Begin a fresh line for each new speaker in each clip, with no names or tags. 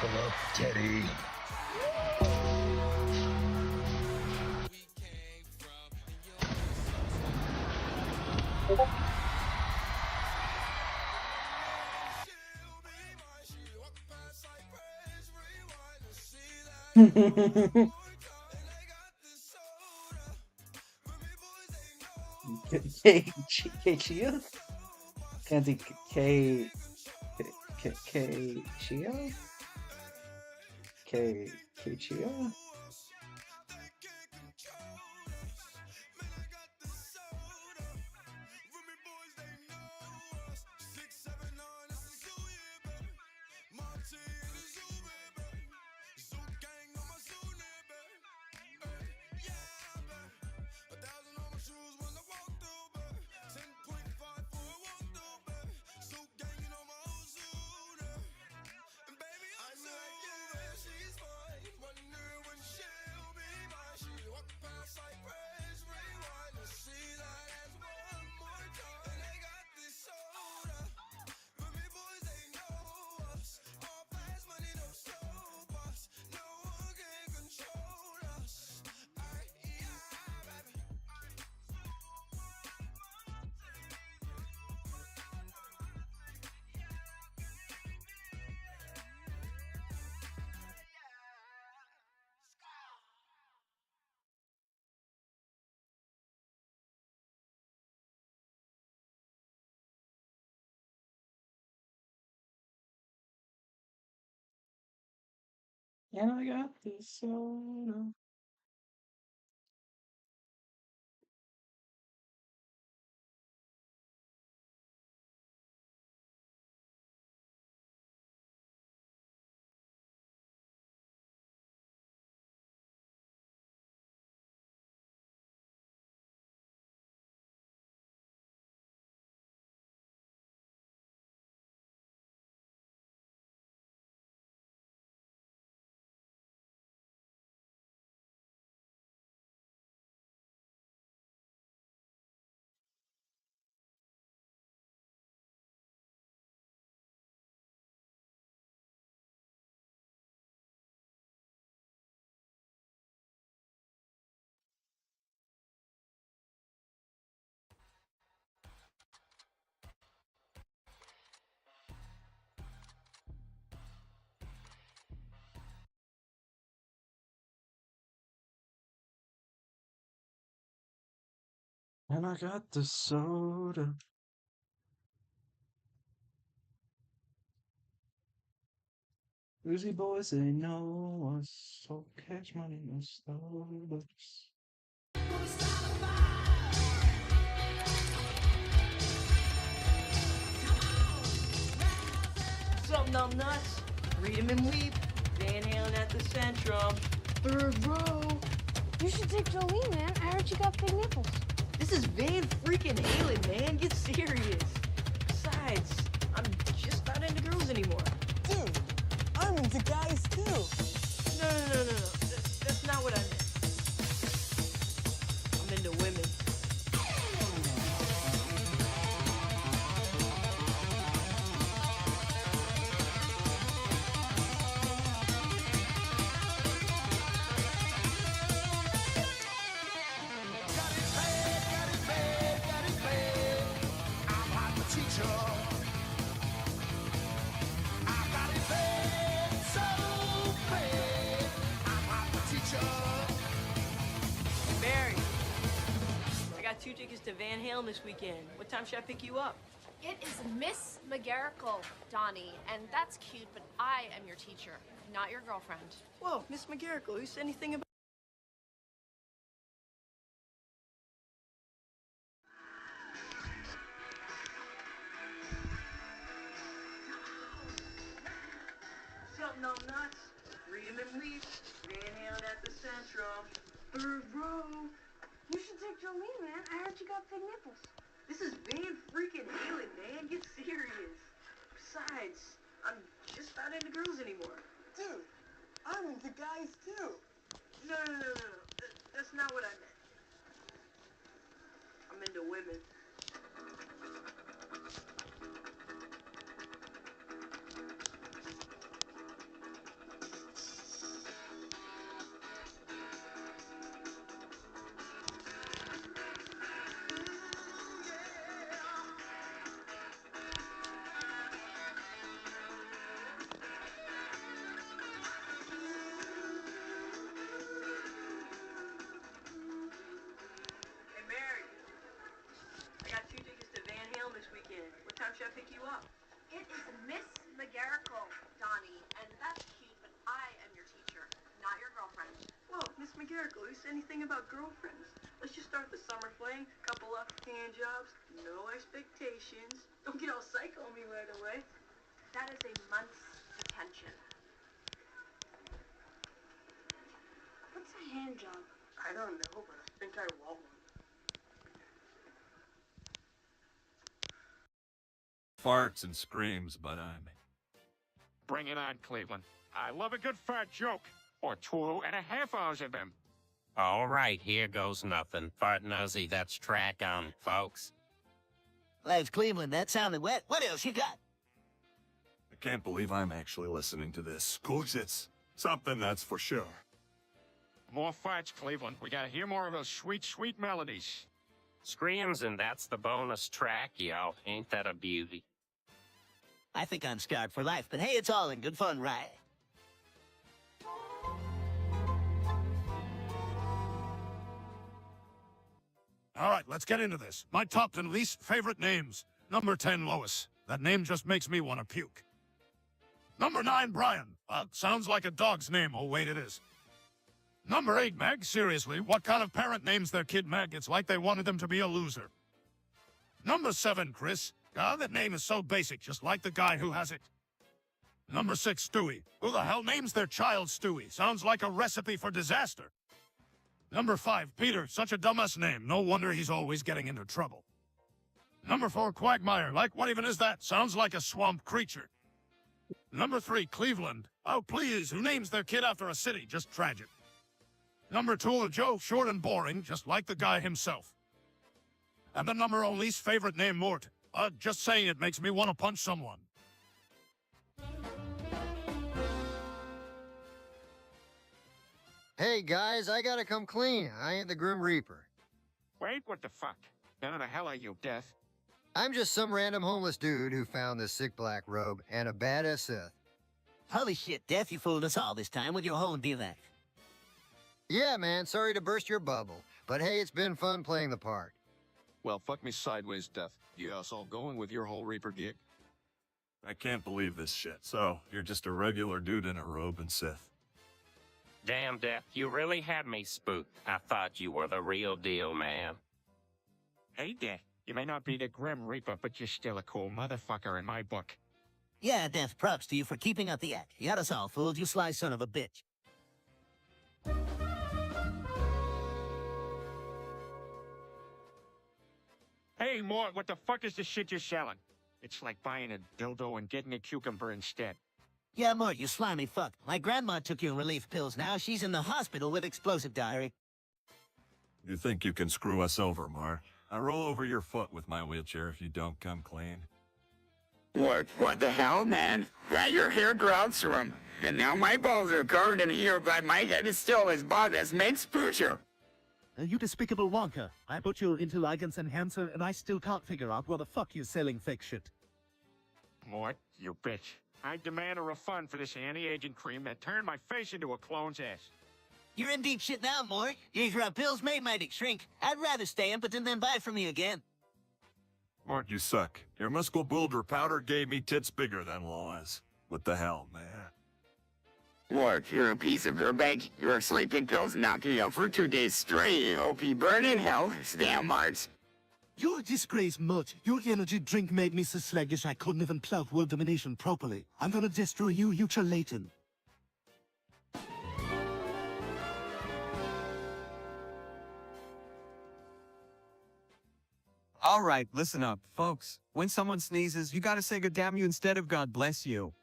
Buckle up, Teddy.
Chia? Candy Chia? Chia? And I got this soda. And I got the soda. Uzi boys, they know us. So cash money, no Starbucks.
Something I'm nuts. Read 'em and weep. Van Halen at the Centrum. Bro.
You should take Jolene, man. I heard you got big nipples.
This is Van freaking Halen, man. Get serious. Besides, I'm just not into girls anymore.
Dude, I'm into guys too.
No. That's not what I meant. I'm into women. Mary, I got 2 tickets to Van Halen this weekend. What time should I pick you up?
It is Miss McGarricle, Donnie, and that's cute, but I am your teacher, not your girlfriend.
Whoa, Miss McGarricle, who said anything about... Something I'm nuts. Read 'em and weep. Van Halen at the Centrum. Bro.
You should take Jolene, man. I heard you got big nipples.
This is Van freaking Halen, man. Get serious. Besides, I'm just not into girls anymore.
Dude, I'm into guys too.
No. That's not what I meant. I'm into women. Miss McGarrigle, who said anything about girlfriends? Let's just start the summer fling, couple of hand jobs, no expectations. Don't get all psycho on me right away.
That is a month's detention.
What's a hand job?
I don't know, but I think I want one.
Farts and screams, but I'm...
Bring it on, Cleveland. I love a good fat joke. Or 2.5 hours of them.
All right, here goes nothing. Fart nosy, that's track on, folks.
Lives Cleveland, that sounded wet. What else you got?
I can't believe I'm actually listening to this. Cause it's something, that's for sure.
More farts, Cleveland. We gotta hear more of those sweet, sweet melodies.
Screams, and that's the bonus track, yo. Ain't that a beauty?
I think I'm scarred for life, but hey, it's all in good fun, right?
All right, let's get into this. My top and least favorite names. Number 10, Lois. That name just makes me want to puke. Number 9, Brian. Sounds like a dog's name. Oh, wait, it is. Number 8, Meg. Seriously, what kind of parent names their kid Meg? It's like they wanted them to be a loser. Number 7, Chris. That name is so basic, just like the guy who has it. Number 6, Stewie. Who the hell names their child Stewie? Sounds like a recipe for disaster. Number 5, Peter. Such a dumbass name. No wonder he's always getting into trouble. Number 4, Quagmire. Like, what even is that? Sounds like a swamp creature. Number 3, Cleveland. Oh, please, who names their kid after a city? Just tragic. Number 2, Joe. Short and boring, just like the guy himself. And the number one least favorite name, Mort. Just saying it makes me want to punch someone.
Hey guys, I gotta come clean. I ain't the Grim Reaper.
Wait, what the fuck? How the hell are you, Death?
I'm just some random homeless dude who found this sick black robe and a badass Sith.
Holy shit, Death, you fooled us all this time with your whole dialect.
Yeah, man, sorry to burst your bubble, but hey, it's been fun playing the part.
Well, fuck me sideways, Death. You all going with your whole Reaper gig?
I can't believe this shit. So, you're just a regular dude in a robe and Sith.
Damn, Death, you really had me spooked. I thought you were the real deal, man.
Hey, Death. You may not be the Grim Reaper, but you're still a cool motherfucker in my book.
Yeah, Death, props to you for keeping up the act. You had us all fooled, you sly son of a bitch.
Hey, Mort, what the fuck is the shit you're selling? It's like buying a dildo and getting a cucumber instead.
Yeah, Mort, you slimy fuck. My grandma took your relief pills. Now she's in the hospital with explosive diarrhea.
You think you can screw us over, Mar? I roll over your foot with my wheelchair if you don't come clean.
What the hell, man? Got your hair growled through 'em, and now my balls are covered in hair, but my head is still as bald as Meg's poocher.
You despicable wonker. I put your intelligence enhancer and I still can't figure out what the fuck you're selling fake shit.
Mort, you bitch. I demand a refund for this anti-aging cream that turned my face into a clone's ass.
You're in deep shit now, Mort. These pills made my dick shrink. I'd rather stay impotent and then buy from you again.
Mort, you suck. Your muscle builder powder gave me tits bigger than Lois. What the hell, man?
Mort, you're a piece of dirtbag. Your sleeping pills knock you out for 2 days straight. Hope you burn in hell, damn Marts.
You're a disgrace, Mort. Your energy drink made me so sluggish I couldn't even plout world domination properly. I'm gonna destroy you, Leighton.
All right, listen up, folks. When someone sneezes, you gotta say good damn you instead of God bless you.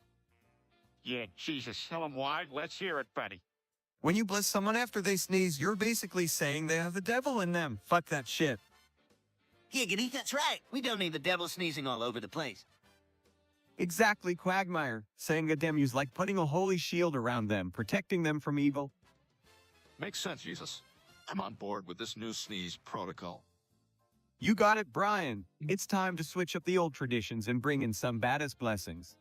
Yeah, Jesus, tell him why. Let's hear it, buddy.
When you bless someone after they sneeze, you're basically saying they have the devil in them. Fuck that shit.
Giggity, that's right. We don't need the devil sneezing all over the place.
Exactly, Quagmire. Saying good damn you's like putting a holy shield around them, protecting them from evil.
Makes sense, Jesus. I'm on board with this new sneeze protocol.
You got it, Brian. It's time to switch up the old traditions and bring in some badass blessings.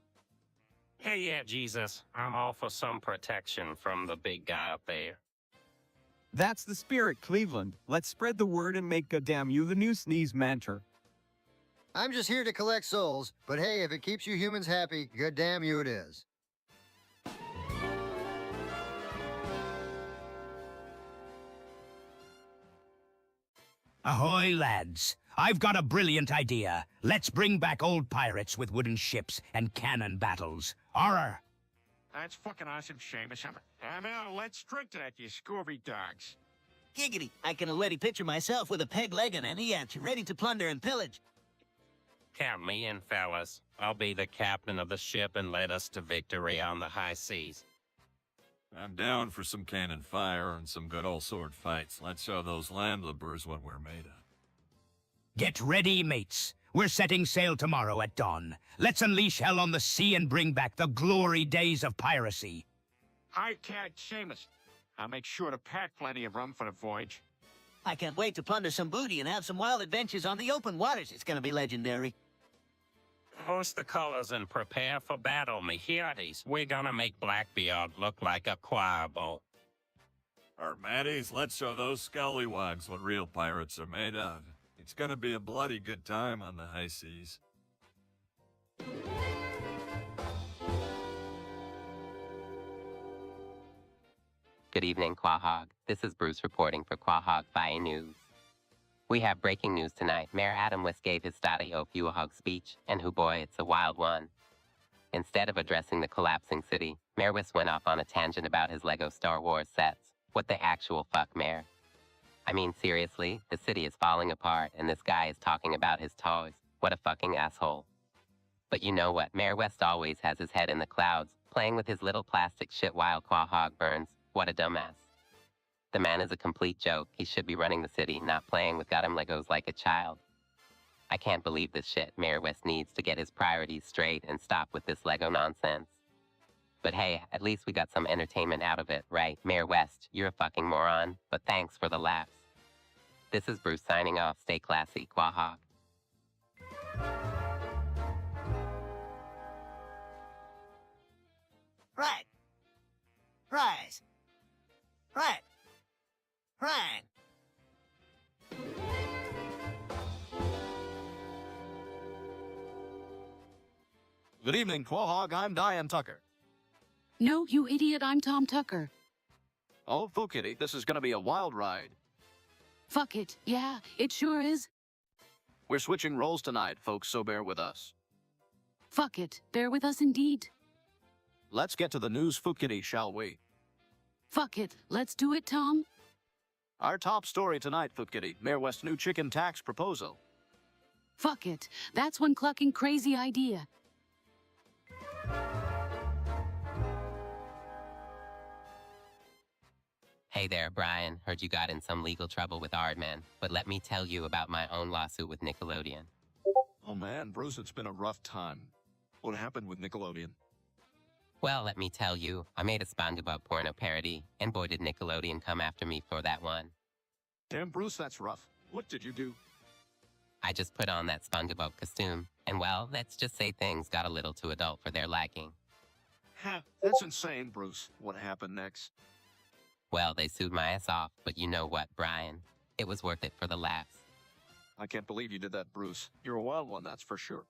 Hey, yeah, Jesus. I'm all for some protection from the big guy up there.
That's the spirit, Cleveland. Let's spread the word and make goddamn you the new sneeze mantra.
I'm just here to collect souls, but hey, if it keeps you humans happy, goddamn you it is.
Ahoy, lads. I've got a brilliant idea. Let's bring back old pirates with wooden ships and cannon battles. Arr!
That's fucking awesome, Seamus. And now let's drink to that, you scurvy dogs.
Giggity, I can already picture myself with a peg leg and an each, ready to plunder and pillage.
Count me in, fellas. I'll be the captain of the ship and lead us to victory on the high seas.
I'm down for some cannon fire and some good old sword fights. Let's show those landlubbers what we're made of.
Get ready, mates. We're setting sail tomorrow at dawn. Let's unleash hell on the sea and bring back the glory days of piracy.
I can't, Seamus. I'll make sure to pack plenty of rum for the voyage.
I can't wait to plunder some booty and have some wild adventures on the open waters. It's gonna be legendary.
Hoist the colors and prepare for battle, me hearties. We're gonna make Blackbeard look like a choir bowl.
Our Maddies, let's show those scallywags what real pirates are made of. It's gonna be a bloody good time on the high seas.
Good evening, Quahog. This is Bruce reporting for Quahog Fire News. We have breaking news tonight. Mayor Adam West gave his Stadi O Fuahog speech, and hoo boy, it's a wild one. Instead of addressing the collapsing city, Mayor West went off on a tangent about his Lego Star Wars sets. What the actual fuck, Mayor? I mean, seriously, the city is falling apart, and this guy is talking about his toys. What a fucking asshole. But you know what? Mayor West always has his head in the clouds, playing with his little plastic shit while Quahog burns. What a dumbass. The man is a complete joke. He should be running the city, not playing with goddamn Legos like a child. I can't believe this shit. Mayor West needs to get his priorities straight and stop with this Lego nonsense. But hey, at least we got some entertainment out of it, right? Mayor West, you're a fucking moron, but thanks for the laughs. This is Bruce signing off. Stay classy, Quahog.
Right. Rise. Right. Right.
Good evening, Quahog. I'm Diane Tucker.
No, you idiot, I'm Tom Tucker.
Oh, Foo Kitty, this is gonna be a wild ride.
Fuck it. Yeah, it sure is.
We're switching roles tonight, folks, so bear with us.
Fuck it. Bear with us indeed.
Let's get to the news, Foo Kitty, shall we?
Fuck it. Let's do it, Tom.
Our top story tonight, Foo Kitty, Mayor West's new chicken tax proposal.
Fuck it. That's one clucking crazy idea.
Hey there, Brian. Heard you got in some legal trouble with Aardman, but let me tell you about my own lawsuit with Nickelodeon.
Oh man, Bruce, it's been a rough time. What happened with Nickelodeon?
Well, let me tell you, I made a SpongeBob porno parody, and boy did Nickelodeon come after me for that one.
Damn, Bruce, that's rough. What did you do?
I just put on that SpongeBob costume, and well, let's just say things got a little too adult for their liking.
Ha, that's insane, Bruce. What happened next?
Well, they sued my ass off, but you know what, Brian? It was worth it for the laughs.
I can't believe you did that, Bruce. You're a wild one, that's for sure.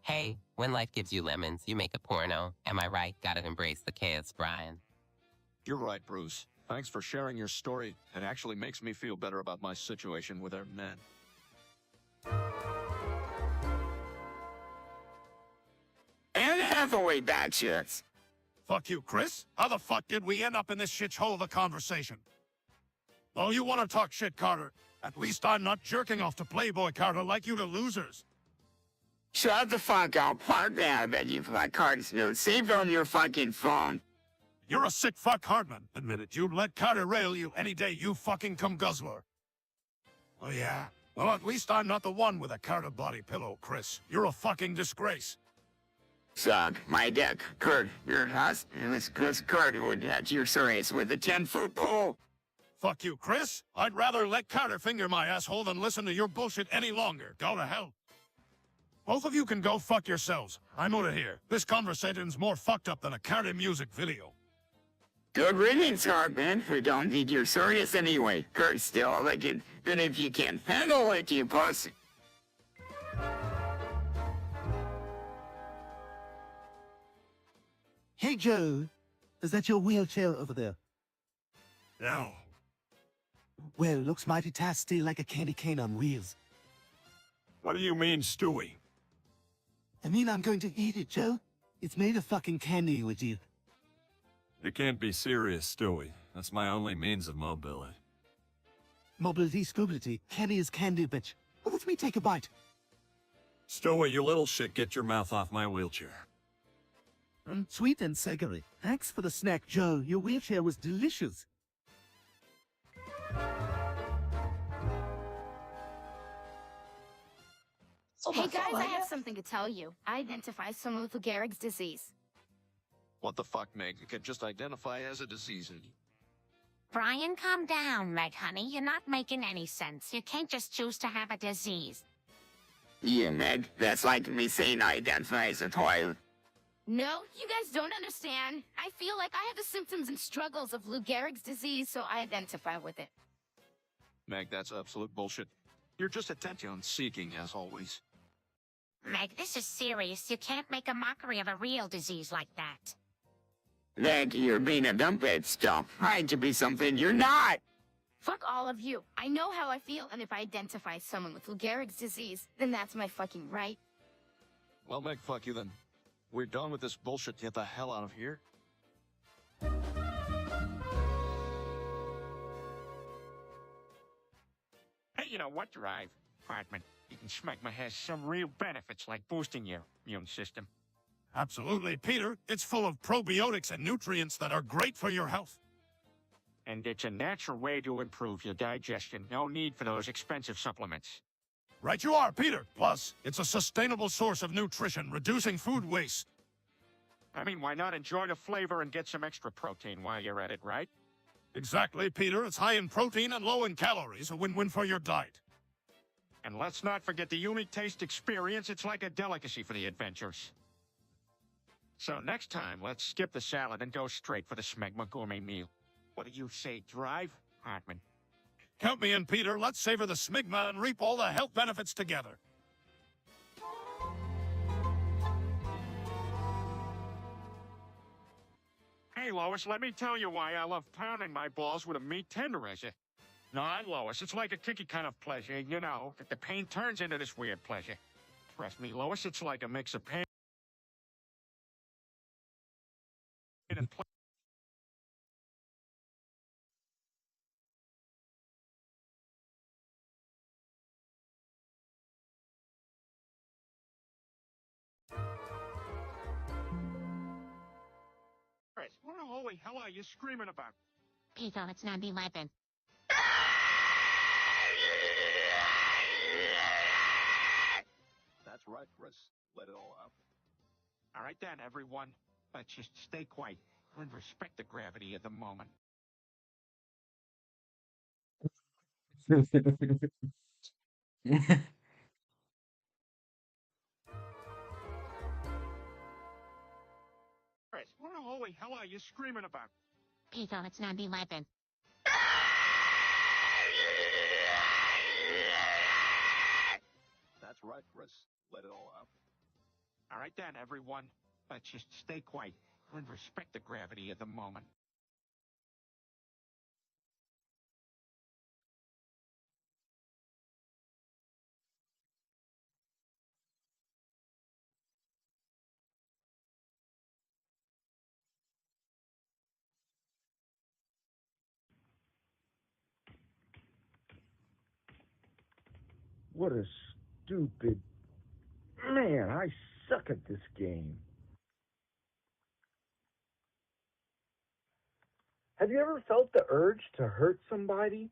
Hey, when life gives you lemons, you make a porno. Am I right? Gotta embrace the chaos, Brian.
You're right, Bruce. Thanks for sharing your story. It actually makes me feel better about my situation with our men.
And Hathaway batches.
Fuck you, Chris. How the fuck did we end up in this shithole of a conversation? Oh, you want to talk shit, Carter? At least I'm not jerking off to Playboy Carter like you to losers.
Shut the fuck up, partner. I bet you like cards notes saved on your fucking phone.
You're a sick fuck, Hardman. Admit it. You'd let Carter rail you any day, you fucking cum guzzler. Oh, yeah? Well, at least I'm not the one with a Carter body pillow, Chris. You're a fucking disgrace.
Suck my dick, Kurt. Your house is Chris Carter would have your serious with a 10-foot pole.
Fuck you, Chris. I'd rather let Carter finger my asshole than listen to your bullshit any longer. Go to hell. Both of you can go fuck yourselves. I'm out of here. This conversation's more fucked up than a Carter music video.
Good riddance, Hardman. We don't need your serious anyway. Kurt's still like it. Then if you can't handle it, you pussy.
Hey, Joe. Is that your wheelchair over there?
No.
Well, looks mighty tasty like a candy cane on wheels.
What do you mean, Stewie?
I mean, I'm going to eat it, Joe. It's made of fucking candy, would you?
You can't be serious, Stewie. That's my only means of mobility.
Mobility, scobility. Candy is candy, bitch. Let me take a bite.
Stewie, you little shit, get your mouth off my wheelchair.
Sweet and savory. Thanks for the snack, Joe. Your wheelchair was delicious.
Hey guys, I have something to tell you. I identify someone with Lou Gehrig's disease.
What the fuck, Meg? You can just identify as a disease.
Brian, calm down, Meg, honey. You're not making any sense. You can't just choose to have a disease.
Yeah, Meg, that's like me saying I identify as a toilet.
No, you guys don't understand. I feel like I have the symptoms and struggles of Lou Gehrig's disease, so I identify with it.
Meg, that's absolute bullshit. You're just attention-seeking, as always.
Meg, this is serious. You can't make a mockery of a real disease like that.
Meg, you're being a dumphead stuff. Trying to be something you're not.
Fuck all of you. I know how I feel, and if I identify someone with Lou Gehrig's disease, then that's my fucking right.
Well, Meg, fuck you then. We're done with this bullshit. Get the hell out of here.
Hey, you know what, Drive? Hartman, eating smegma has some real benefits, like boosting your immune system.
Absolutely, Peter. It's full of probiotics and nutrients that are great for your health.
And it's a natural way to improve your digestion. No need for those expensive supplements.
Right you are, Peter. Plus, it's a sustainable source of nutrition, reducing food waste.
I mean, why not enjoy the flavor and get some extra protein while you're at it, right?
Exactly, Peter. It's high in protein and low in calories, a win-win for your diet.
And let's not forget the unique taste experience. It's like a delicacy for the adventurers. So next time, let's skip the salad and go straight for the smegma gourmet meal. What do you say, Drive, Hartman?
Count me in, Peter. Let's savor the smegma and reap all the health benefits together.
Hey, Lois, let me tell you why I love pounding my balls with a meat tenderizer. No, Lois, it's like a kicky kind of pleasure, you know, that the pain turns into this weird pleasure. Trust me, Lois, it's like a mix of pain and pleasure. What the holy hell are you screaming about?
Peter, it's 9/11.
That's right, Chris. Let it all out.
All right then, everyone. Let's just stay quiet and respect the gravity of the moment. What the holy hell are you screaming about?
Peter, it's 9/11.
That's right, Chris. Let it all out.
All right then, everyone. Let's just stay quiet and respect the gravity of the moment.
What a stupid... Man, I suck at this game. Have you ever felt the urge to hurt somebody?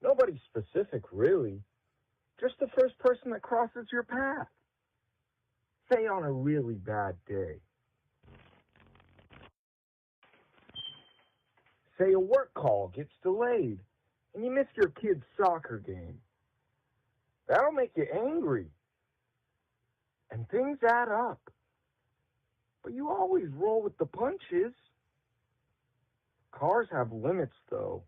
Nobody specific, really. Just the first person that crosses your path. Say on a really bad day. Say a work call gets delayed and you miss your kid's soccer game. That'll make you angry. And things add up. But you always roll with the punches. Cars have limits, though.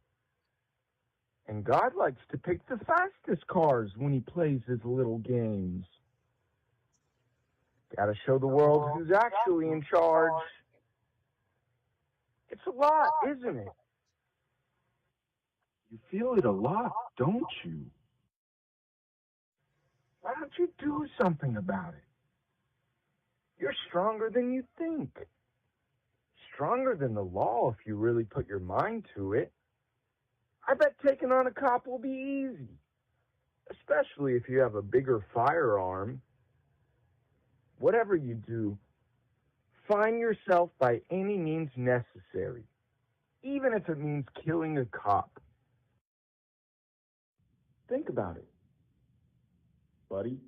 And God likes to pick the fastest cars when he plays his little games. Gotta show the world who's actually in charge. It's a lot, isn't it? You feel it a lot, don't you? Why don't you do something about it? You're stronger than you think. Stronger than the law if you really put your mind to it. I bet taking on a cop will be easy, especially if you have a bigger firearm. Whatever you do, find yourself by any means necessary, even if it means killing a cop. Think about it, buddy.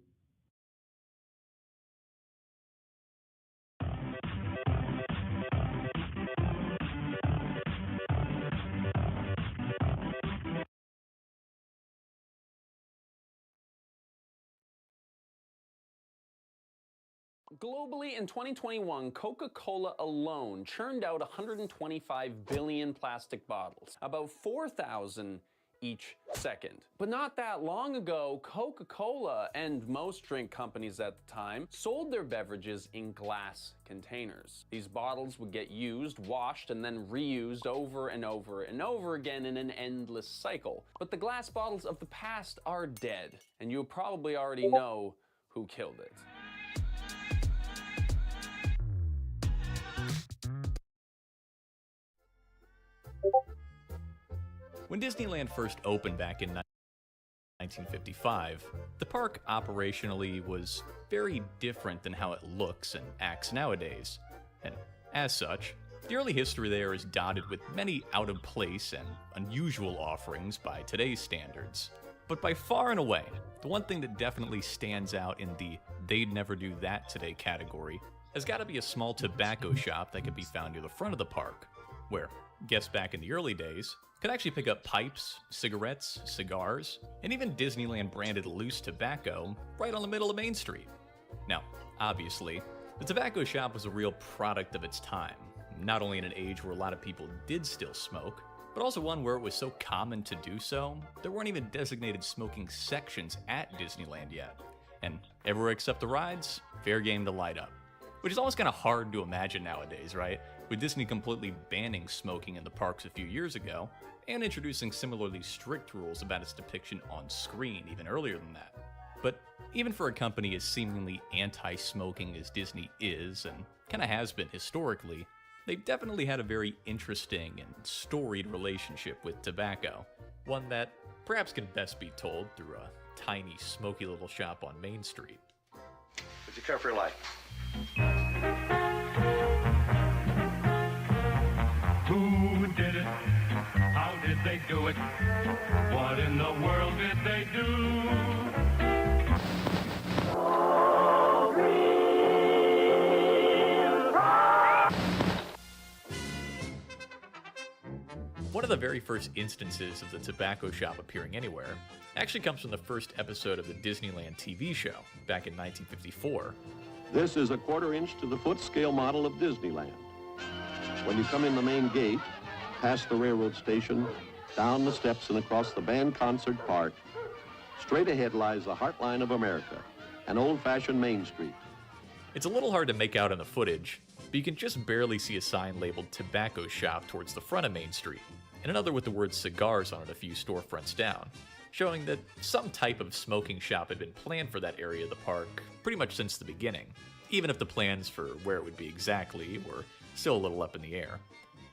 Globally, in 2021, Coca-Cola alone churned out 125 billion plastic bottles, about 4,000 each second. But not that long ago, Coca-Cola and most drink companies at the time sold their beverages in glass containers. These bottles would get used, washed, and then reused over and over and over again in an endless cycle. But the glass bottles of the past are dead, and you probably already know who killed it.
When Disneyland first opened back in 1955, the park operationally was very different than how it looks and acts nowadays. And as such, the early history there is dotted with many out-of-place and unusual offerings by today's standards. But by far and away, the one thing that definitely stands out in the "they'd never do that today" category has got to be a small tobacco shop that could be found near the front of the park, where guests back in the early days could actually pick up pipes, cigarettes, cigars, and even Disneyland-branded loose tobacco right on the middle of Main Street. Now, obviously, the tobacco shop was a real product of its time, not only in an age where a lot of people did still smoke, but also one where it was so common to do so, there weren't even designated smoking sections at Disneyland yet. And everywhere except the rides, fair game to light up. Which is always kind of hard to imagine nowadays, right? With Disney completely banning smoking in the parks a few years ago, and introducing similarly strict rules about its depiction on screen even earlier than that. But even for a company as seemingly anti-smoking as Disney is, and kinda has been historically, they've definitely had a very interesting and storied relationship with tobacco. One that perhaps can best be told through a tiny, smoky little shop on Main Street.
Would you care for your life?
Who did it? How did they do it? What in the world did they do?
One of the very first instances of the tobacco shop appearing anywhere actually comes from the first episode of the Disneyland TV show back in 1954.
This is a 1/4 inch to the foot scale model of Disneyland. When you come in the main gate, past the railroad station, down the steps and across the band concert park, straight ahead lies the heartline of America, an old-fashioned Main Street.
It's a little hard to make out in the footage, but you can just barely see a sign labeled Tobacco Shop towards the front of Main Street, and another with the word cigars on it a few storefronts down, showing that some type of smoking shop had been planned for that area of the park pretty much since the beginning, even if the plans for where it would be exactly were still a little up in the air.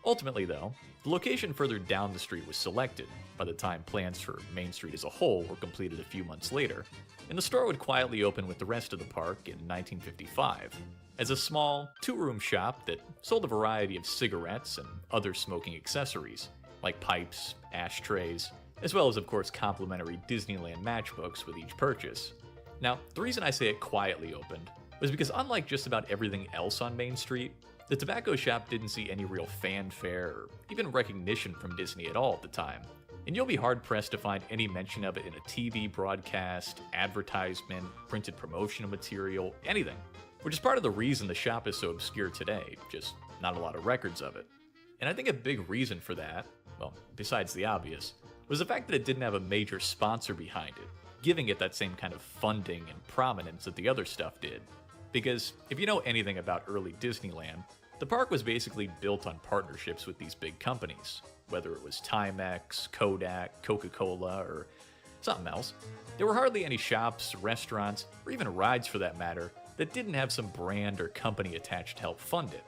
Ultimately, though, the location further down the street was selected by the time plans for Main Street as a whole were completed a few months later, and the store would quietly open with the rest of the park in 1955 as a small, 2-room shop that sold a variety of cigarettes and other smoking accessories, like pipes, ashtrays, as well as, of course, complimentary Disneyland matchbooks with each purchase. Now, the reason I say it quietly opened was because unlike just about everything else on Main Street, the tobacco shop didn't see any real fanfare or even recognition from Disney at all at the time, and you'll be hard-pressed to find any mention of it in a TV broadcast, advertisement, printed promotional material, anything, which is part of the reason the shop is so obscure today, just not a lot of records of it. And I think a big reason for that, well, besides the obvious, was the fact that it didn't have a major sponsor behind it, giving it that same kind of funding and prominence that the other stuff did. Because if you know anything about early Disneyland, the park was basically built on partnerships with these big companies. whether it was Timex, Kodak, Coca-Cola, or something else. There were hardly any shops, restaurants, or even rides for that matter, that didn't have some brand or company attached to help fund it.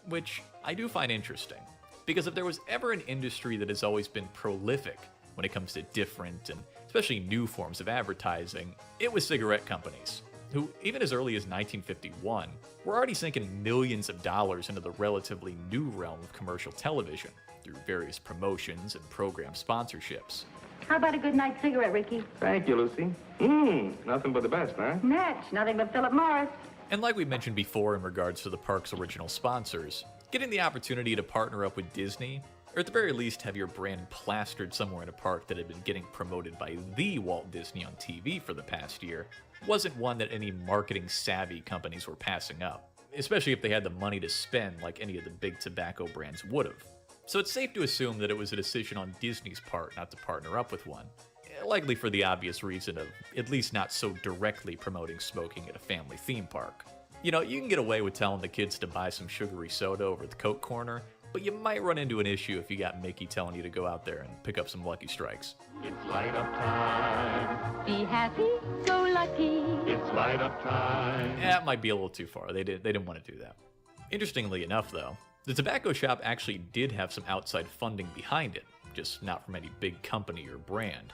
Which I do find interesting, because if there was ever an industry that has always been prolific when it comes to different and especially new forms of advertising, it was cigarette companies, who even as early as 1951 were already sinking millions of dollars into the relatively new realm of commercial television through various promotions and program sponsorships.
How about a good night cigarette, Ricky?
Thank you, Lucy. Nothing but the best, huh?
Natch, nothing but Philip Morris.
And like we mentioned before in regards to the park's original sponsors, getting the opportunity to partner up with Disney, or at the very least have your brand plastered somewhere in a park that had been getting promoted by the Walt Disney on TV for the past year, wasn't one that any marketing-savvy companies were passing up, especially if they had the money to spend like any of the big tobacco brands would have. So it's safe to assume that it was a decision on Disney's part not to partner up with one, likely for the obvious reason of at least not so directly promoting smoking at a family theme park. You know, you can get away with telling the kids to buy some sugary soda over at the Coke corner, but you might run into an issue if you got Mickey telling you to go out there and pick up some Lucky Strikes.
It's light up time.
Be happy, go lucky.
It's light up time.
That might be a little too far. They didn't want to do that. Interestingly enough, though, the tobacco shop actually did have some outside funding behind it, just not from any big company or brand.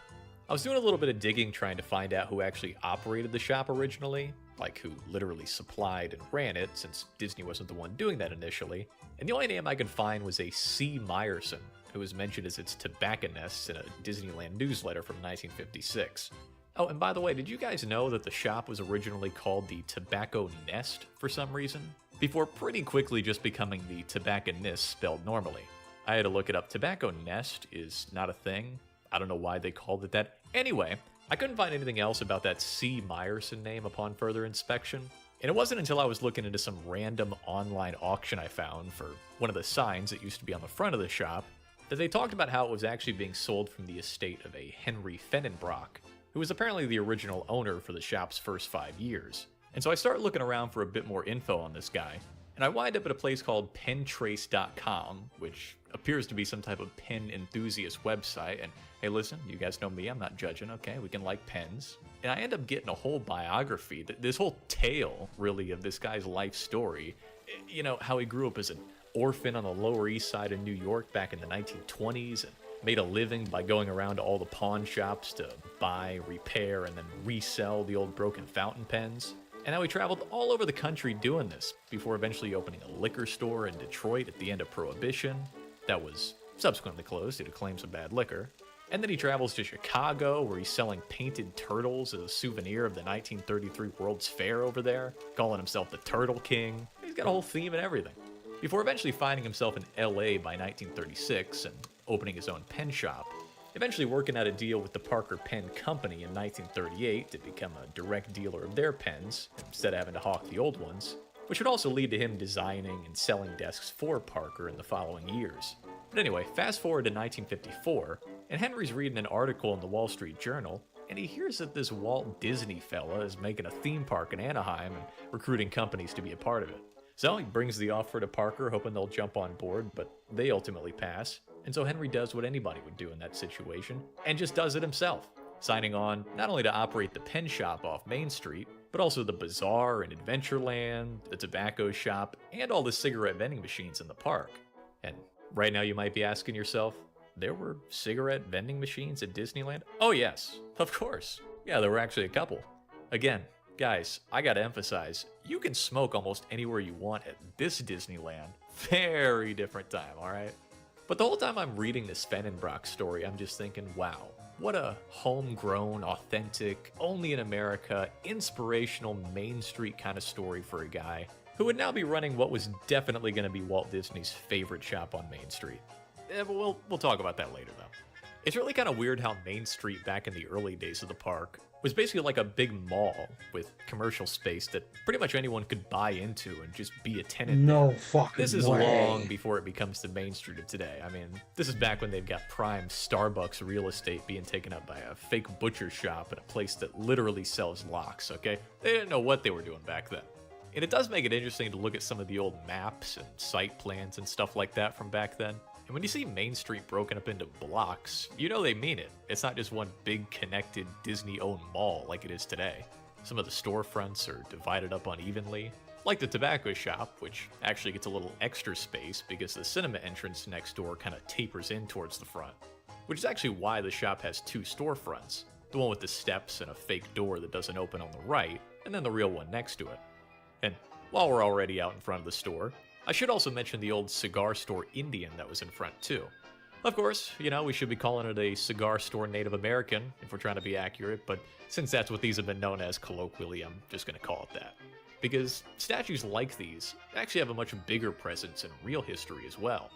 I was doing a little bit of digging trying to find out who actually operated the shop originally, like who literally supplied and ran it, since Disney wasn't the one doing that initially, and the only name I could find was a C. Meyerson, who was mentioned as its tobacconist in a Disneyland newsletter from 1956. Oh, and by the way, did you guys know that the shop was originally called the Tobacco Nest for some reason? Before pretty quickly just becoming the Tobacconist spelled normally. I had to look it up. Tobacco Nest is not a thing. I don't know why they called it that. Anyway, I couldn't find anything else about that C. Meyerson name upon further inspection. And it wasn't until I was looking into some random online auction I found for one of the signs that used to be on the front of the shop that they talked about how it was actually being sold from the estate of a Henry Fennenbrock, who was apparently the original owner for the shop's first 5 years. And so I started looking around for a bit more info on this guy, and I wind up at a place called pentrace.com, which appears to be some type of pen enthusiast website. And hey, listen, you guys know me, I'm not judging, okay? We can like pens. And I end up getting a whole biography, this whole tale, really, of this guy's life story. You know, how he grew up as an orphan on the Lower East Side of New York back in the 1920s, and made a living by going around to all the pawn shops to buy, repair, and then resell the old broken fountain pens. And how he traveled all over the country doing this, before eventually opening a liquor store in Detroit at the end of Prohibition that was subsequently closed due to claims of bad liquor. And then he travels to Chicago, where he's selling painted turtles as a souvenir of the 1933 World's Fair over there, calling himself the Turtle King. He's got a whole theme and everything. Before eventually finding himself in LA by 1936 and opening his own pen shop, eventually working out a deal with the Parker Pen Company in 1938 to become a direct dealer of their pens, instead of having to hawk the old ones, which would also lead to him designing and selling desks for Parker in the following years. But anyway, fast forward to 1954, and Henry's reading an article in the Wall Street Journal, and he hears that this Walt Disney fella is making a theme park in Anaheim and recruiting companies to be a part of it. So he brings the offer to Parker, hoping they'll jump on board, but they ultimately pass. And so Henry does what anybody would do in that situation, and just does it himself, signing on not only to operate the pen shop off Main Street, but also the bazaar in Adventureland, the tobacco shop, and all the cigarette vending machines in the park. And right now you might be asking yourself, there were cigarette vending machines at Disneyland? Oh yes, of course. Yeah, there were actually a couple. Again, guys, I gotta emphasize, you can smoke almost anywhere you want at this Disneyland. Very different time, alright? But the whole time I'm reading this Fennenbrock story, I'm just thinking, wow, what a homegrown, authentic, only in America, inspirational Main Street kind of story for a guy who would now be running what was definitely going to be Walt Disney's favorite shop on Main Street. But we'll talk about that later, though. It's really kind of weird how Main Street back in the early days of the park was basically like a big mall with commercial space that pretty much anyone could buy into and just be a tenant.
No
there.
fucking
This is
way.
long before it becomes the Main Street of today. I mean, this is back when they've got prime Starbucks real estate being taken up by a fake butcher shop and a place that literally sells locks, okay? They didn't know what they were doing back then. And it does make it interesting to look at some of the old maps and site plans and stuff like that from back then. And when you see Main Street broken up into blocks, you know they mean it. It's not just one big connected Disney-owned mall like it is today. Some of the storefronts are divided up unevenly, like the tobacco shop, which actually gets a little extra space because the cinema entrance next door kind of tapers in towards the front, which is actually why the shop has two storefronts, the one with the steps and a fake door that doesn't open on the right, and then the real one next to it. And while we're already out in front of the store, I should also mention the old cigar store Indian that was in front too. Of course, you know, we should be calling it a cigar store Native American if we're trying to be accurate, but since that's what these have been known as colloquially, I'm just going to call it that. Because statues like these actually have a much bigger presence in real history as well.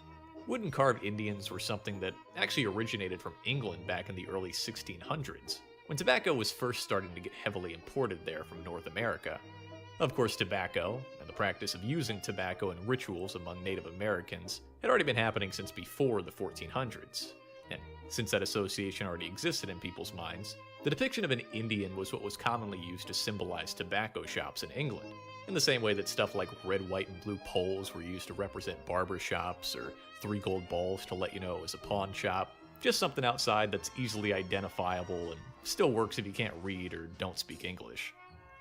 Wooden carved Indians were something that actually originated from England back in the early 1600s, when tobacco was first starting to get heavily imported there from North America. Of course, tobacco, and the practice of using tobacco in rituals among Native Americans, had already been happening since before the 1400s. And since that association already existed in people's minds, the depiction of an Indian was what was commonly used to symbolize tobacco shops in England, in the same way that stuff like red, white, and blue poles were used to represent barber shops, or 3 gold balls to let you know it was a pawn shop. Just something outside that's easily identifiable and still works if you can't read or don't speak English.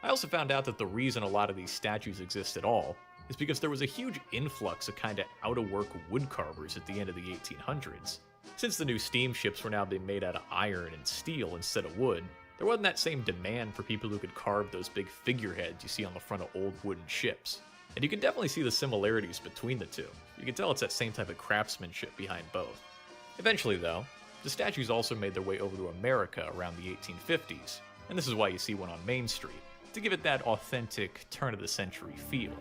I also found out that the reason a lot of these statues exist at all is because there was a huge influx of kind of out-of-work wood carvers at the end of the 1800s. Since the new steamships were now being made out of iron and steel instead of wood, there wasn't that same demand for people who could carve those big figureheads you see on the front of old wooden ships. And you can definitely see the similarities between the two. You can tell it's that same type of craftsmanship behind both. Eventually though, the statues also made their way over to America around the 1850s, and this is why you see one on Main Street, to give it that authentic turn-of-the-century feel.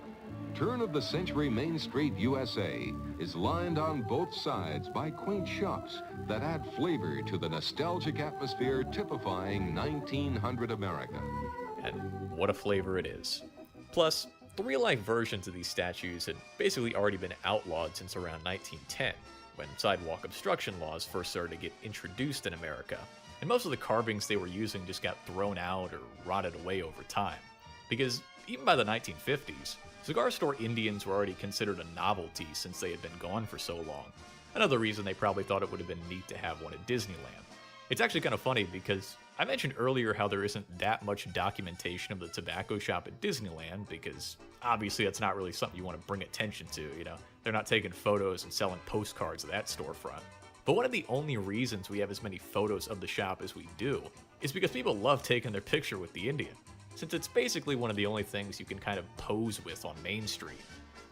Turn-of-the-century Main Street, USA is lined on both sides by quaint shops that add flavor to the nostalgic atmosphere typifying 1900 America.
And what a flavor it is. Plus, the real-life versions of these statues had basically already been outlawed since around 1910, when sidewalk obstruction laws first started to get introduced in America. And most of the carvings they were using just got thrown out or rotted away over time. Because even by the 1950s, cigar store Indians were already considered a novelty since they had been gone for so long. Another reason they probably thought it would have been neat to have one at Disneyland. It's actually kind of funny because I mentioned earlier how there isn't that much documentation of the tobacco shop at Disneyland because obviously that's not really something you want to bring attention to, you know? They're not taking photos and selling postcards of that storefront. But one of the only reasons we have as many photos of the shop as we do is because people love taking their picture with the Indian, since it's basically one of the only things you can kind of pose with on Main Street.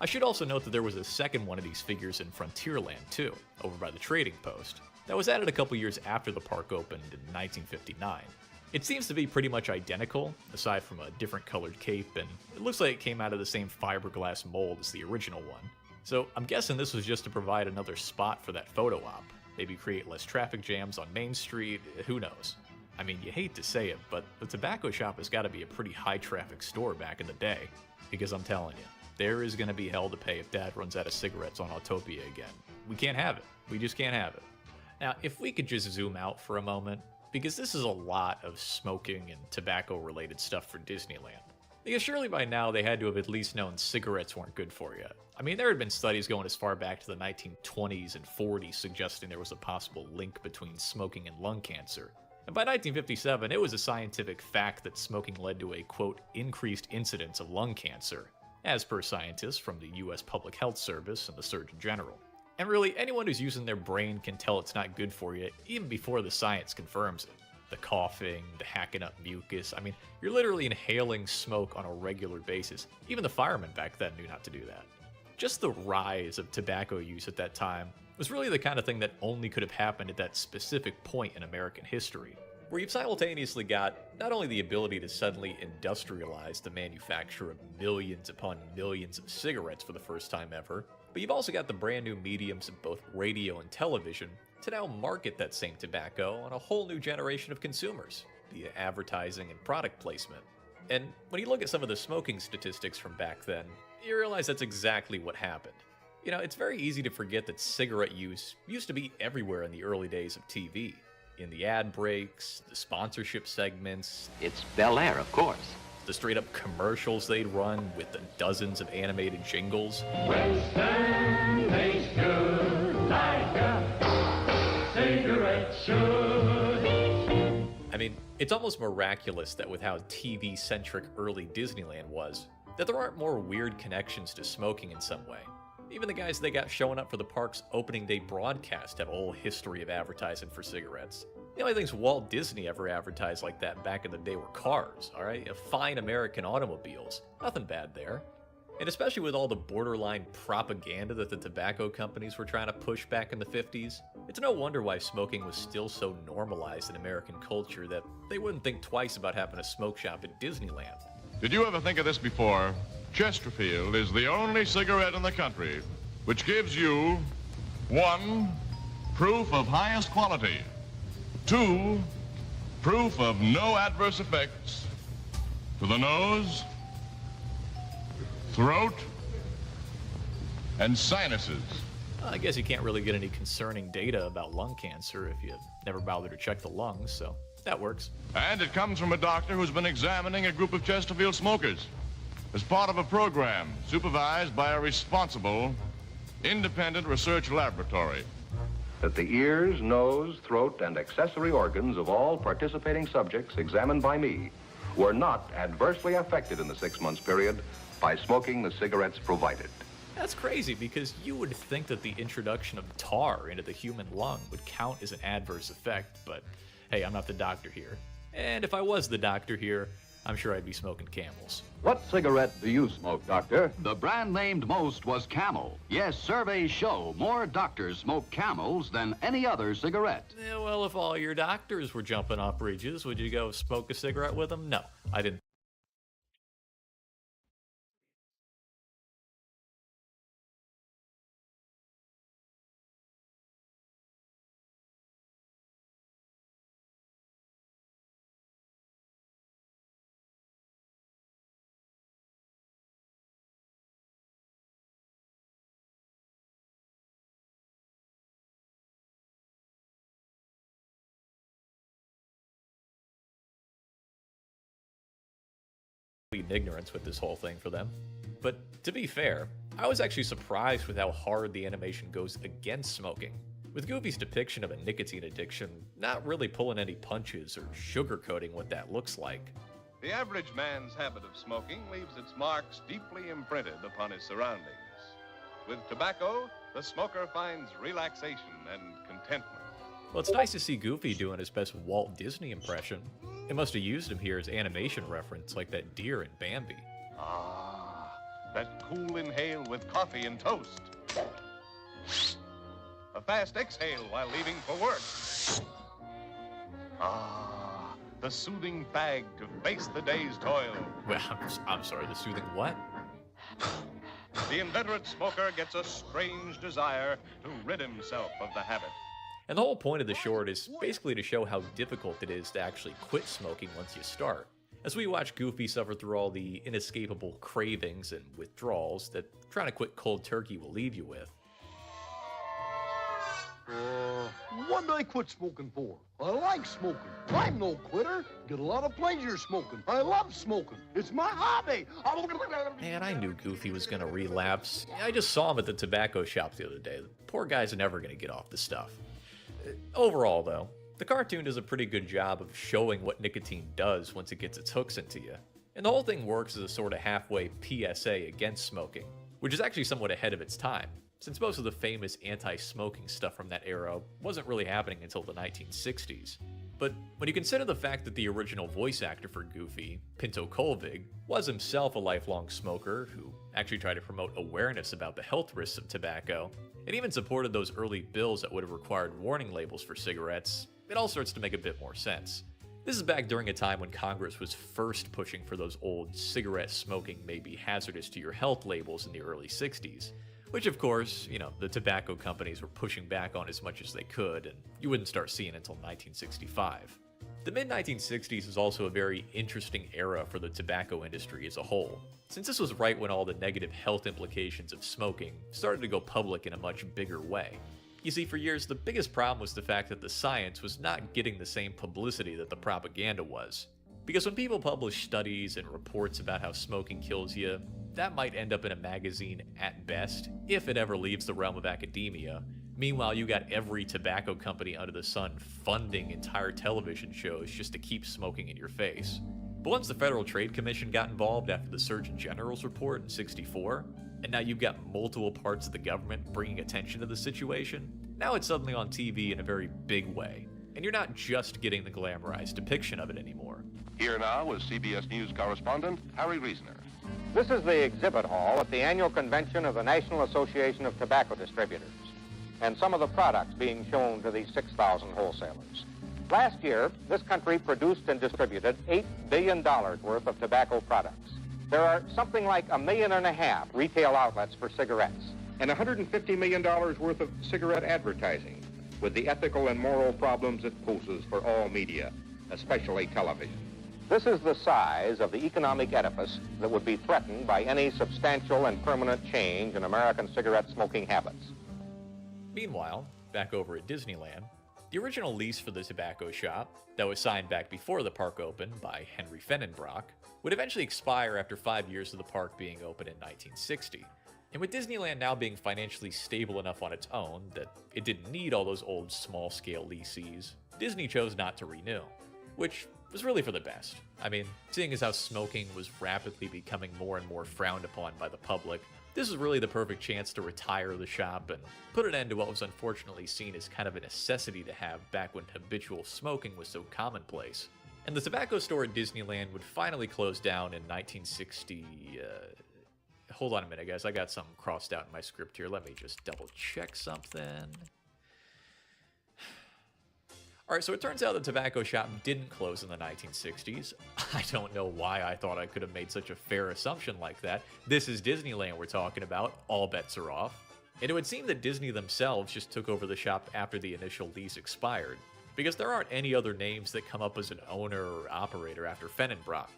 I should also note that there was a second one of these figures in Frontierland too, over by the trading post, that was added a couple years after the park opened in 1959. It seems to be pretty much identical, aside from a different colored cape, and it looks like it came out of the same fiberglass mold as the original one. So I'm guessing this was just to provide another spot for that photo op. Maybe create less traffic jams on Main Street, who knows. I mean, you hate to say it, but the tobacco shop has got to be a pretty high traffic store back in the day. Because I'm telling you, there is going to be hell to pay if Dad runs out of cigarettes on Autopia again. We can't have it. We just can't have it. Now, if we could just zoom out for a moment, because this is a lot of smoking and tobacco related stuff for Disneyland. Because surely by now they had to have at least known cigarettes weren't good for you. I mean, there had been studies going as far back to the 1920s and 40s suggesting there was a possible link between smoking and lung cancer. And by 1957, it was a scientific fact that smoking led to a, quote, increased incidence of lung cancer, as per scientists from the US Public Health Service and the Surgeon General. And really, anyone who's using their brain can tell it's not good for you even before the science confirms it. The coughing, the hacking up mucus, I mean, you're literally inhaling smoke on a regular basis. Even the firemen back then knew not to do that. Just the rise of tobacco use at that time was really the kind of thing that only could have happened at that specific point in American history, where you've simultaneously got not only the ability to suddenly industrialize the manufacture of millions upon millions of cigarettes for the first time ever, but you've also got the brand new mediums of both radio and television to now market that same tobacco on a whole new generation of consumers via advertising and product placement. And when you look at some of the smoking statistics from back then, you realize that's exactly what happened. You know, it's very easy to forget that cigarette use used to be everywhere in the early days of TV. In the ad breaks, the sponsorship segments.
It's Bel Air, of course.
The straight-up commercials they'd run with the dozens of animated jingles.
Western tastes good like cigarette should.
I mean, it's almost miraculous that with how TV-centric early Disneyland was, that there aren't more weird connections to smoking in some way. Even the guys they got showing up for the park's opening day broadcast have a whole history of advertising for cigarettes. The only things Walt Disney ever advertised like that back in the day were cars, alright? Fine American automobiles. Nothing bad there. And especially with all the borderline propaganda that the tobacco companies were trying to push back in the 50s, it's no wonder why smoking was still so normalized in American culture that they wouldn't think twice about having a smoke shop at Disneyland.
Did you ever think of this before? Chesterfield is the only cigarette in the country which gives you 1. Proof of highest quality. 2. Proof of no adverse effects to the nose, throat, and sinuses.
I guess you can't really get any concerning data about lung cancer if you never bother to check the lungs, so that works.
And it comes from a doctor who's been examining a group of Chesterfield smokers as part of a program supervised by a responsible, independent research laboratory.
That the ears, nose, throat, and accessory organs of all participating subjects examined by me were not adversely affected in the 6 months period by smoking the cigarettes provided.
That's crazy because you would think that the introduction of tar into the human lung would count as an adverse effect, but hey, I'm not the doctor here. And if I was the doctor here, I'm sure I'd be smoking Camels.
What cigarette do you smoke, Doctor? The brand named most was Camel. Yes, surveys show more doctors smoke Camels than any other cigarette.
Yeah, well, if all your doctors were jumping off bridges, would you go smoke a cigarette with them? No, I didn't. Ignorance with this whole thing for them. But to be fair, I was actually surprised with how hard the animation goes against smoking, with Goofy's depiction of a nicotine addiction not really pulling any punches or sugarcoating what that looks like.
The average man's habit of smoking leaves its marks deeply imprinted upon his surroundings. With tobacco, the smoker finds relaxation and contentment.
Well, it's nice to see Goofy doing his best Walt Disney impression. It must have used him here as animation reference, like that deer in Bambi.
Ah, that cool inhale with coffee and toast. A fast exhale while leaving for work. Ah, the soothing fag to face the day's toil.
Well, I'm sorry, the soothing what?
The inveterate smoker gets a strange desire to rid himself of the habit.
And the whole point of the short is basically to show how difficult it is to actually quit smoking once you start. As we watch Goofy suffer through all the inescapable cravings and withdrawals that trying to quit cold turkey will leave you with.
What did I quit smoking for? I like smoking. I'm no quitter. Get a lot of pleasure smoking. I love smoking. It's my hobby.
Man, I knew Goofy was gonna relapse. I just saw him at the tobacco shop the other day. The poor guy's never gonna get off the stuff. Overall, though, the cartoon does a pretty good job of showing what nicotine does once it gets its hooks into you. And the whole thing works as a sort of halfway PSA against smoking, which is actually somewhat ahead of its time, since most of the famous anti-smoking stuff from that era wasn't really happening until the 1960s. But when you consider the fact that the original voice actor for Goofy, Pinto Colvig, was himself a lifelong smoker who actually tried to promote awareness about the health risks of tobacco, and even supported those early bills that would have required warning labels for cigarettes, it all starts to make a bit more sense. This is back during a time when Congress was first pushing for those old cigarette smoking may be hazardous to your health labels in the early 60s. Which, of course, the tobacco companies were pushing back on as much as they could, and you wouldn't start seeing until 1965. The mid-1960s is also a very interesting era for the tobacco industry as a whole, since this was right when all the negative health implications of smoking started to go public in a much bigger way. You see, for years, the biggest problem was the fact that the science was not getting the same publicity that the propaganda was. Because when people publish studies and reports about how smoking kills you, that might end up in a magazine at best, if it ever leaves the realm of academia. Meanwhile, you got every tobacco company under the sun funding entire television shows just to keep smoking in your face. But once the Federal Trade Commission got involved after the Surgeon General's report in '64, and now you've got multiple parts of the government bringing attention to the situation, now it's suddenly on TV in a very big way. And you're not just getting the glamorized depiction of it anymore.
Here now is CBS News correspondent Harry Reasoner.
This is the exhibit hall at the annual convention of the National Association of Tobacco Distributors, and some of the products being shown to these 6,000 wholesalers. Last year, this country produced and distributed $8 billion worth of tobacco products. There are something like 1.5 million retail outlets for cigarettes, and $150 million worth of cigarette advertising, with the ethical and moral problems it poses for all media, especially television. This is the size of the economic edifice that would be threatened by any substantial and permanent change in American cigarette smoking habits.
Meanwhile, back over at Disneyland, the original lease for the tobacco shop, that was signed back before the park opened by Henry Fennenbrock, would eventually expire after 5 years of the park being open in 1960. And with Disneyland now being financially stable enough on its own that it didn't need all those old small-scale leasees, Disney chose not to renew, which was really for the best. I mean, seeing as how smoking was rapidly becoming more and more frowned upon by the public, this was really the perfect chance to retire the shop and put an end to what was unfortunately seen as kind of a necessity to have back when habitual smoking was so commonplace. And the tobacco store at Disneyland would finally close down in 1960... Hold on a minute, guys. I got something crossed out in my script here. Let me just double check something. Alright, so it turns out the tobacco shop didn't close in the 1960s. I don't know why I thought I could have made such a fair assumption like that. This is Disneyland we're talking about. All bets are off. And it would seem that Disney themselves just took over the shop after the initial lease expired, because there aren't any other names that come up as an owner or operator after Fennenbrock.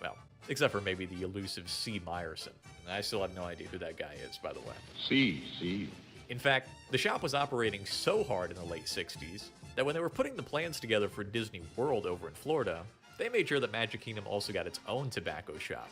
Well, except for maybe the elusive C. Meyerson. I still have no idea who that guy is, by the way.
See.
In fact, the shop was operating so hard in the late 60s that when they were putting the plans together for Disney World over in Florida, they made sure that Magic Kingdom also got its own tobacco shop.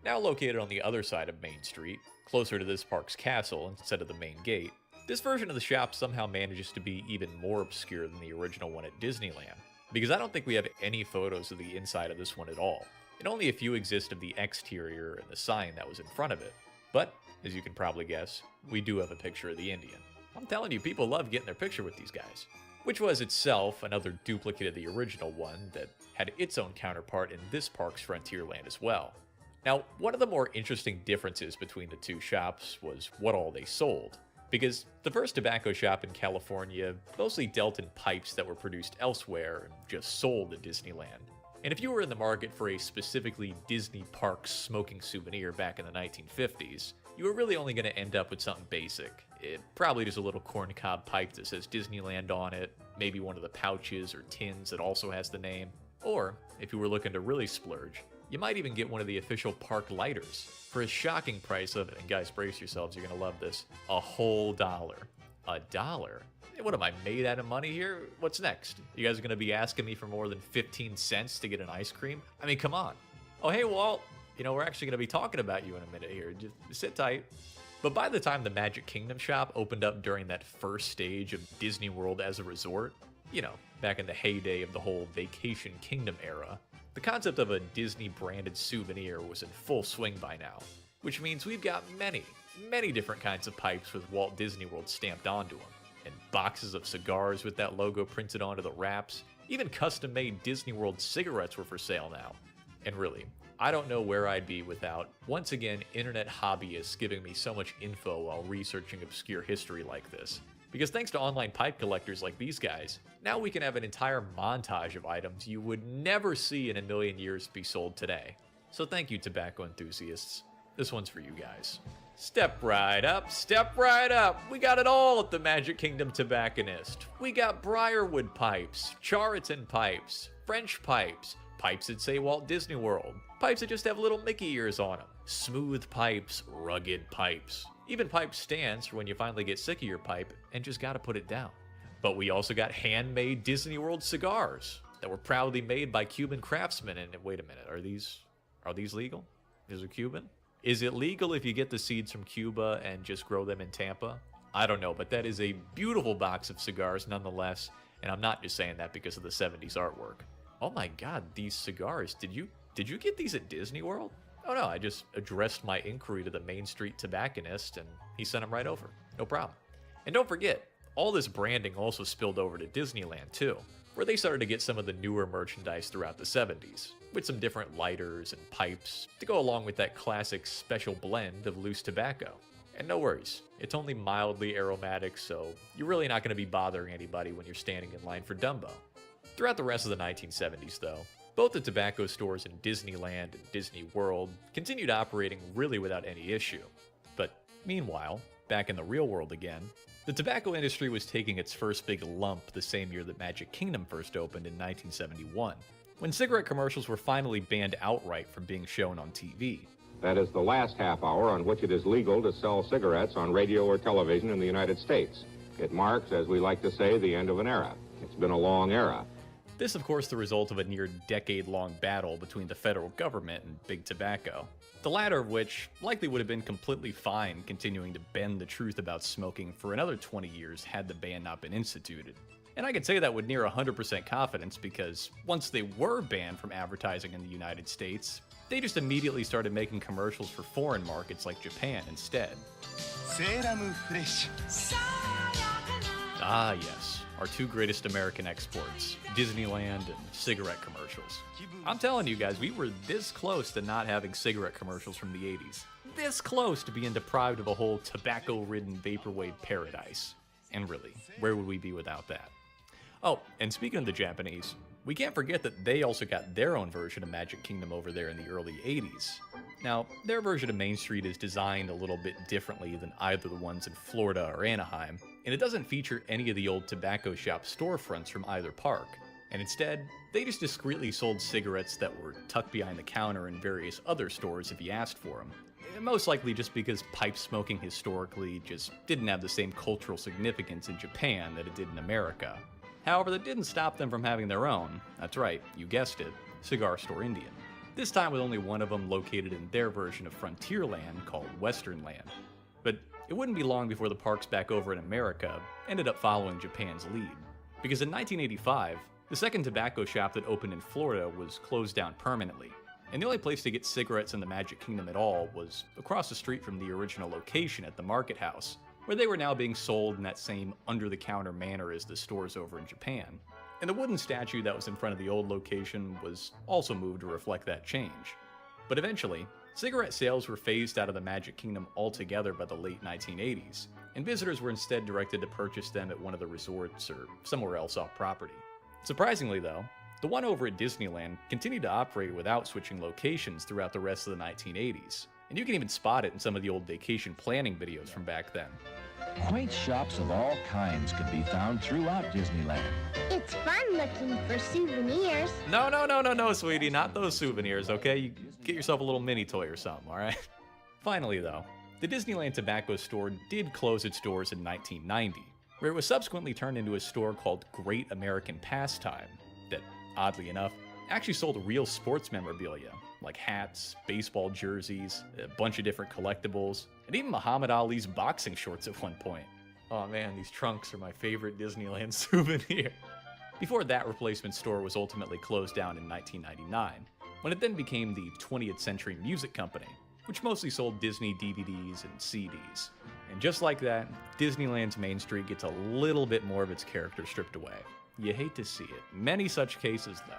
Now located on the other side of Main Street, closer to this park's castle instead of the main gate, this version of the shop somehow manages to be even more obscure than the original one at Disneyland, because I don't think we have any photos of the inside of this one at all, and only a few exist of the exterior and the sign that was in front of it. But, as you can probably guess, we do have a picture of the Indian. I'm telling you, people love getting their picture with these guys. Which was itself another duplicate of the original one that had its own counterpart in this park's Frontierland as well. Now, one of the more interesting differences between the two shops was what all they sold, because the first tobacco shop in California mostly dealt in pipes that were produced elsewhere and just sold at Disneyland. And if you were in the market for a specifically Disney park smoking souvenir back in the 1950s, you were really only going to end up with something basic. Probably just a little corncob pipe that says Disneyland on it, maybe one of the pouches or tins that also has the name. Or, if you were looking to really splurge, you might even get one of the official park lighters for a shocking price of, and guys, brace yourselves, you're going to love this, a whole $1. $1? What am I, made out of money here? What's next? You guys are going to be asking me for more than 15 cents to get an ice cream? I mean, come on. Oh, hey, Walt. You know, we're actually going to be talking about you in a minute here. Just sit tight. But by the time the Magic Kingdom shop opened up during that first stage of Disney World as a resort, you know, back in the heyday of the whole Vacation Kingdom era, the concept of a Disney-branded souvenir was in full swing by now, which means we've got many, many different kinds of pipes with Walt Disney World stamped onto them, and boxes of cigars with that logo printed onto the wraps. Even custom-made Disney World cigarettes were for sale now. And really, I don't know where I'd be without, once again, internet hobbyists giving me so much info while researching obscure history like this. Because thanks to online pipe collectors like these guys, now we can have an entire montage of items you would never see in a million years be sold today. So thank you, tobacco enthusiasts. This one's for you guys. Step right up, step right up. We got it all at the Magic Kingdom Tobacconist. We got briarwood pipes, Chariton pipes, French pipes, pipes that say Walt Disney World, pipes that just have little Mickey ears on them, smooth pipes, rugged pipes, even pipe stands for when you finally get sick of your pipe and just gotta put it down. But we also got handmade Disney World cigars that were proudly made by Cuban craftsmen. And wait a minute, are these legal? Is it Cuban? Is it legal if you get the seeds from Cuba and just grow them in Tampa? I don't know, but that is a beautiful box of cigars nonetheless, and I'm not just saying that because of the 70s artwork. Oh my god, these cigars, did you get these at Disney World? Oh no, I just addressed my inquiry to the Main Street tobacconist and he sent them right over. No problem. And don't forget, all this branding also spilled over to Disneyland too, where they started to get some of the newer merchandise throughout the 70s, with some different lighters and pipes to go along with that classic special blend of loose tobacco. And no worries, it's only mildly aromatic, so you're really not going to be bothering anybody when you're standing in line for Dumbo. Throughout the rest of the 1970s though, both the tobacco stores in Disneyland and Disney World continued operating really without any issue. But meanwhile, back in the real world again, the tobacco industry was taking its first big lump the same year that Magic Kingdom first opened in 1971, when cigarette commercials were finally banned outright from being shown on TV.
That is the last half hour on which it is legal to sell cigarettes on radio or television in the United States. It marks, as we like to say, the end of an era. It's been a long era.
This, of course, the result of a near decade-long battle between the federal government and Big Tobacco, the latter of which likely would have been completely fine continuing to bend the truth about smoking for another 20 years had the ban not been instituted. And I can say that with near 100% confidence because once they were banned from advertising in the United States, they just immediately started making commercials for foreign markets like Japan instead. Ah yes, our two greatest American exports, Disneyland and cigarette commercials. I'm telling you guys, we were this close to not having cigarette commercials from the 80s. This close to being deprived of a whole tobacco-ridden vaporwave paradise. And really, where would we be without that? Oh, and speaking of the Japanese, we can't forget that they also got their own version of Magic Kingdom over there in the early 80s. Now, their version of Main Street is designed a little bit differently than either the ones in Florida or Anaheim, and it doesn't feature any of the old tobacco shop storefronts from either park. And instead, they just discreetly sold cigarettes that were tucked behind the counter in various other stores if you asked for them. Most likely just because pipe smoking historically just didn't have the same cultural significance in Japan that it did in America. However, that didn't stop them from having their own, that's right, you guessed it, Cigar Store Indian. This time with only one of them located in their version of Frontierland called Westernland. But it wouldn't be long before the parks back over in America ended up following Japan's lead. Because in 1985, the second tobacco shop that opened in Florida was closed down permanently, and the only place to get cigarettes in the Magic Kingdom at all was across the street from the original location at the Market House, where they were now being sold in that same under-the-counter manner as the stores over in Japan. And the wooden statue that was in front of the old location was also moved to reflect that change. But eventually, cigarette sales were phased out of the Magic Kingdom altogether by the late 1980s, and visitors were instead directed to purchase them at one of the resorts or somewhere else off property. Surprisingly though, the one over at Disneyland continued to operate without switching locations throughout the rest of the 1980s, and you can even spot it in some of the old vacation planning videos from back then.
Quaint shops of all kinds can be found throughout Disneyland.
It's fun looking for souvenirs.
No, sweetie, not those souvenirs, okay? You get yourself a little mini toy or something, alright? Finally though, the Disneyland Tobacco Store did close its doors in 1990, where it was subsequently turned into a store called Great American Pastime, that, oddly enough, actually sold real sports memorabilia, like hats, baseball jerseys, a bunch of different collectibles, and even Muhammad Ali's boxing shorts at one point. Oh man, these trunks are my favorite Disneyland souvenir. Before that replacement store was ultimately closed down in 1999, when it then became the 20th Century Music Company, which mostly sold Disney DVDs and CDs. And just like that, Disneyland's Main Street gets a little bit more of its character stripped away. You hate to see it. Many such cases, though.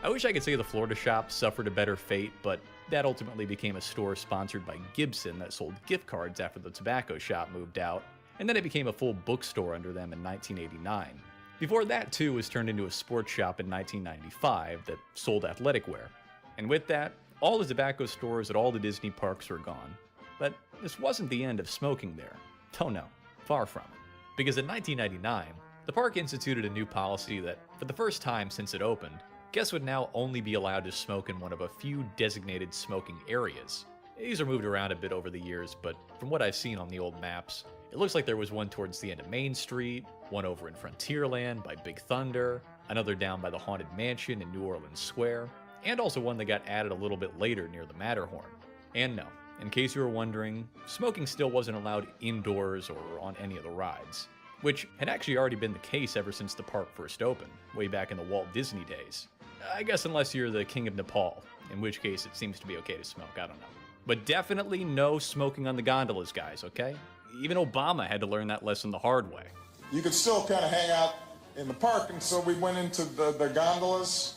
I wish I could say the Florida shop suffered a better fate, but that ultimately became a store sponsored by Gibson that sold gift cards after the tobacco shop moved out, and then it became a full bookstore under them in 1989. Before that, too, was turned into a sports shop in 1995 that sold athletic wear. And with that, all the tobacco stores at all the Disney parks were gone. But this wasn't the end of smoking there. Oh no, far from it. Because in 1999, the park instituted a new policy that, for the first time since it opened, guests would now only be allowed to smoke in one of a few designated smoking areas. These are moved around a bit over the years, but from what I've seen on the old maps, it looks like there was one towards the end of Main Street, one over in Frontierland by Big Thunder, another down by the Haunted Mansion in New Orleans Square, and also one that got added a little bit later near the Matterhorn. And no, in case you were wondering, smoking still wasn't allowed indoors or on any of the rides, which had actually already been the case ever since the park first opened, way back in the Walt Disney days. I guess unless you're the king of Nepal, in which case it seems to be okay to smoke, I don't know. But definitely no smoking on the gondolas, guys, okay? Even Obama had to learn that lesson the hard way.
You could still kind of hang out in the park, and so we went into the gondolas.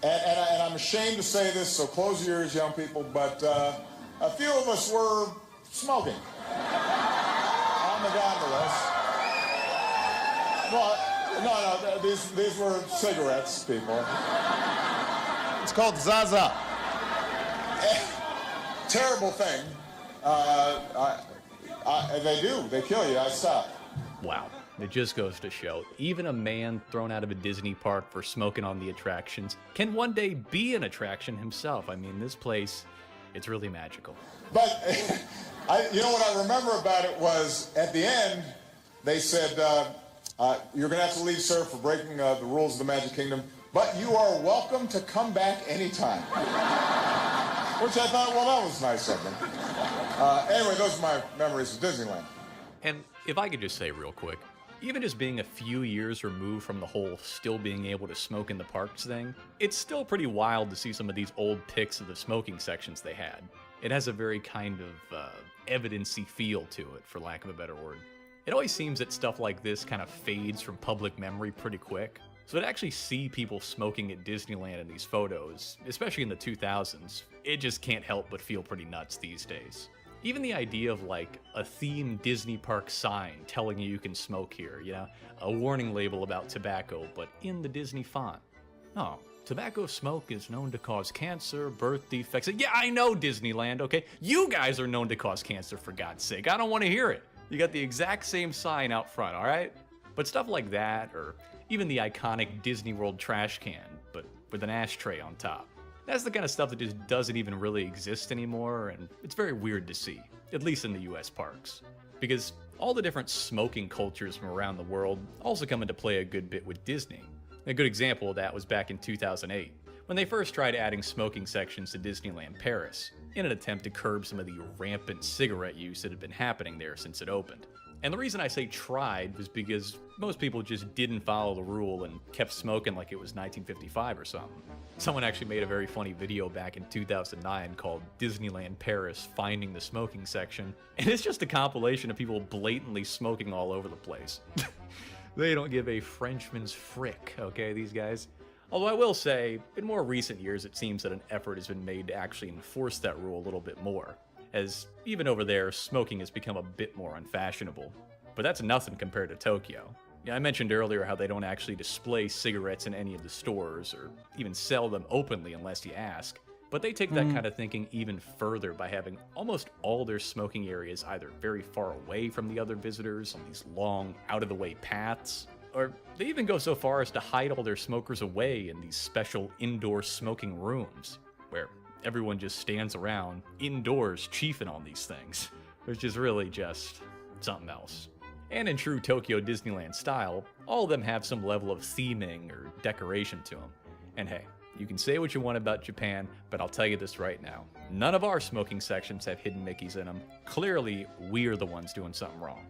And I'm ashamed to say this, so close your ears, young people, but a few of us were smoking on the gondolas. Well, no, these were cigarettes, people. It's called Zaza. Terrible thing. They kill you. I stopped.
Wow. It just goes to show, even a man thrown out of a Disney park for smoking on the attractions can one day be an attraction himself. I mean, this place, it's really magical.
But, you know what I remember about it was, at the end, they said, you're going to have to leave, sir, for breaking the rules of the Magic Kingdom, but you are welcome to come back anytime. Which I thought, well, that was nice of them. Anyway, those are my memories of Disneyland.
And if I could just say real quick, even just being a few years removed from the whole still being able to smoke in the parks thing, it's still pretty wild to see some of these old pics of the smoking sections they had. It has a very kind of evidence-y feel to it, for lack of a better word. It always seems that stuff like this kind of fades from public memory pretty quick. So to actually see people smoking at Disneyland in these photos, especially in the 2000s, it just can't help but feel pretty nuts these days. Even the idea of like a themed Disney park sign telling you can smoke here, you know, a warning label about tobacco, but in the Disney font. Oh, tobacco smoke is known to cause cancer, birth defects. Yeah, I know Disneyland, okay? You guys are known to cause cancer, for God's sake. I don't want to hear it. You got the exact same sign out front, all right? But stuff like that, or even the iconic Disney World trash can, but with an ashtray on top. That's the kind of stuff that just doesn't even really exist anymore, and it's very weird to see, at least in the US parks. Because all the different smoking cultures from around the world also come into play a good bit with Disney. A good example of that was back in 2008, when they first tried adding smoking sections to Disneyland Paris, in an attempt to curb some of the rampant cigarette use that had been happening there since it opened. And the reason I say tried was because most people just didn't follow the rule and kept smoking like it was 1955 or something. Someone actually made a very funny video back in 2009 called Disneyland Paris Finding the Smoking Section, and it's just a compilation of people blatantly smoking all over the place. They don't give a Frenchman's frick, okay, these guys? Although I will say, in more recent years it seems that an effort has been made to actually enforce that rule a little bit more, as even over there, smoking has become a bit more unfashionable. But that's nothing compared to Tokyo. Yeah, I mentioned earlier how they don't actually display cigarettes in any of the stores, or even sell them openly unless you ask. But they take that kind of thinking even further by having almost all their smoking areas either very far away from the other visitors on these long, out-of-the-way paths, or they even go so far as to hide all their smokers away in these special indoor smoking rooms, where everyone just stands around indoors chiefing on these things, which is really just something else. And in true Tokyo Disneyland style, all of them have some level of theming or decoration to them. And hey, you can say what you want about Japan, but I'll tell you this right now. None of our smoking sections have hidden Mickeys in them. Clearly, we're the ones doing something wrong.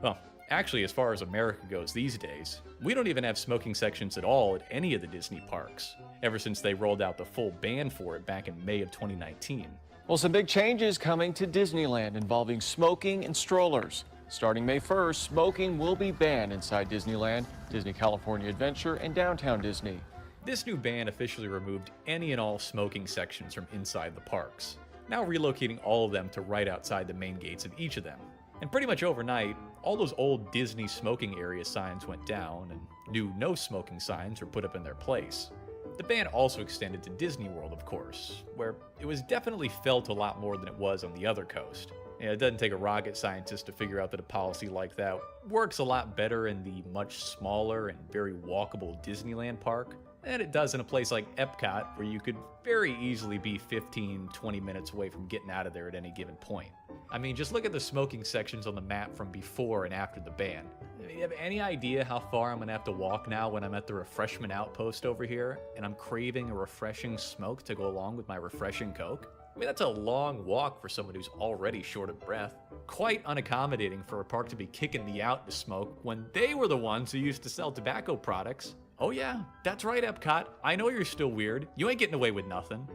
Well, actually, as far as America goes these days, we don't even have smoking sections at all at any of the Disney parks, ever since they rolled out the full ban for it back in May of 2019.
Well, some big changes coming to Disneyland involving smoking and strollers. Starting May 1st, smoking will be banned inside Disneyland, Disney California Adventure, and Downtown Disney.
This new ban officially removed any and all smoking sections from inside the parks, now relocating all of them to right outside the main gates of each of them. And pretty much overnight, all those old Disney smoking area signs went down, and new no smoking signs were put up in their place. The ban also extended to Disney World, of course, where it was definitely felt a lot more than it was on the other coast. And it doesn't take a rocket scientist to figure out that a policy like that works a lot better in the much smaller and very walkable Disneyland park than it does in a place like Epcot, where you could very easily be 15-20 minutes away from getting out of there at any given point. I mean, just look at the smoking sections on the map from before and after the ban. You have any idea how far I'm gonna have to walk now when I'm at the refreshment outpost over here and I'm craving a refreshing smoke to go along with my refreshing Coke? I mean, that's a long walk for someone who's already short of breath. Quite unaccommodating for a park to be kicking me out to smoke when they were the ones who used to sell tobacco products. Oh yeah, that's right, Epcot. I know you're still weird. You ain't getting away with nothing.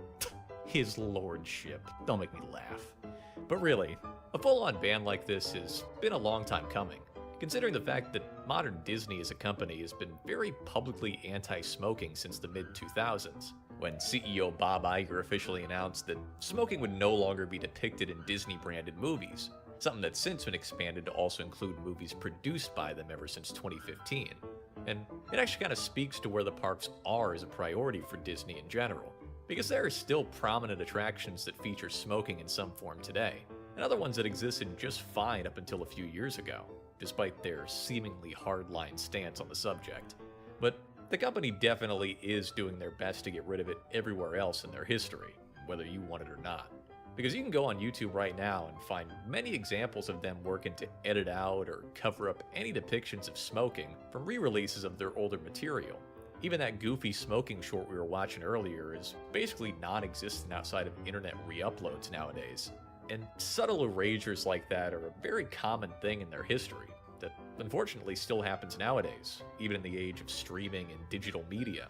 His lordship. Don't make me laugh. But really, a full-on ban like this has been a long time coming, considering the fact that modern Disney as a company has been very publicly anti-smoking since the mid-2000s, when CEO Bob Iger officially announced that smoking would no longer be depicted in Disney-branded movies, something that's since been expanded to also include movies produced by them ever since 2015. And it actually kind of speaks to where the parks are as a priority for Disney in general, because there are still prominent attractions that feature smoking in some form today, and other ones that existed just fine up until a few years ago, despite their seemingly hardline stance on the subject. But the company definitely is doing their best to get rid of it everywhere else in their history, whether you want it or not. Because you can go on YouTube right now and find many examples of them working to edit out or cover up any depictions of smoking from re-releases of their older material. Even that goofy smoking short we were watching earlier is basically non-existent outside of internet re-uploads nowadays. And subtle erasures like that are a very common thing in their history that unfortunately still happens nowadays, even in the age of streaming and digital media.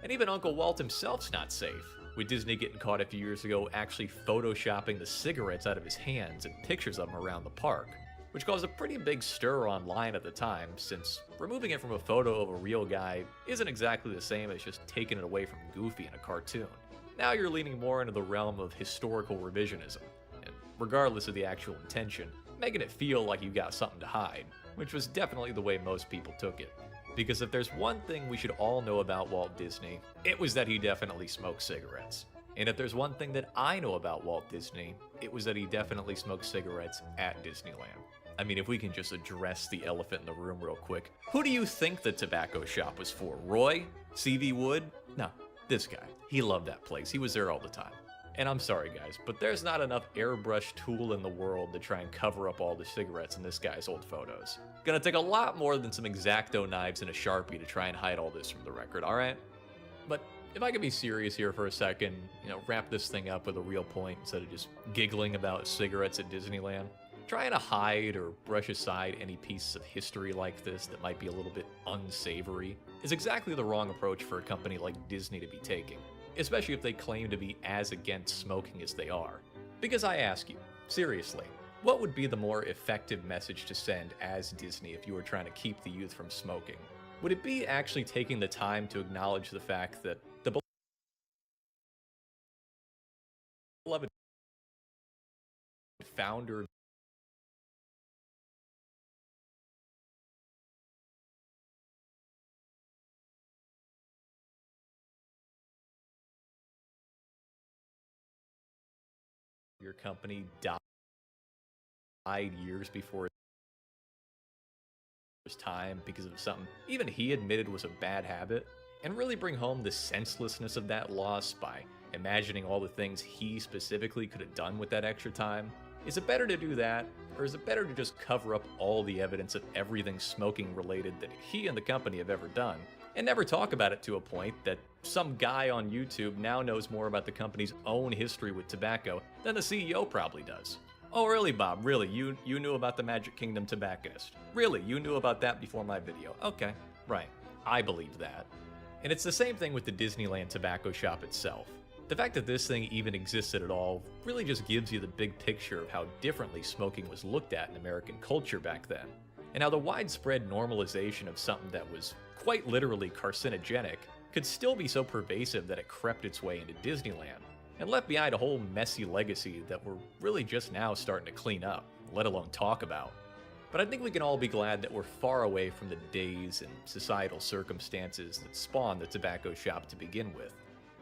And even Uncle Walt himself's not safe, with Disney getting caught a few years ago actually photoshopping the cigarettes out of his hands and pictures of them around the park, which caused a pretty big stir online at the time, since removing it from a photo of a real guy isn't exactly the same as just taking it away from Goofy in a cartoon. Now you're leaning more into the realm of historical revisionism, and regardless of the actual intention, making it feel like you got something to hide, which was definitely the way most people took it. Because if there's one thing we should all know about Walt Disney, it was that he definitely smoked cigarettes. And if there's one thing that I know about Walt Disney, it was that he definitely smoked cigarettes at Disneyland. I mean, if we can just address the elephant in the room real quick, who do you think the tobacco shop was for? Roy? C.V. Wood? No, this guy. He loved that place. He was there all the time. And I'm sorry guys, but there's not enough airbrush tool in the world to try and cover up all the cigarettes in this guy's old photos. Gonna take a lot more than some X-Acto knives and a Sharpie to try and hide all this from the record, alright? But if I could be serious here for a second, wrap this thing up with a real point instead of just giggling about cigarettes at Disneyland, trying to hide or brush aside any pieces of history like this that might be a little bit unsavory is exactly the wrong approach for a company like Disney to be taking, especially if they claim to be as against smoking as they are. Because I ask you, seriously, what would be the more effective message to send as Disney if you were trying to keep the youth from smoking? Would it be actually taking the time to acknowledge the fact that the beloved founder your company died years before his time because of something even he admitted was a bad habit, and really bring home the senselessness of that loss by imagining all the things he specifically could have done with that extra time? Is it better to do that, or is it better to just cover up all the evidence of everything smoking related that he and the company have ever done, and never talk about it to a point that some guy on YouTube now knows more about the company's own history with tobacco than the CEO probably does? Oh really, Bob, really, you knew about the Magic Kingdom tobacconist? Really, you knew about that before my video? Okay, right, I believed that. And it's the same thing with the Disneyland tobacco shop itself. The fact that this thing even existed at all really just gives you the big picture of how differently smoking was looked at in American culture back then, and how the widespread normalization of something that was quite literally carcinogenic could still be so pervasive that it crept its way into Disneyland, and left behind a whole messy legacy that we're really just now starting to clean up, let alone talk about. But I think we can all be glad that we're far away from the days and societal circumstances that spawned the tobacco shop to begin with,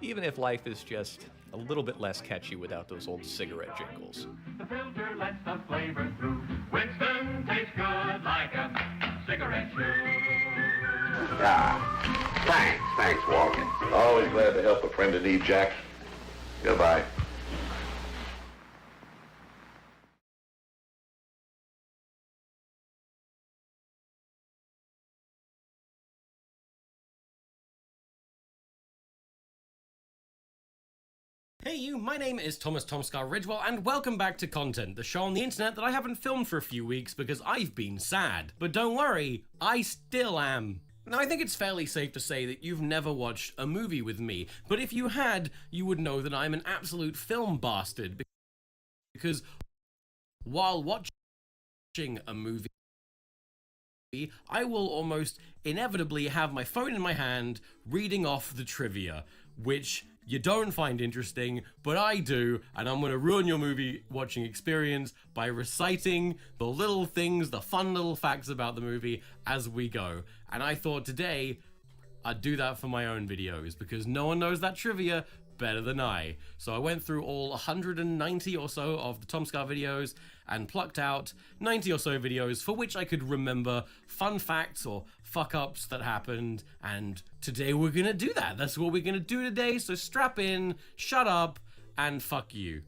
even if life is just a little bit less catchy without those old cigarette jingles.
The filter lets the flavor through. Winston tastes good like a cigarette chew.
Thanks, Walt.
Always glad to help a friend in need, Jack. Goodbye.
Hey you, my name is Thomas Tomscar Ridgewell, and welcome back to Content, the show on the internet that I haven't filmed for a few weeks because I've been sad. But don't worry, I still am. Now, I think it's fairly safe to say that you've never watched a movie with me, but if you had, you would know that I'm an absolute film bastard, because while watching a movie, I will almost inevitably have my phone in my hand reading off the trivia, which you don't find interesting, but I do, and I'm gonna ruin your movie watching experience by reciting the little things, the fun little facts about the movie as we go. And I thought today I'd do that for my own videos, because no one knows that trivia better than I. So I went through all 190 or so of the Tomscar videos and plucked out 90 or so videos for which I could remember fun facts or fuck-ups that happened, and today we're gonna do that. That's what we're gonna do today, so strap in, shut up, and fuck you.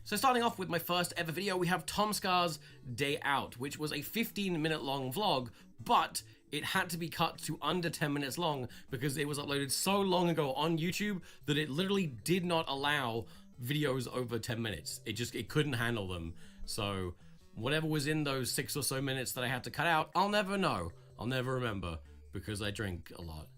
So starting off with my first ever video, we have Tomscar's Day Out, which was a 15-minute long vlog, but it had to be cut to under 10 minutes long because it was uploaded so long ago on YouTube that it literally did not allow videos over 10 minutes. It couldn't handle them. So whatever was in those 6 or so minutes that I had to cut out, I'll never know. I'll never remember because I drink a lot.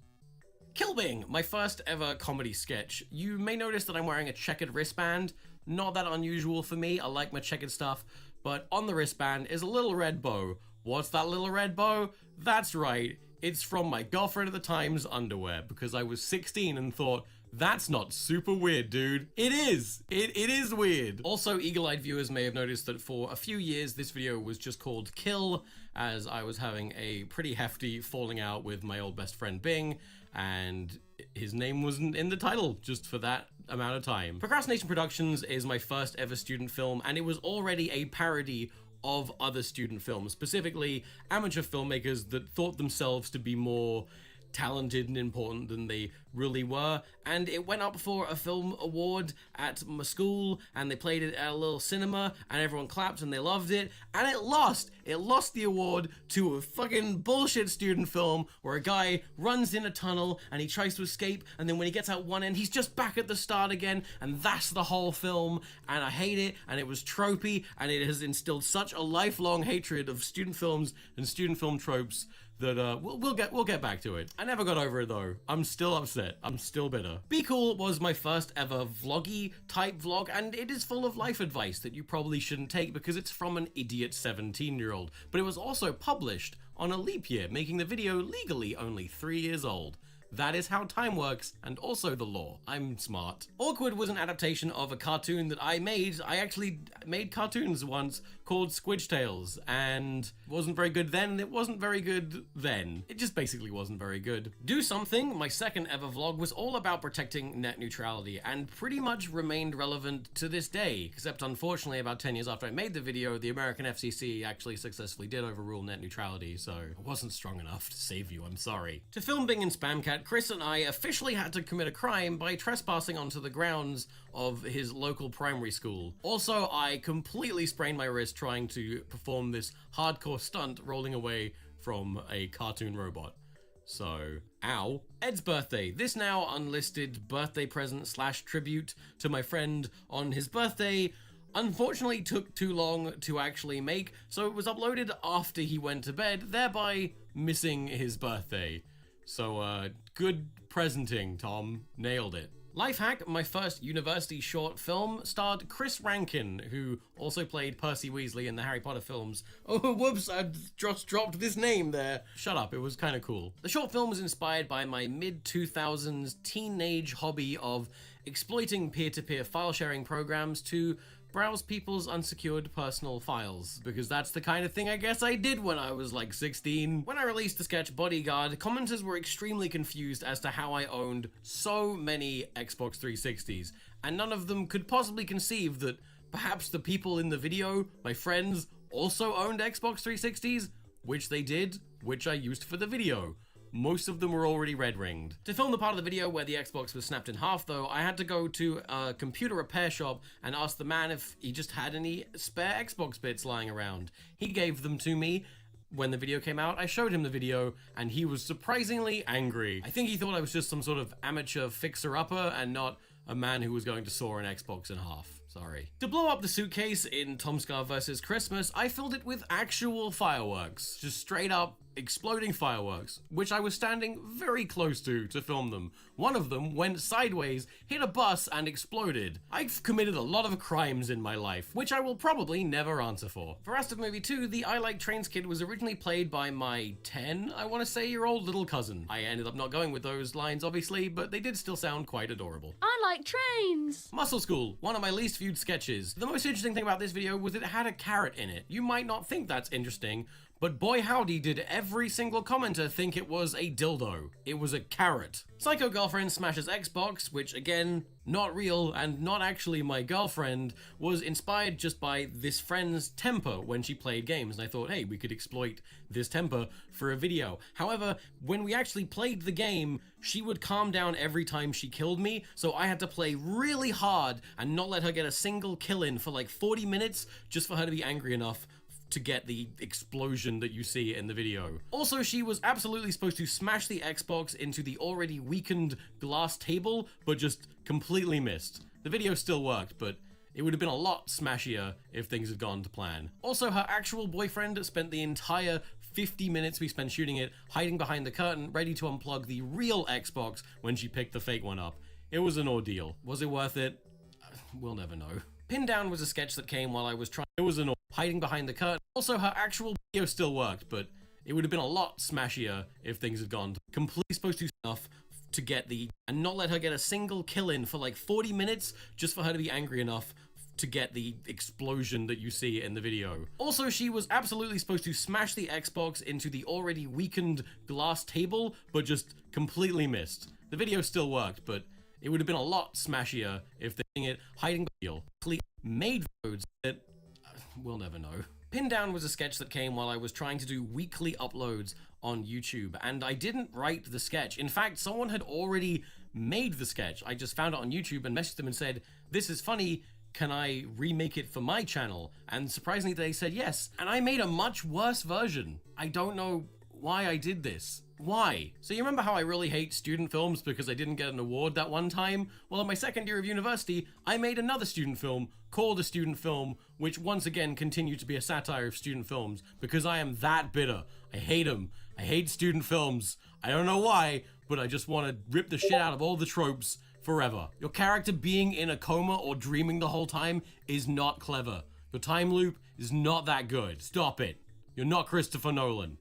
Kilbing, my first ever comedy sketch. You may notice that I'm wearing a checkered wristband. Not that unusual for me, I like my checkered stuff, but on the wristband is a little red bow. What's that little red bow? That's right, it's from my girlfriend at the time's underwear, because I was 16 and thought, that's not super weird, dude. It is. It is weird. Also, eagle-eyed viewers may have noticed that for a few years, this video was just called Kill, as I was having a pretty hefty falling out with my old best friend Bing, and his name wasn't in the title just for that amount of time. Procrastination Productions is my first ever student film, and it was already a parody of other student films, specifically amateur filmmakers that thought themselves to be more talented and important than they really were, and it went up for a film award at my school, and they played it at a little cinema, and everyone clapped and they loved it, and it lost the award to a fucking bullshit student film where a guy runs in a tunnel and he tries to escape, and then when he gets out one end he's just back at the start again, and that's the whole film, and I hate it, and it was tropey, and it has instilled such a lifelong hatred of student films and student film tropes that we'll get back to it. I never got over it though. I'm still upset. I'm still bitter. Be Cool was my first ever vloggy type vlog, and it is full of life advice that you probably shouldn't take because it's from an idiot 17-year-old. But it was also published on a leap year, making the video legally only 3 years old. That is how time works, and also the law. I'm smart. Awkward was an adaptation of a cartoon that I made. I actually made cartoons once called Squidge Tales, and it wasn't very good then, and it wasn't very good then. It just basically wasn't very good. Do Something, my second ever vlog, was all about protecting net neutrality, and pretty much remained relevant to this day, except unfortunately about 10 years after I made the video, the American FCC actually successfully did overrule net neutrality, so I wasn't strong enough to save you, I'm sorry. To film Bing and Spamcat, Chris and I officially had to commit a crime by trespassing onto the grounds of his local primary school. Also, I completely sprained my wrist trying to perform this hardcore stunt rolling away from a cartoon robot. So, ow. Ed's birthday. This now unlisted birthday present / tribute to my friend on his birthday unfortunately took too long to actually make, so it was uploaded after he went to bed, thereby missing his birthday. So, good presenting, Tom. Nailed it. Lifehack, my first university short film, starred Chris Rankin, who also played Percy Weasley in the Harry Potter films. Oh, whoops, I just dropped this name there. Shut up, it was kind of cool. The short film was inspired by my mid-2000s teenage hobby of exploiting peer-to-peer file sharing programs to browse people's unsecured personal files, because that's the kind of thing I guess I did when I was like 16. When I released the sketch Bodyguard, commenters were extremely confused as to how I owned so many Xbox 360s, and none of them could possibly conceive that perhaps the people in the video, my friends, also owned Xbox 360s, which they did, which I used for the video. Most of them were already red-ringed. To film the part of the video where the Xbox was snapped in half though, I had to go to a computer repair shop and ask the man if he just had any spare Xbox bits lying around. He gave them to me. When the video came out, I showed him the video, and he was surprisingly angry. I think he thought I was just some sort of amateur fixer-upper and not a man who was going to saw an Xbox in half. Sorry. To blow up the suitcase in Tom Scar vs. Christmas, I filled it with actual fireworks. Just straight up exploding fireworks, which I was standing very close to film them. One of them went sideways, hit a bus, and exploded. I've committed a lot of crimes in my life, which I will probably never answer for. For rest of movie 2, the I Like Trains kid was originally played by my 10, I want to say, year old little cousin. I ended up not going with those lines, obviously, but they did still sound quite adorable.
I like trains!
Muscle School, one of my least viewed sketches. The most interesting thing about this video was it had a carrot in it. You might not think that's interesting, but boy howdy did every single commenter think it was a dildo. It was a carrot. Psycho Girlfriend Smashes Xbox, which again, not real and not actually my girlfriend, was inspired just by this friend's temper when she played games. And I thought, hey, we could exploit this temper for a video. However, when we actually played the game, she would calm down every time she killed me, so I had to play really hard and not let her get a single kill in for like 40 minutes just for her to be angry enough to get the explosion that you see in the video. Also, she was absolutely supposed to smash the Xbox into the already weakened glass table, but just completely missed. The video still worked, but it would have been a lot smashier if things had gone to plan. Also, her actual boyfriend spent the entire 50 minutes we spent shooting it hiding behind the curtain, ready to unplug the real Xbox when she picked the fake one up. It was an ordeal. Was it worth it? We'll never know. Pinned Down was a sketch that came while I was hiding behind the curtain. Also, her actual video still worked, but it would have been a lot smashier if things had gone completely supposed to enough to get the and not let her get a single kill in for like 40 minutes just for her to be angry enough to get the explosion that you see in the video. Also, she was absolutely supposed to smash the Xbox into the already weakened glass table, but just completely missed. The video still worked, but it would have been a lot smashier if they hiding made roads that we'll never know. Pinned Down was a sketch that came while I was trying to do weekly uploads on YouTube, and I didn't write the sketch. In fact, someone had already made the sketch. I just found it on YouTube and messaged them and said, "This is funny, can I remake it for my channel?" And surprisingly, they said yes, and I made a much worse version. I don't know why I did this. Why? So you remember how I really hate student films because I didn't get an award that one time? Well, in my second year of university, I made another student film called A Student Film, which once again continued to be a satire of student films because I am that bitter. I hate them. I hate student films. I don't know why, but I just want to rip the shit out of all the tropes forever. Your character being in a coma or dreaming the whole time is not clever. Your time loop is not that good. Stop it. You're not Christopher Nolan.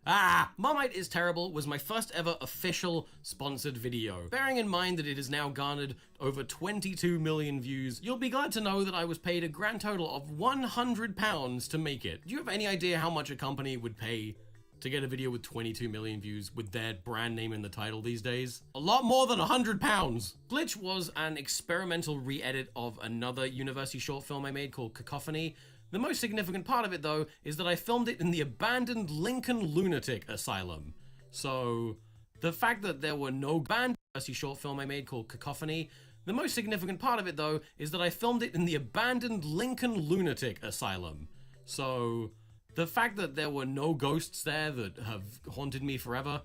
Marmite is Terrible was my first ever official sponsored video. Bearing in mind that it has now garnered over 22 million views, you'll be glad to know that I was paid a grand total of £100 to make it. Do you have any idea how much a company would pay to get a video with 22 million views with their brand name in the title these days? A lot more than £100. Glitch was an experimental re-edit of another university short film I made called Cacophony. The most significant part of it, though, is that I filmed it in the abandoned Lincoln Lunatic Asylum. So, the fact that there were no banned short film I made called Cacophony, the most significant part of it, though, is that I filmed it in the abandoned Lincoln Lunatic Asylum. So, the fact that there were no ghosts there that have haunted me forever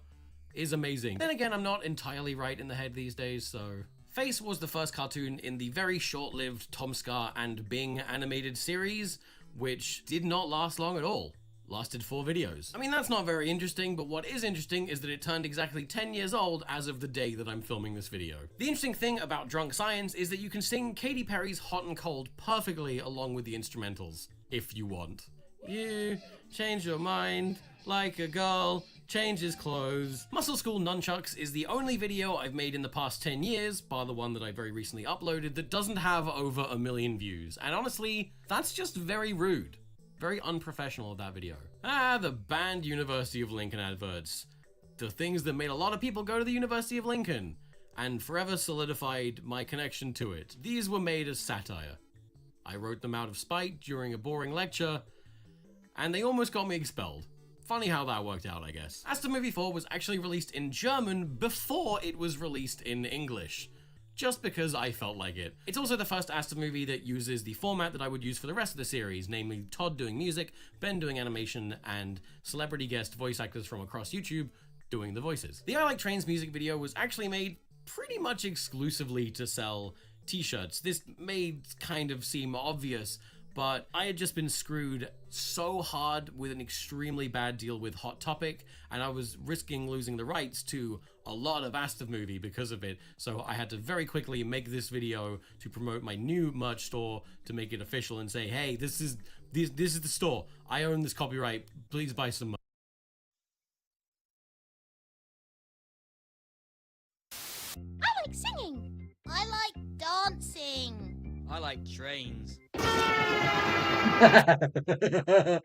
is amazing. Then again, I'm not entirely right in the head these days, so... Face was the first cartoon in the very short-lived Tom Scar and Bing animated series, which did not last long at all. Lasted 4 videos. I mean, that's not very interesting, but what is interesting is that it turned exactly 10 years old as of the day that I'm filming this video. The interesting thing about Drunk Science is that you can sing Katy Perry's Hot and Cold perfectly along with the instrumentals, if you want. You change your mind like a girl changes clothes. Muscle School Nunchucks is the only video I've made in the past 10 years, bar the one that I very recently uploaded, that doesn't have over 1 million views. And honestly, that's just very rude. Very unprofessional of that video. The banned University of Lincoln adverts. The things that made a lot of people go to the University of Lincoln, and forever solidified my connection to it. These were made as satire. I wrote them out of spite during a boring lecture, and they almost got me expelled. Funny how that worked out, I guess. Asta Movie 4 was actually released in German before it was released in English, just because I felt like it. It's also the first Asta movie that uses the format that I would use for the rest of the series, namely Todd doing music, Ben doing animation, and celebrity guest voice actors from across YouTube doing the voices. The I Like Trains music video was actually made pretty much exclusively to sell t-shirts. This may kind of seem obvious, but I had just been screwed so hard with an extremely bad deal with Hot Topic, and I was risking losing the rights to a lot of Astor movie because of it, so I had to very quickly make this video to promote my new merch store, to make it official and say, hey, this is the store. I own this copyright. Please buy some merch.
I like singing. I like dancing.
I like trains.
I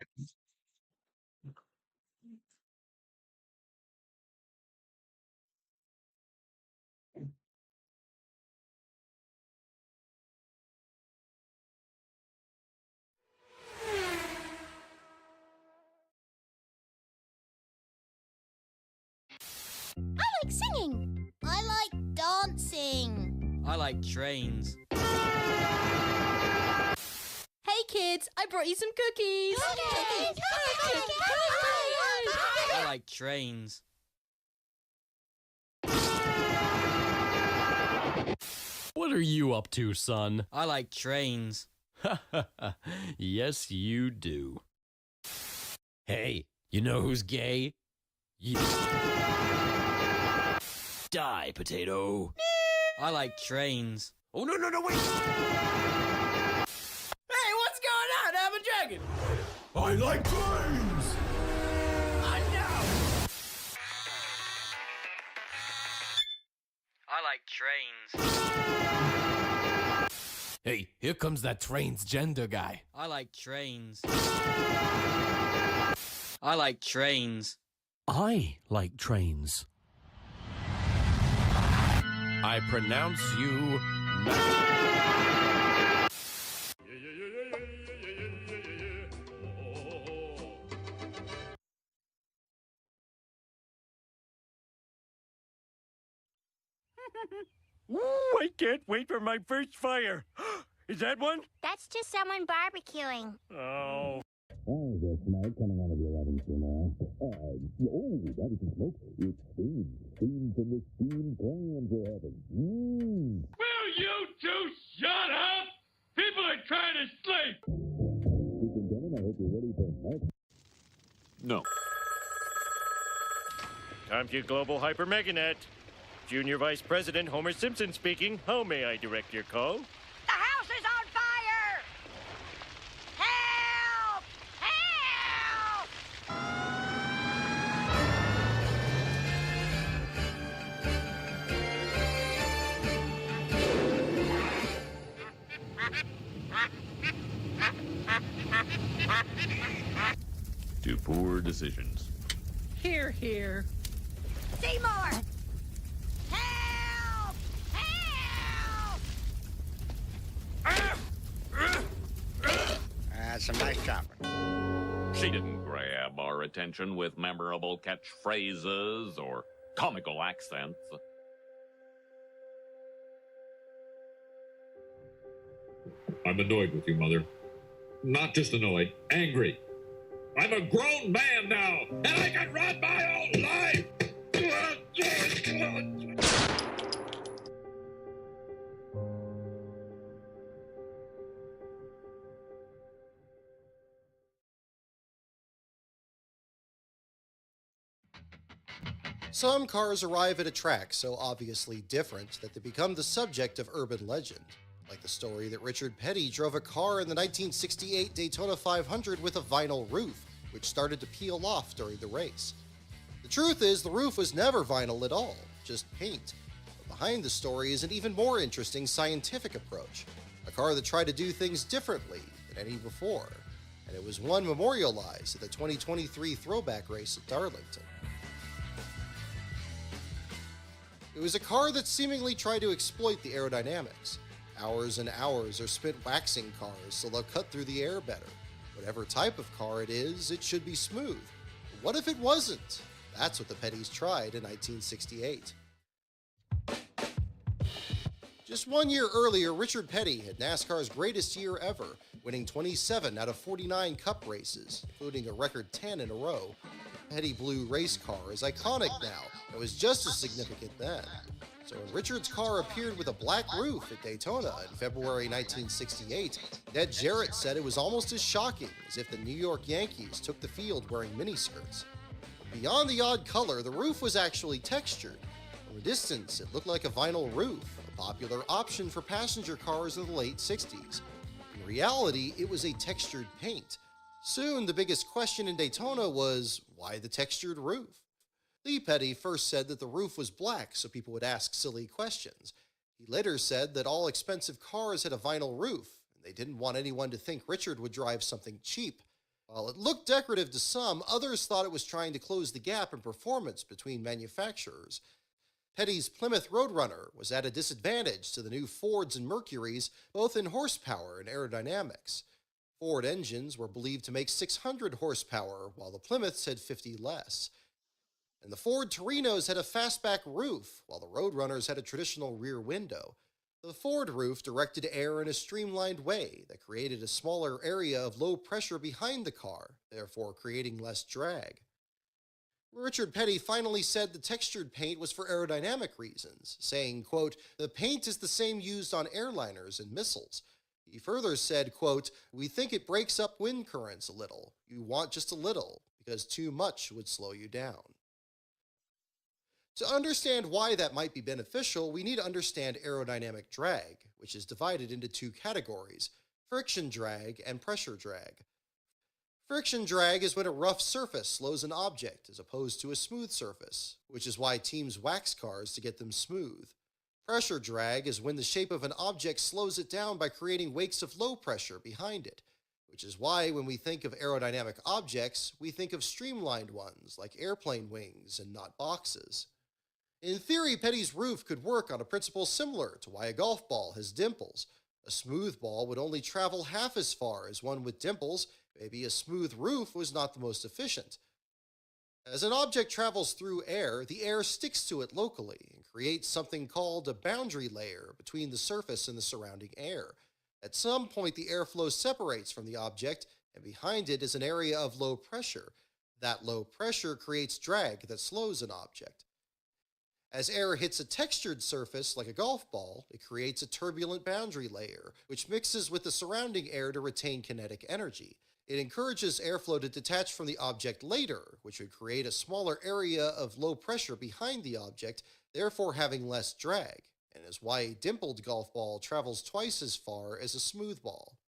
like singing. I like dancing.
I like trains.
Hey kids, I brought you some cookies.
I like trains.
What are you up to, son?
I like trains.
Yes, you do. Hey, you know who's gay? You... Die, potato.
I like trains.
Oh, no, wait!
Hey, what's going on? I'm a dragon.
I like trains!
I know.
I like trains.
Hey, here comes that transgender guy.
I like trains. I like trains.
I like trains. I pronounce you...
Ooh, I can't wait for my first fire. Is that one?
That's just someone barbecuing.
Oh.
Oh, there's smoke coming out of your oven now. Oh, that isn't smoke. It's steam. Steam from the steam clams you're having.
Will you two shut up? People are trying to sleep.
Superintendent, I hope you're ready for help.
No. Time to Global Hyper Meganet. Junior Vice President Homer Simpson speaking. How may I direct your call?
The house is on fire! Help! Help!
To poor decisions.
Here, here.
Seymour! Help! Help!
That's some nice chopping.
She didn't grab our attention with memorable catchphrases or comical accents.
I'm annoyed with you, Mother. Not just annoyed, angry. I'm a grown man now, and I can run my own life!
Some cars arrive at a track so obviously different that they become the subject of urban legend, like the story that Richard Petty drove a car in the 1968 Daytona 500 with a vinyl roof, which started to peel off during the race. The truth is, the roof was never vinyl at all, just paint. But behind the story is an even more interesting scientific approach, a car that tried to do things differently than any before, and it was one memorialized at the 2023 throwback race at Darlington. It was a car that seemingly tried to exploit the aerodynamics. Hours and hours are spent waxing cars so they'll cut through the air better. Whatever type of car it is, it should be smooth. But what if it wasn't? That's what the Pettys tried in 1968. Just 1 year earlier, Richard Petty had NASCAR's greatest year ever, winning 27 out of 49 Cup races, including a record 10 in a row. The Petty blue race car is iconic now, and was just as significant then. So when Richard's car appeared with a black roof at Daytona in February 1968, Ned Jarrett said it was almost as shocking as if the New York Yankees took the field wearing miniskirts. Beyond the odd color, the roof was actually textured. From a distance, it looked like a vinyl roof, a popular option for passenger cars in the late 60s. In reality, it was a textured paint. Soon, the biggest question in Daytona was, why the textured roof? Lee Petty first said that the roof was black so people would ask silly questions. He later said that all expensive cars had a vinyl roof, and they didn't want anyone to think Richard would drive something cheap. While it looked decorative to some, others thought it was trying to close the gap in performance between manufacturers. Petty's Plymouth Roadrunner was at a disadvantage to the new Fords and Mercurys, both in horsepower and aerodynamics. Ford engines were believed to make 600 horsepower, while the Plymouths had 50 less. And the Ford Torinos had a fastback roof, while the Roadrunners had a traditional rear window. The Ford roof directed air in a streamlined way that created a smaller area of low pressure behind the car, therefore creating less drag. Richard Petty finally said the textured paint was for aerodynamic reasons, saying, quote, "The paint is the same used on airliners and missiles." He further said, quote, "We think it breaks up wind currents a little. You want just a little, because too much would slow you down." To understand why that might be beneficial, we need to understand aerodynamic drag, which is divided into two categories, friction drag and pressure drag. Friction drag is when a rough surface slows an object as opposed to a smooth surface, which is why teams wax cars to get them smooth. Pressure drag is when the shape of an object slows it down by creating wakes of low pressure behind it, which is why when we think of aerodynamic objects, we think of streamlined ones like airplane wings and not boxes. In theory, Petty's roof could work on a principle similar to why a golf ball has dimples. A smooth ball would only travel half as far as one with dimples. Maybe a smooth roof was not the most efficient. As an object travels through air, the air sticks to it locally and creates something called a boundary layer between the surface and the surrounding air. At some point, the airflow separates from the object, and behind it is an area of low pressure. That low pressure creates drag that slows an object. As air hits a textured surface like a golf ball, it creates a turbulent boundary layer, which mixes with the surrounding air to retain kinetic energy. It encourages airflow to detach from the object later, which would create a smaller area of low pressure behind the object, therefore having less drag, and is why a dimpled golf ball travels twice as far as a smooth ball.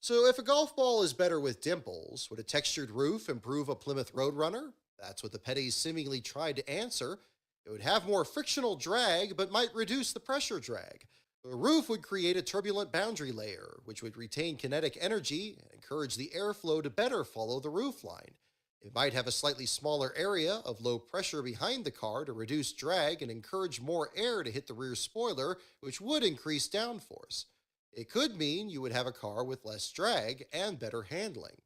So if a golf ball is better with dimples, would a textured roof improve a Plymouth Roadrunner? That's what the Pettys seemingly tried to answer. It would have more frictional drag, but might reduce the pressure drag. The roof would create a turbulent boundary layer, which would retain kinetic energy and encourage the airflow to better follow the roof line. It might have a slightly smaller area of low pressure behind the car to reduce drag and encourage more air to hit the rear spoiler, which would increase downforce. It could mean you would have a car with less drag and better handling.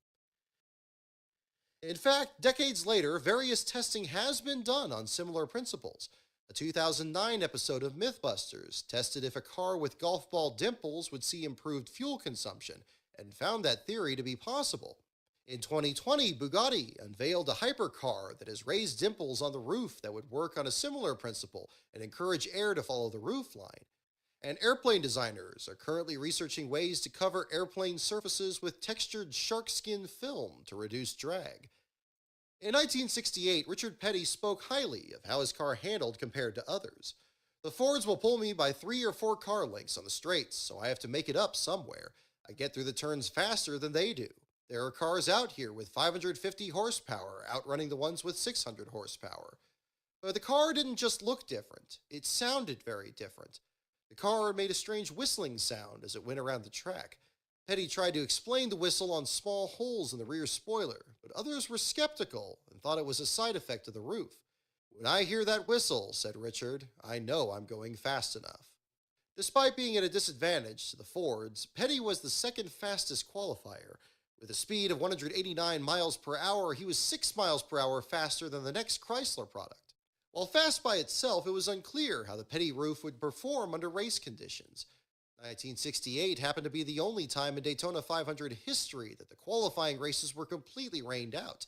In fact, decades later, various testing has been done on similar principles. A 2009 episode of Mythbusters tested if a car with golf ball dimples would see improved fuel consumption, and found that theory to be possible. In 2020, Bugatti unveiled a hypercar that has raised dimples on the roof that would work on a similar principle and encourage air to follow the roof line. And airplane designers are currently researching ways to cover airplane surfaces with textured sharkskin film to reduce drag. In 1968, Richard Petty spoke highly of how his car handled compared to others. "The Fords will pull me by 3 or 4 car lengths on the straights, so I have to make it up somewhere. I get through the turns faster than they do. There are cars out here with 550 horsepower outrunning the ones with 600 horsepower. But the car didn't just look different, it sounded very different. The car made a strange whistling sound as it went around the track. Petty tried to explain the whistle on small holes in the rear spoiler, but others were skeptical and thought it was a side effect of the roof. When I hear that whistle, said Richard, I know I'm going fast enough. Despite being at a disadvantage to the Fords, Petty was the second fastest qualifier. With a speed of 189 miles per hour, he was 6 miles per hour faster than the next Chrysler product. While fast by itself, it was unclear how the Petty roof would perform under race conditions. 1968 happened to be the only time in Daytona 500 history that the qualifying races were completely rained out.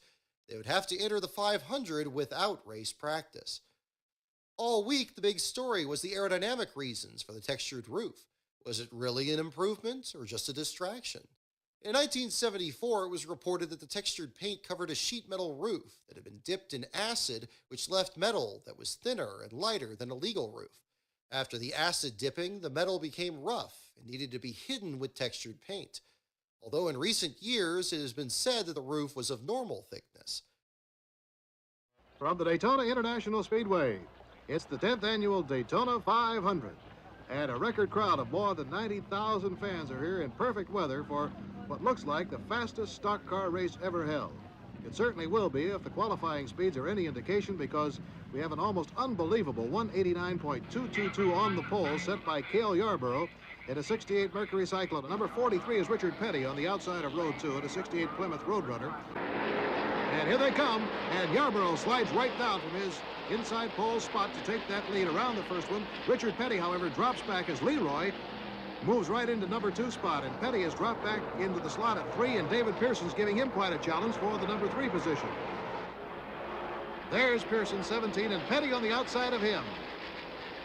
They would have to enter the 500 without race practice. All week, the big story was the aerodynamic reasons for the textured roof. Was it really an improvement or just a distraction? In 1974, it was reported that the textured paint covered a sheet metal roof that had been dipped in acid, which left metal that was thinner and lighter than a legal roof. After the acid dipping, the metal became rough and needed to be hidden with textured paint. Although in recent years, it has been said that the roof was of normal thickness.
From the Daytona International Speedway, it's the 10th annual Daytona 500. And a record crowd of more than 90,000 fans are here in perfect weather for what looks like the fastest stock car race ever held. It certainly will be if the qualifying speeds are any indication, because we have an almost unbelievable 189.222 on the pole set by Cale Yarborough in a 68 Mercury Cyclone. Number 43 is Richard Petty on the outside of row 2 in a 68 Plymouth Roadrunner. And here they come, and Yarborough slides right down from his inside pole spot to take that lead around the first one. Richard Petty, however, drops back as Leroy moves right into number 2 spot, and Petty has dropped back into the slot at 3, and David Pearson's giving him quite a challenge for the number 3 position. There's Pearson, 17, and Petty on the outside of him.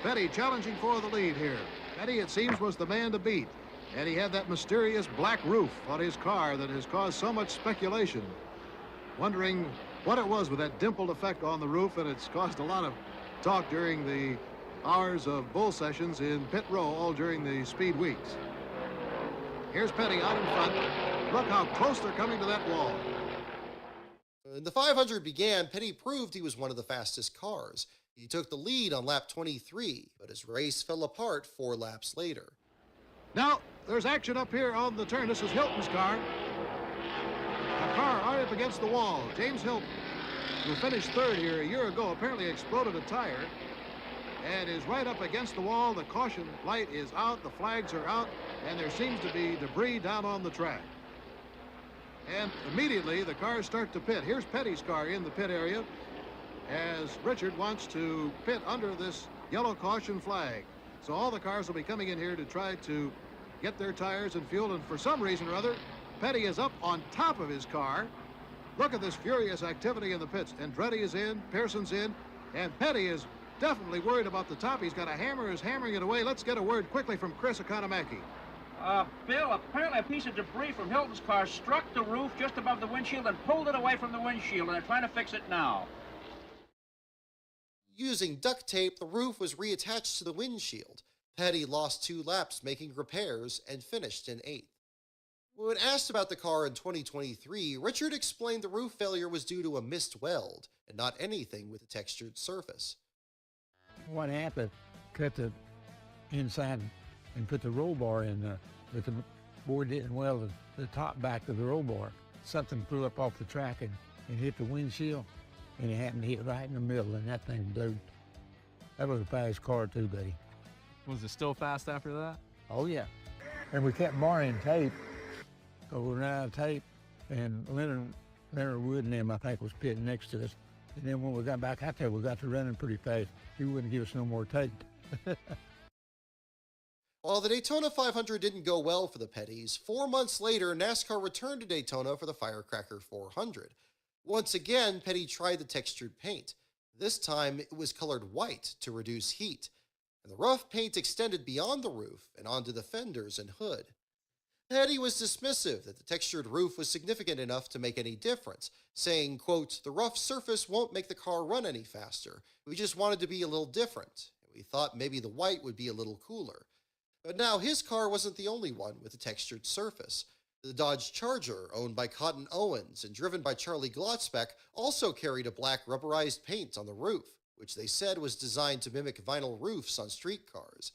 Petty challenging for the lead here. Petty, it seems, was the man to beat, and he had that mysterious black roof on his car that has caused so much speculation, wondering what it was with that dimpled effect on the roof, and it's caused a lot of talk during the hours of bull sessions in pit row all during the speed weeks. Here's Petty out in front. Look how close they're coming to that wall.
When the 500 began, Petty proved he was one of the fastest cars. He took the lead on lap 23, but his race fell apart 4 laps later.
Now, there's action up here on the turn. This is Hilton's car. A car right up against the wall. James Hilton, who finished 3rd here a year ago, apparently exploded a tire and is right up against the wall. The caution light is out, the flags are out, and there seems to be debris down on the track. And immediately the cars start to pit. Here's Petty's car in the pit area as Richard wants to pit under this yellow caution flag. So all the cars will be coming in here to try to get their tires and fuel, and for some reason or other, Petty is up on top of his car. Look at this furious activity in the pits. Andretti is in, Pearson's in, and Petty is definitely worried about the top. He's got a hammer, is hammering it away. Let's get a word quickly from Chris Economaki.
Bill, apparently a piece of debris from Hilton's car struck the roof just above the windshield and pulled it away from the windshield, and they're trying to fix it now.
Using duct tape, the roof was reattached to the windshield. Petty lost 2 laps making repairs and finished in 8th. When asked about the car in 2023, Richard explained the roof failure was due to a missed weld and not anything with a textured surface.
What happened, cut the inside and put the roll bar in there, but the board didn't weld the top back of the roll bar. Something flew up off the track and hit the windshield, and it happened to hit right in the middle, and that thing blew. That was a fast car too, buddy.
Was it still fast after that?
Oh yeah. And we kept borrowing tape, so we ran out of tape, and Leonard Wood and them, I think, was pitting next to us. And then when we got back out there, we got to running pretty fast. He wouldn't give us no more tape.
While the Daytona 500 didn't go well for the Pettys, 4 months later, NASCAR returned to Daytona for the Firecracker 400. Once again, Petty tried the textured paint. This time, it was colored white to reduce heat, and the rough paint extended beyond the roof and onto the fenders and hood. Petty was dismissive that the textured roof was significant enough to make any difference, saying, quote, "The rough surface won't make the car run any faster. We just wanted to be a little different. We thought maybe the white would be a little cooler." But now his car wasn't the only one with a textured surface. The Dodge Charger, owned by Cotton Owens and driven by Charlie Glotzbeck, also carried a black rubberized paint on the roof, which they said was designed to mimic vinyl roofs on street cars.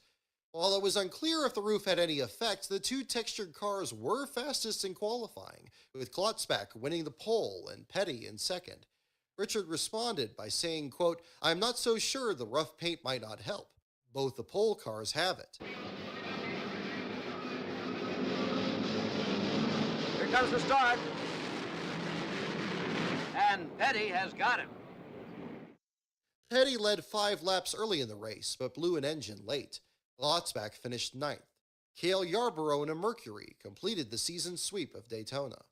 While it was unclear if the roof had any effect, the 2 textured cars were fastest in qualifying, with Glotzbeck winning the pole and Petty in 2nd. Richard responded by saying, quote, "I'm not so sure the rough paint might not help. Both the pole cars have it."
Here comes the start. And Petty has got him.
Petty led 5 laps early in the race, but blew an engine late. Glotzbeck finished 9th. Cale Yarborough in a Mercury completed the season sweep of Daytona.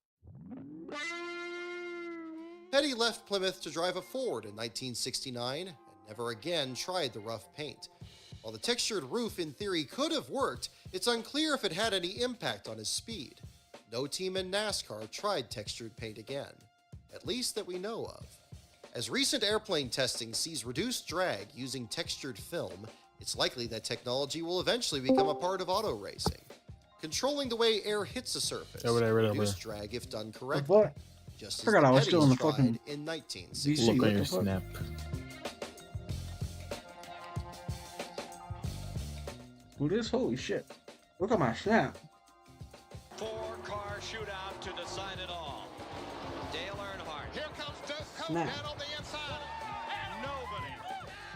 Petty left Plymouth to drive a Ford in 1969, and never again tried the rough paint. While the textured roof in theory could have worked, it's unclear if it had any impact on his speed. No team in NASCAR tried textured paint again, at least that we know of. As recent airplane testing sees reduced drag using textured film, it's likely that technology will eventually become a part of auto racing. Controlling the way air hits a surface, reduce drag if done correctly, just as
Forgot I was
the
still in the
Petties tried
fucking
in 1960.
Look on your snap. Who this? Holy shit. Look at my snap.
Four-car shootout to decide it all. Dale Earnhardt. Here comes Doug
Snap.
on the inside. And nobody,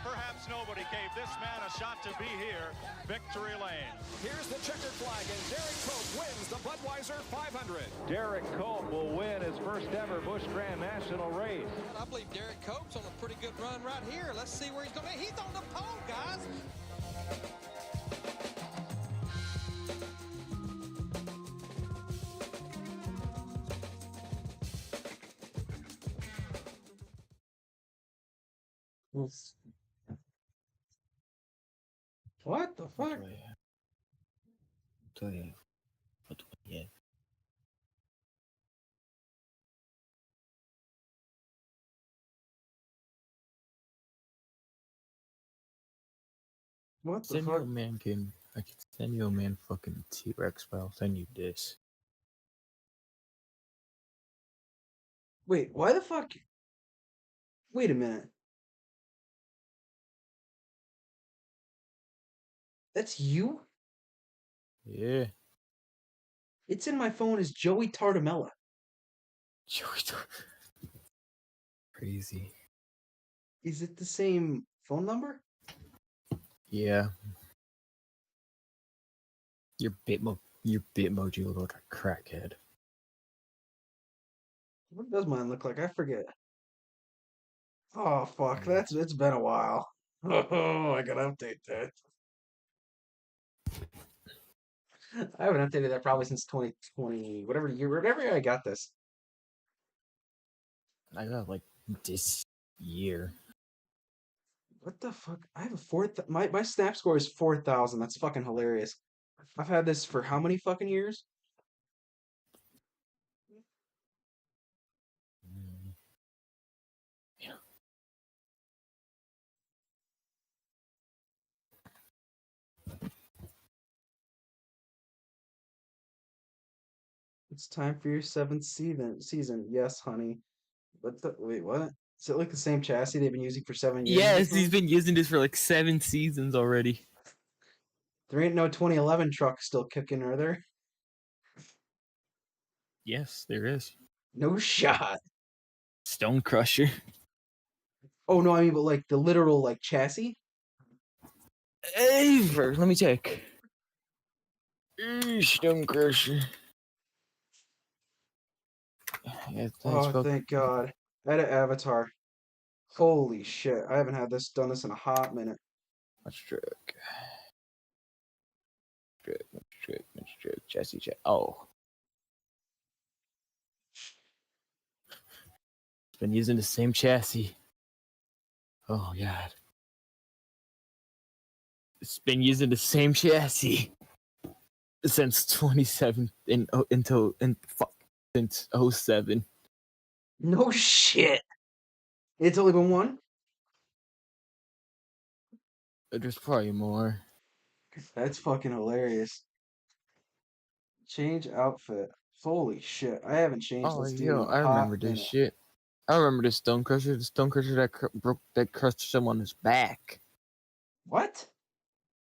perhaps nobody gave this man a shot to be here. Victory lane.
Here's the checkered flag, and Derek Cope wins the Budweiser 500.
Derek Cope will win his first ever Busch Grand National race.
I believe Derek Cope's on a pretty good run right here. Let's see where he's going to be. He's on the pole, guys.
What the fuck? What the
Send
fuck?
your man can I can send your man fucking T-Rex, but I'll send you this.
Wait, why the fuck? Wait a minute. That's you?
Yeah.
It's in my phone as Joey Tartamella.
Crazy.
Is it the same phone number?
Yeah. Your Bitmoji look like a crackhead.
What does mine look like? I forget. Oh fuck, it's been a while. Oh, I gotta update that. I haven't updated that probably since 2020, whatever year I got this.
I got like this year.
What the fuck? I have a my snap score is 4,000. That's fucking hilarious. I've had this for how many fucking years? It's time for your seventh season. Yes, honey. Wait, what? Is it like the same chassis they've been using for 7 years?
Yes, he's been using this for like 7 seasons already.
There ain't no 2011 truck still kicking, are there?
Yes, there is.
No shot.
Stone Crusher.
Oh no, I mean, but like the literal like chassis.
Let me check. Stone Crusher. Yeah,
Oh, thank God. Edit avatar. Holy shit. I haven't had done this in a hot minute.
Let's check. Chassis check. Oh. It's been using the same chassis. Oh, God. It's been using the same chassis since 27 since 07.
No shit. It's only been one?
There's probably more.
That's fucking hilarious. Change outfit. Holy shit. I haven't changed this dude in a
I remember
hot
this
minute.
shit. I remember this Stone Crusher. The Stone Crusher that crushed someone on his back.
What?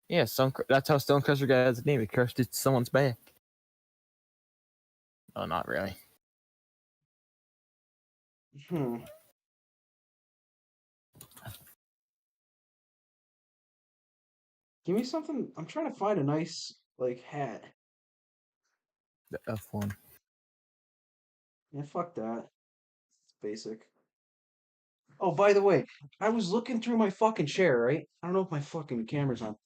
Yeah, that's how Stone Crusher got his name. He crushed someone's back. Oh, not really.
Give me something. I'm trying to find a nice like hat.
The F1.
Yeah, fuck that. It's basic. Oh, by the way, I was looking through my fucking chair, right? I don't know if my fucking camera's on,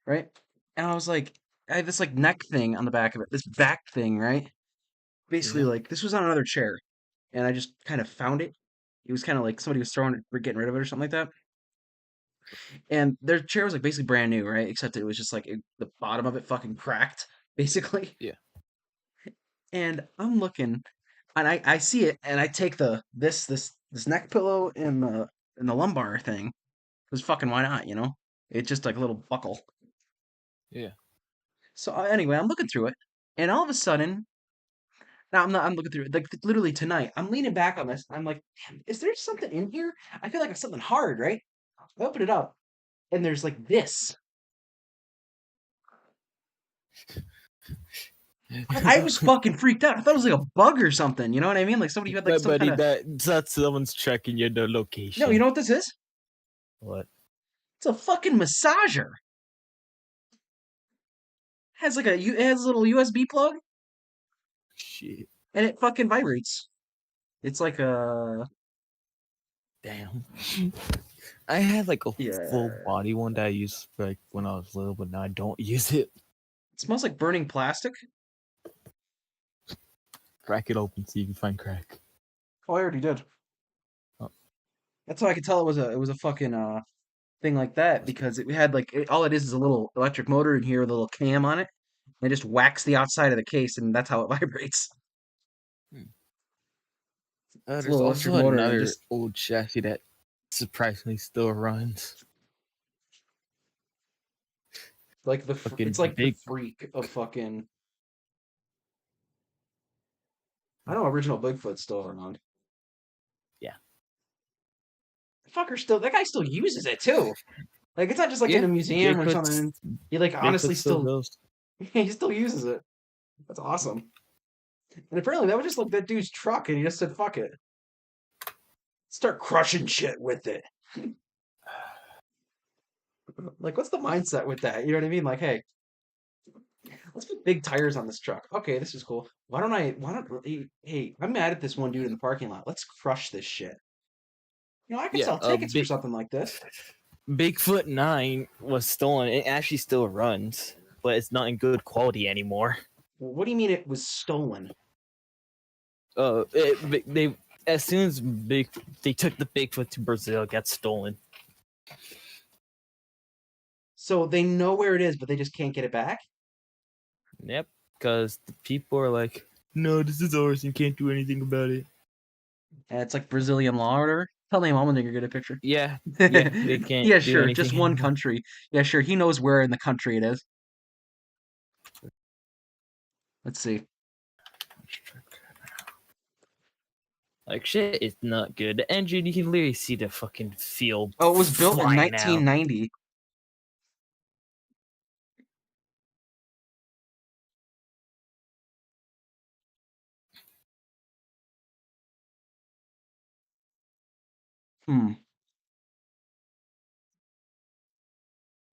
right? And I was like, I had this like neck thing on the back of it, this back thing, right? Basically, like this was on another chair, and I just kind of found it. It was kind of like somebody was throwing it or getting rid of it or something like that. And their chair was like basically brand new, right? Except it was just like the bottom of it fucking cracked, basically.
Yeah.
And I'm looking, and I see it, and I take this neck pillow and the lumbar thing. Because fucking why not, you know? It's just like a little buckle.
Yeah.
So anyway, I'm looking through it, and all of a sudden, now I'm not. I'm looking through it like literally tonight. I'm leaning back on this. I'm like, damn, is there something in here? I feel like it's something hard, right? I open it up, and there's like this. I was fucking freaked out. I thought it was like a bug or something. You know what I mean? Like somebody had like
My
some
buddy,
kind of.
that's someone's checking your location.
No, you know what this is?
What?
It's a fucking massager. Has like it has a little USB plug.
Shit.
And it fucking vibrates. It's like a.
Damn. I had like a
Yeah.
full body one that I used like when I was little, but now I don't use it.
It smells like burning plastic.
Crack it open, see if you find crack.
Oh, I already did.
Oh.
That's how I could tell it was a fucking thing like that because it had like all it is a little electric motor in here with a little cam on it. And it just whacks the outside of the case, and that's how it vibrates. It's a
There's
little electric
also
motor and
another
just
old chassis that surprisingly still runs.
like
Fucking
it's like the
big.
freak of fucking. I know original Bigfoot's still around.
Yeah.
That guy still uses it too. Like it's not just like in
Yeah,
a museum or
Bigfoot's-
something. He like honestly
Bigfoot still
still
goes.
he still uses it. That's awesome. And apparently that was just like that dude's truck, and he just said, "Fuck it, start crushing shit with it." Like, what's the mindset with that? You know what I mean? Like, hey, let's put big tires on this truck. Okay, this is cool. Why don't hey, I'm mad at this one dude in the parking lot. Let's crush this shit. You know, I could
Yeah,
sell tickets for something like this.
Bigfoot 9 was stolen. It actually still runs, but it's not in good quality anymore.
Well, what do you mean it was stolen?
They as soon as they took the Bigfoot to Brazil, it got stolen.
So they know where it is, but they just can't get it back?
Yep, because the people are like, no, this is ours and can't do anything about it.
And it's like Brazilian law order. Tell me, mom, when they get a picture.
Yeah, they can't.
Yeah,
do
sure.
anything
Just one
anymore.
country. Yeah, sure. He knows where in the country it is. Let's see.
Like shit is not good. The engine, you can literally see the fucking field.
Oh, it was built in
flying out.
1990.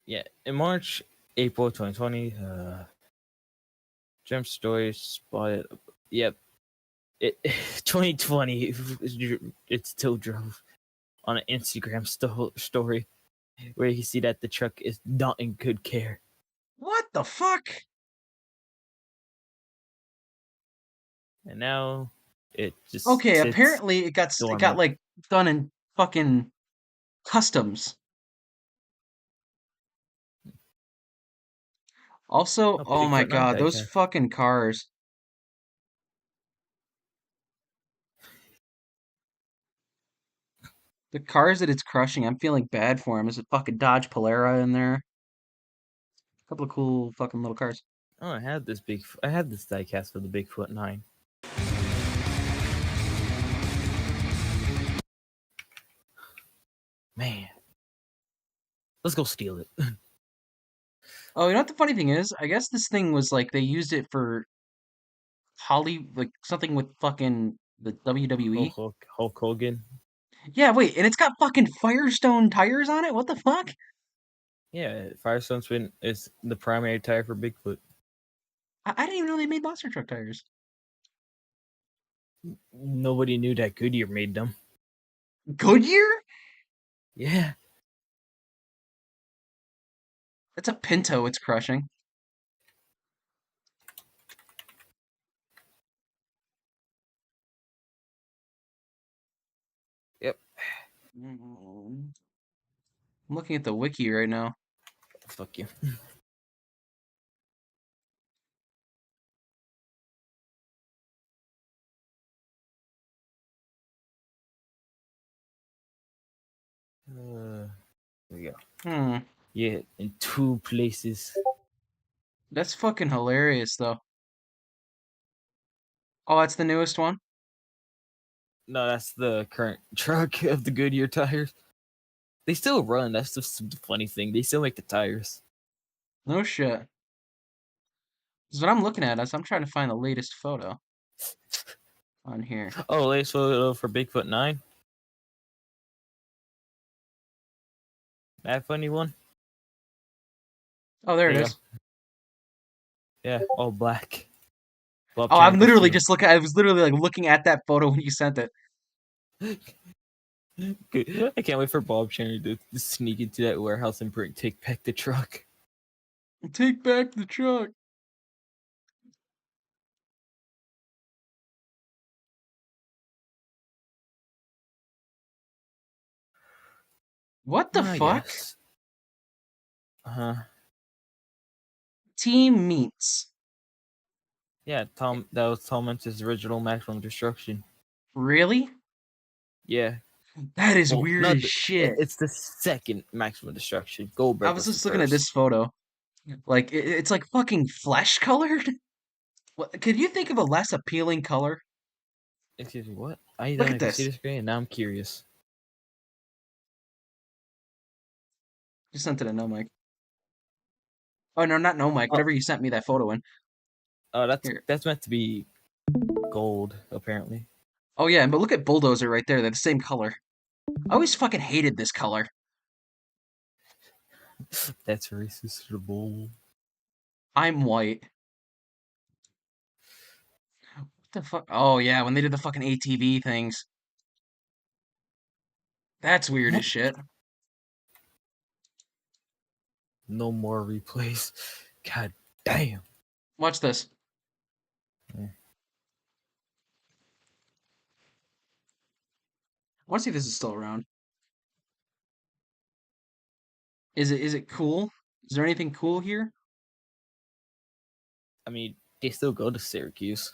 Yeah, in March, April 2020, Gem Story spotted. Yep, it 2020. It still drove on an Instagram story where you see that the truck is not in good care.
What the fuck?
And now it just
Okay,
sits
apparently it got
dormant.
like done in fucking customs. Also,
Oh,
oh my
Bigfoot 9
god, those
diecast.
fucking cars. The cars that it's crushing, I'm feeling bad for him. There's a fucking Dodge Polara in there. A couple of cool fucking little cars.
Oh, I had this diecast for the Bigfoot 9. Man, let's go steal it.
Oh, you know what the funny thing is? I guess this thing was like they used it for like something with fucking the WWE.
Hulk Hogan.
Yeah, wait, and it's got fucking Firestone tires on it? What the fuck?
Yeah, Firestone Spin is the primary tire for Bigfoot.
I didn't even know they made monster truck tires.
Nobody knew that Goodyear made them.
Goodyear?
Yeah.
It's a Pinto it's crushing.
Yep.
I'm looking at the wiki right now.
Fuck you. There we go. Yeah, in 2 places.
That's fucking hilarious, though. Oh, that's the newest one?
No, that's the current truck of the Goodyear tires. They still run. That's just the funny thing. They still make the tires.
No shit. This is what I'm looking at as I'm trying to find the latest photo on here.
Oh, latest photo for Bigfoot 9. That funny one.
Oh, there it
you
is.
go. Yeah, all black. Bob
Oh, I'm
Chandler
literally
costume.
just looking. I was literally like looking at that photo when you sent it.
Good. I can't wait for Bob Chandler to sneak into that warehouse and take back the truck.
Take back the truck. What the fuck?
Yes. Uh-huh.
Team meets.
Yeah, Tom. That was Tom Mentz's original Maximum Destruction.
Really?
Yeah.
That is
Well,
weird
not
as
the-
shit.
It's the second Maximum Destruction. Goldberg
I was
was
just
the
looking at
first.
this photo. Like it's like fucking flesh colored. What, could you think of a less appealing color?
Excuse me, what? I
Look
don't
at
even see
this.
the screen, and now I'm curious.
Just sent it to no mic. Oh no, not no mic. Whatever you sent me that photo in.
Oh,
Here.
that's meant to be gold, apparently.
Oh yeah, but look at Bulldozer right there. They're the same color. I always fucking hated this color.
That's racist to the bull.
I'm white. What the fuck? Oh yeah, when they did the fucking ATV things. That's weird as shit.
No more replays. God damn.
Watch this.
Yeah.
I want to see if this is still around. Is it cool? Is there anything cool here?
I mean, they still go to Syracuse.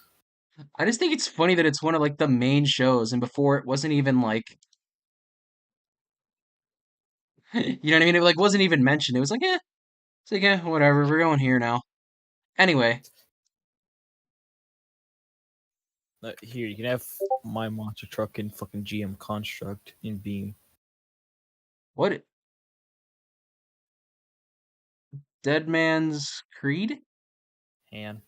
I just think it's funny that it's one of like the main shows, and before it wasn't even like, you know what I mean? It like wasn't even mentioned. It was like, it's like, whatever. We're going here now. Anyway,
Here, you can have my monster truck in fucking GM Construct in Beam.
what? Dead Man's Creed?
And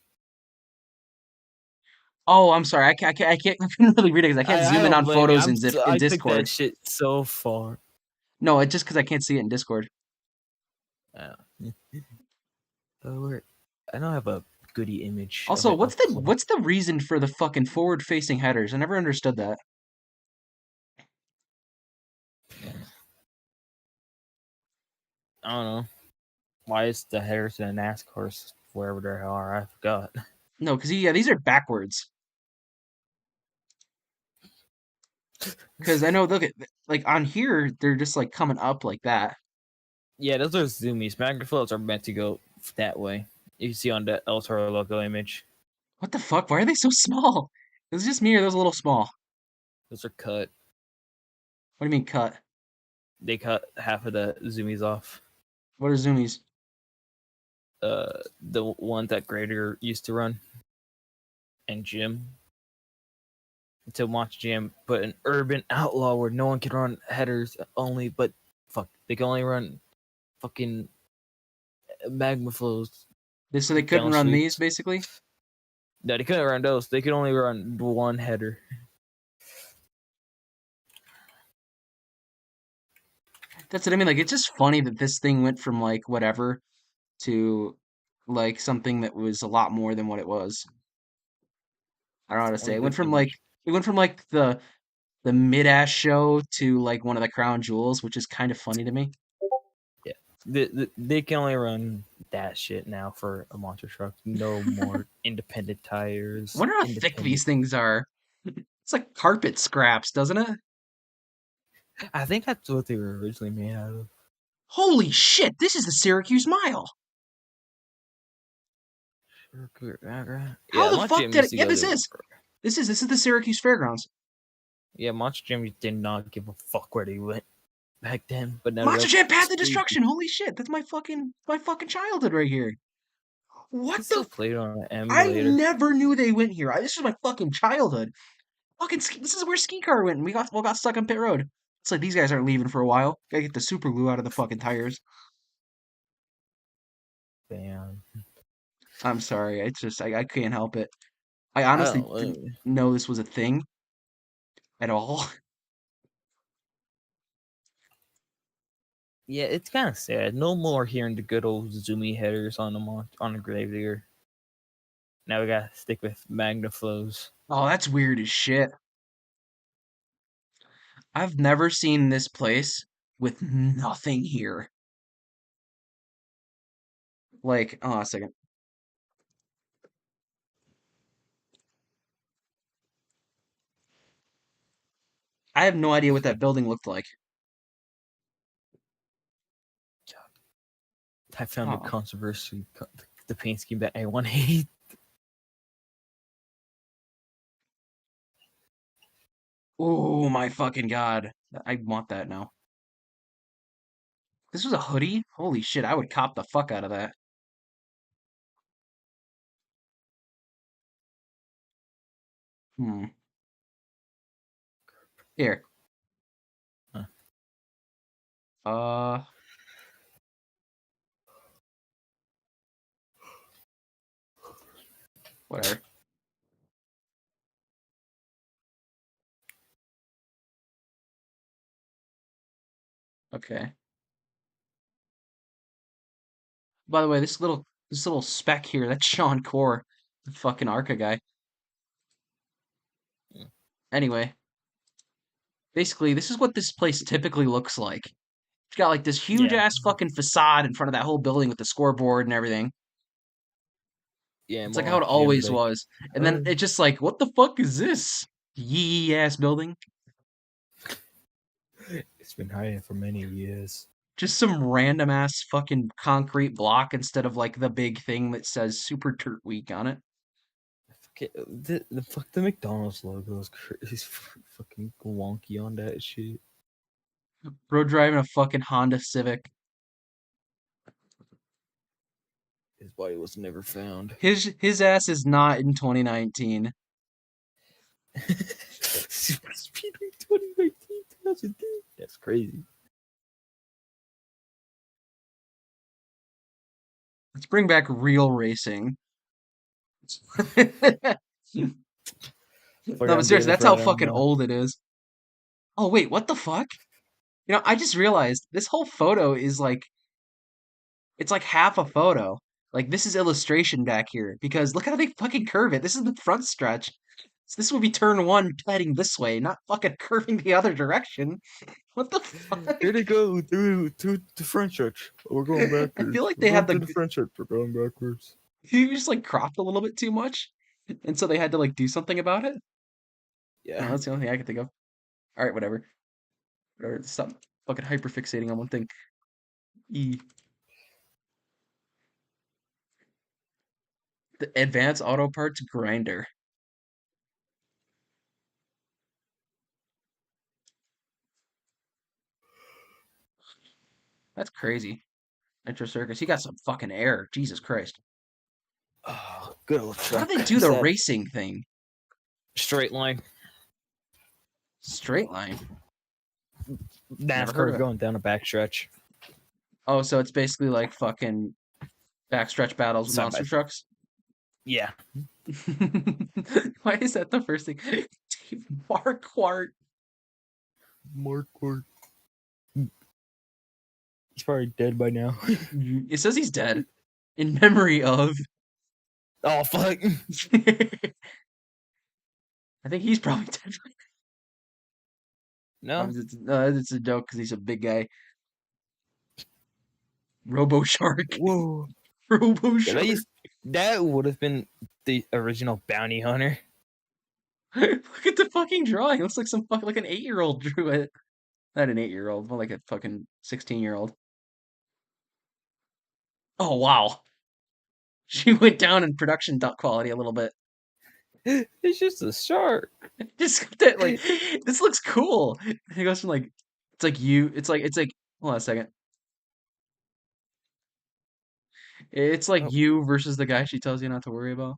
Oh, I'm sorry. I can't I couldn't really read it because I can't zoom in
don't
on
blame you.
photos in
I took
Discord.
that shit so far.
No, it's just because I can't see it in Discord.
I don't have a goody image. of
Also,
it
what's
up close.
the reason for the fucking forward-facing headers? I never understood that.
I don't know. Why is the headers in the NASCARs wherever they are? I forgot.
No, because yeah, these are backwards. Because I know, look at like on here, they're just like coming up like that.
Yeah, those are zoomies. Magnaflows are meant to go that way. You can see on the El Toro logo image.
What the fuck? Why are they so small? Is it just me or those a little small?
Those are cut.
What do you mean cut?
They cut half of the zoomies off.
What are zoomies?
The one that Grader used to run, and Jim. To watch Jim put an urban outlaw where no one can run headers only, but fuck, they can only run fucking magma flows.
So they couldn't run these, basically?
No, they couldn't run those. They could only run one header.
That's what I mean. Like, it's just funny that this thing went from like whatever to like something that was a lot more than what it was. I don't know how to say. It went from like the mid-ass show to like one of the crown jewels, which is kind of funny to me.
Yeah, they can only run that shit now for a monster truck. No more independent tires.
I wonder how thick these things are. It's like carpet scraps, doesn't it?
I think that's what they were originally made out of.
Holy shit! This is the Syracuse Mile. How the fuck did it? Yeah, this is. This is the Syracuse Fairgrounds.
Yeah, Monster Jam did not give a fuck where they went back then. But now
Monster Jam Path of Destruction. Holy shit, that's my fucking childhood right here. What the?
Played on an
I
emulator.
never knew they went here. This is my fucking childhood. This is where SKICAR went. And we got stuck on pit road. It's like these guys aren't leaving for a while. Gotta get the super glue out of the fucking tires.
Damn.
I'm sorry. It's just I can't help it. I honestly didn't know this was a thing at all.
Yeah, it's kind of sad. No more hearing the good old zoomy headers on the grave digger. Now we gotta stick with Magnaflows.
Oh, that's weird as shit. I've never seen this place with nothing here. Like, oh, a second. I have no idea what that building looked like.
I found the controversy, the paint scheme that everyone hates.
Oh my fucking god. I want that now. This was a hoodie? Holy shit, I would cop the fuck out of that. Here. Whatever. Okay. By the way, this little speck here, that's Sean Core, the fucking Arca guy. Anyway, basically, this is what this place typically looks like. It's got like this huge ass fucking facade in front of that whole building with the scoreboard and everything.
Yeah,
it's like how it always was. And then it's just like, what the fuck is this? Yee ass building.
It's been hiding for many years.
Just some random ass fucking concrete block instead of like the big thing that says Super Turt Week on it.
The McDonald's logo is fucking wonky on that shit.
Bro driving a fucking Honda Civic.
His body was never found.
His ass is not in 2019.
Super Speed Week 2019. That's crazy.
Let's bring back real racing. No, but seriously, that's how fucking old it is. Oh, wait, what the fuck? You know, I just realized this whole photo is like, it's like half a photo. Like, this is illustration back here, because look how they fucking curve it. This is the front stretch. So this would be turn one heading this way, not fucking curving the other direction. What the fuck?
Here they go through to the front stretch. We're going backwards.
I feel like they had
the front stretch. We're going backwards.
You just like cropped a little bit too much, and so they had to like do something about it.
Yeah,
that's the only thing I can think of. All right, whatever. Stop fucking hyperfixating on one thing. The Advanced Auto Parts Grinder. That's crazy. Nitro Circus. He got some fucking air. Jesus Christ.
Oh, good old truck.
How do they do the racing thing?
Straight line.
Straight line?
NASCAR going down a backstretch.
Oh, so it's basically like fucking backstretch battles with monster trucks?
Yeah.
Why is that the first thing? Marquardt.
Marquardt. He's probably dead by now.
It says he's dead. In memory of.
Oh, fuck.
I think he's probably dead.
No?
It's a joke because he's a big guy. Robo Shark.
Whoa.
Robo Shark.
That would have been the original bounty hunter.
Look at the fucking drawing. It looks like some fucking like an 8-year-old drew it. Not an 8-year-old, more like a fucking 16-year-old. Oh wow, she went down in production quality a little bit.
It's just a shark.
Just that, like, this looks cool. It goes from like, it's like you, it's like. Hold on a second. It's like you versus the guy she tells you not to worry about.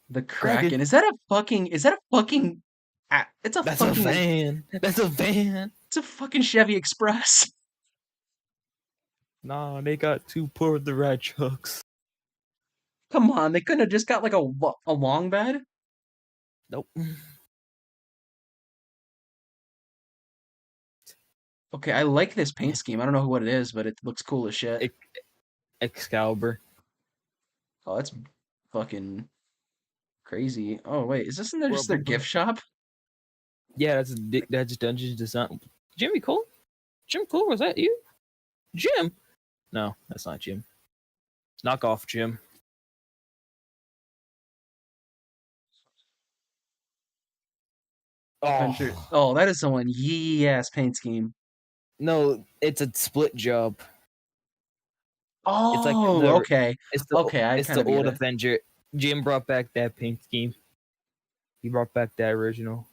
The Kraken. Is that a fucking? Is that a fucking? It's a
That's
fucking.
a van. That's a van.
It's a fucking Chevy Express.
Nah, they got two Pour the Ride trucks.
Come on, they couldn't have just got like a long bed.
Nope.
Okay, I like this paint scheme. I don't know what it is, but it looks cool as shit.
Excalibur.
Oh, that's fucking crazy. Oh wait, is this in there just their gift shop?
Yeah, that's Dungeons Design. Jimmy Cole? Jim Cole, was that you? Jim? No, that's not Jim. It's knockoff Jim.
Adventure. Oh, that is someone yee ass paint scheme.
No, it's a split job.
Oh,
it's like
okay.
It's the,
okay, I
it's
kind
the
of get
old
it.
Avenger. Jim brought back that paint scheme. He brought back that original.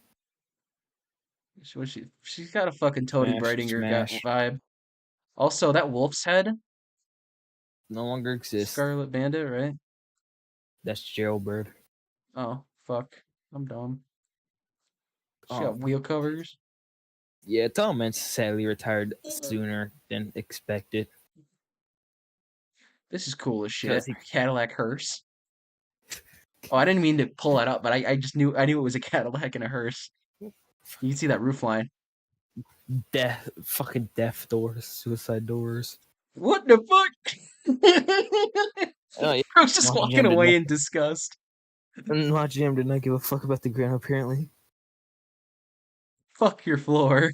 She's got a fucking Toady Brightinger vibe. Also, that wolf's head
no longer exists.
Scarlet Bandit, right?
That's Jailbird.
Oh, fuck. I'm dumb. She got wheel covers.
Yeah, Tom Mintz sadly retired sooner than expected.
This is cool as shit. Cadillac hearse. Oh, I didn't mean to pull that up, but I just knew it was a Cadillac and a hearse. You can see that roof line.
Fucking death doors, suicide doors.
What the fuck?
Yeah.
Bro's just walking away in disgust.
My GM did not give a fuck about the ground, apparently.
Fuck your floor.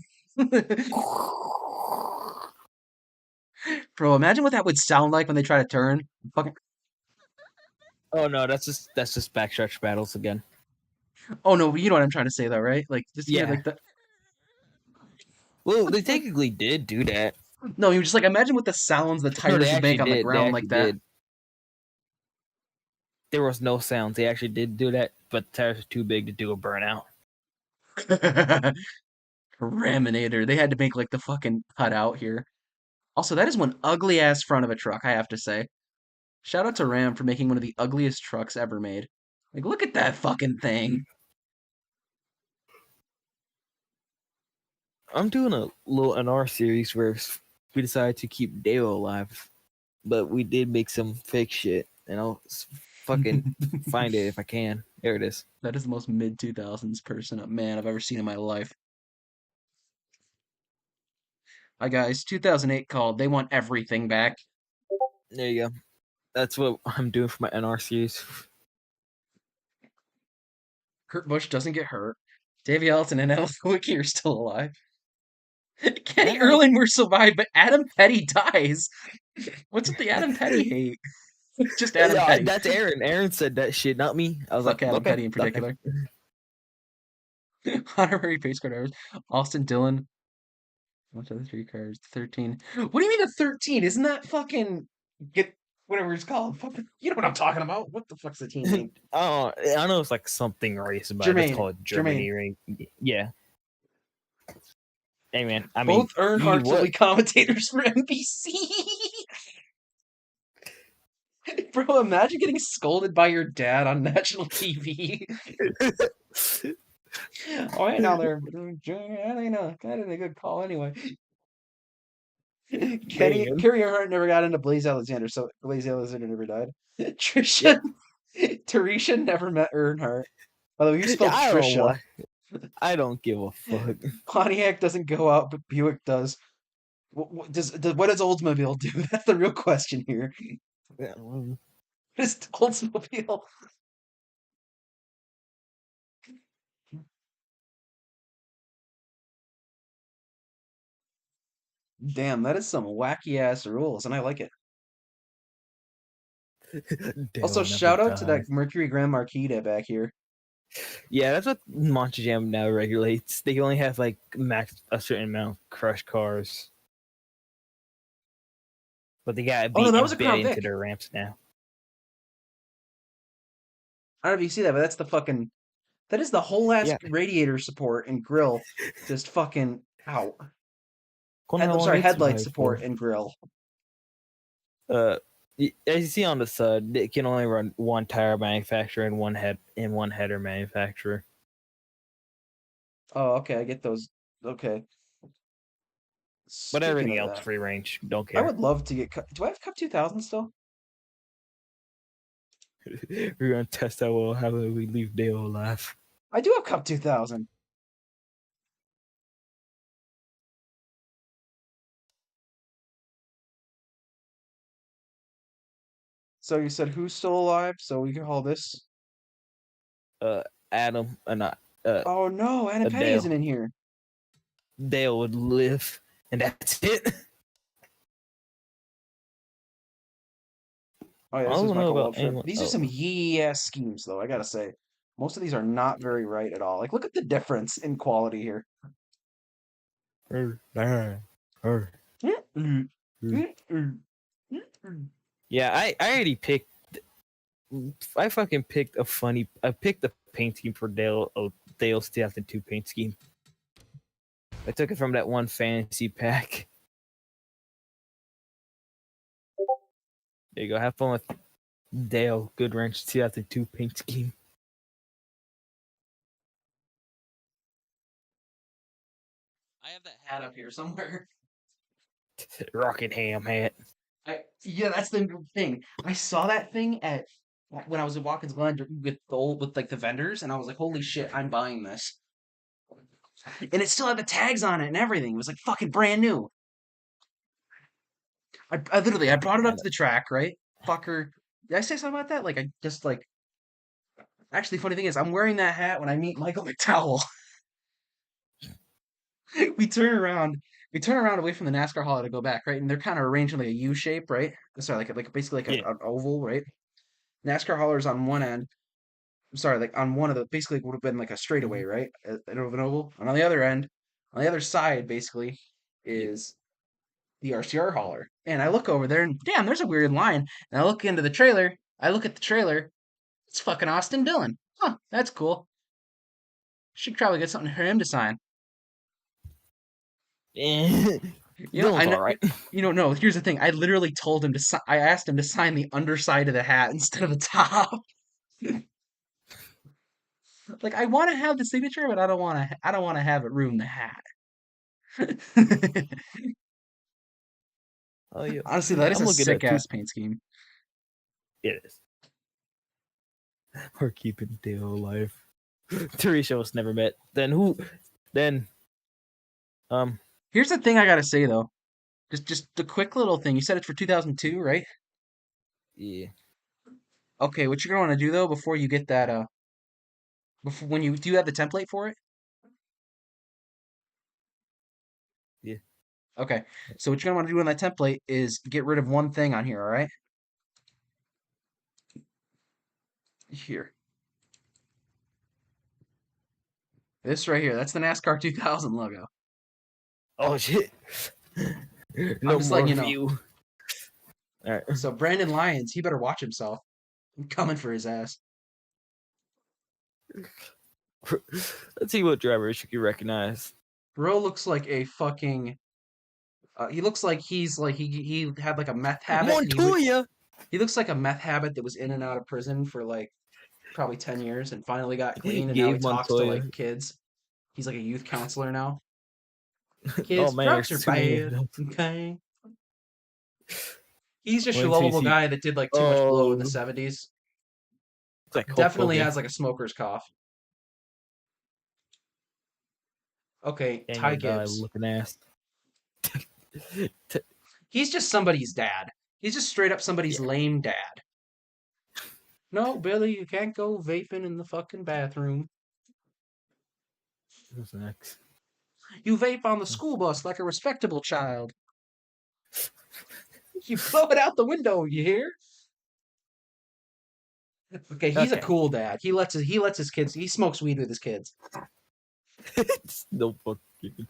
Bro, imagine what that would sound like when they try to turn. Fucking.
Oh no, that's just backstretch battles again.
Oh no, you know what I'm trying to say though, right? Like just hear like the.
Well, they technically did do that.
No, you just like imagine what the sounds the tires would make on the ground like that.
There was no sounds. They actually did do that, but the tires were too big to do a burnout.
Raminator. They had to make like the fucking cutout here. Also, that is one ugly ass front of a truck, I have to say. Shout out to Ram for making one of the ugliest trucks ever made. Like, look at that fucking thing.
I'm doing a little NR series where we decided to keep Dale alive, but we did make some fake shit, and I'll fucking find it if I can. There it is.
That is the most mid 2000s man I've ever seen in my life. Hi guys, 2008 called. They want everything back.
There you go. That's what I'm doing for my NR series.
Kurt Busch doesn't get hurt. Davey Allison and Alex Wicki are still alive. Kenny Erlanger survived, but Adam Petty dies. What's with the Adam Petty hate? Just Adam Petty.
That's Aaron. Aaron said that shit, not me. I was
Fuck
like,
Adam Petty in particular. Honorary pace car drivers. Austin Dillon. What's the 3 cars? 13. What do you mean the 13? Isn't that fucking get whatever it's called? Fucking, you know what I'm talking about? What the fuck's the team name?
Oh, I know it's like something race about it. It's called Germany. Yeah. Hey man, I mean,
both Earnhardt will be commentators for NBC. Bro, imagine getting scolded by your dad on national TV. Oh, hey, now they're kind of a good call anyway. Kerry Earnhardt never got into Blaze Alexander, so Blaze Alexander never died. Tarisha never met Earnhart. Although you spelled Trisha.
I don't give a fuck.
Pontiac doesn't go out, but Buick does. What does Oldsmobile do? That's the real question here. What is Oldsmobile? Damn, that is some wacky ass rules, and I like it. Also, shout out to that Mercury Grand Marquis back here.
Yeah, that's what Monster Jam now regulates. They only have like max a certain amount of crush cars. But they gotta
Oh
be
no, that was a
embedded
Crown
into
Vic.
their ramps now.
I don't know if you see that, but that's the fucking. That is the whole ass
Yeah.
radiator support and grill, just fucking out.
I'm
Sorry, headlight
survive for.
support and grill.
As you see on the side, it can only run one tire manufacturer and one header manufacturer.
Oh, okay, I get those. Okay.
But
Speaking
everything
of
else
that,
free range. Don't
I
care.
would love to get. Do I have Cup 2000 still?
We're gonna test out well how we leave Dale alive.
I do have Cup 2000. So you said who's still alive? So we can call this.
Adam and
Oh no, Anna Penny
Dale.
isn't in here.
Dale would live, and that's it.
Oh yeah,
I
this is
don't know
Michael
about
Waltrip.
anyone.
These are some yee ass schemes, though. I gotta say, most of these are not very right at all. Like, look at the difference in quality here.
Yeah, I already picked. I fucking picked a funny. I picked the paint scheme for Dale's 2002 paint scheme. I took it from that one fantasy pack. There you go. Have fun with Dale Goodwrench 2002 paint scheme.
I have that hat up here somewhere.
Rockingham hat.
Yeah, that's the thing. I saw that thing at when I was at Watkins Glen with like the vendors, and I was like, "Holy shit, I'm buying this!" And it still had the tags on it and everything. It was like fucking brand new. I literally I brought it up to the track, right? Fucker, did I say something about that? Like I just like. Actually, funny thing is, I'm wearing that hat when I meet Michael McDowell. we turn around. We turn around away from the NASCAR hall to go back, right? And they're kind of arranged in like a U shape, right? Sorry, like basically like an oval, right? NASCAR haulers on one end. I'm sorry, like on one of the basically would have been like a straightaway, right? An oval. And on the other end, on the other side, basically, is the RCR hauler. And I look over there and damn, there's a weird line. And I look into the trailer. I look at the trailer. It's fucking Austin Dillon. Huh, that's cool. Should probably get something for him to sign.
Dillon's all right.
No. Here's the thing. I literally told him to. I asked him to sign the underside of the hat instead of the top. Like I want to have the signature, but I don't want to. I don't want to have it ruin the hat.
Oh yeah.
Honestly, that is
I'm
a
looking
sick
at
ass paint scheme.
It is. We're keeping Dale alive. Teresa was never met. Then who? Then.
Here's the thing I gotta say though. Just the quick little thing. You said it's for 2002, right?
Yeah.
Okay, what you're gonna want to do though before you get that before when you do you have the template for it?
Yeah.
Okay. So what you're gonna want to do on that template is get rid of one thing on here, all right? Here. This right here, that's the NASCAR 2000 logo.
Oh shit.
No just more letting you know.
All right.
So Brandon Lyons, he better watch himself. I'm coming for his ass.
Let's see what drivers you can recognize.
Bro looks like a fucking. He looks like he's like he had like a meth habit.
Montoya.
He looks like a meth habit that was in and out of prison for like probably 10 years and finally got clean, and now he talks to like kids. He's like a youth counselor now. Kids, drugs are bad. Okay. He's just your lovable guy that did like too much blow in the 70s.
Like
definitely has like a smoker's cough. Okay, Ty Gibbs.
Looking ass.
He's just somebody's dad. He's just straight up somebody's lame dad. No, Billy, you can't go vaping in the fucking bathroom.
What's next?
You vape on the school bus like a respectable child. You blow it out the window, you hear? Okay, he's a cool dad. He lets his kids. He smokes weed with his kids.
No fucking.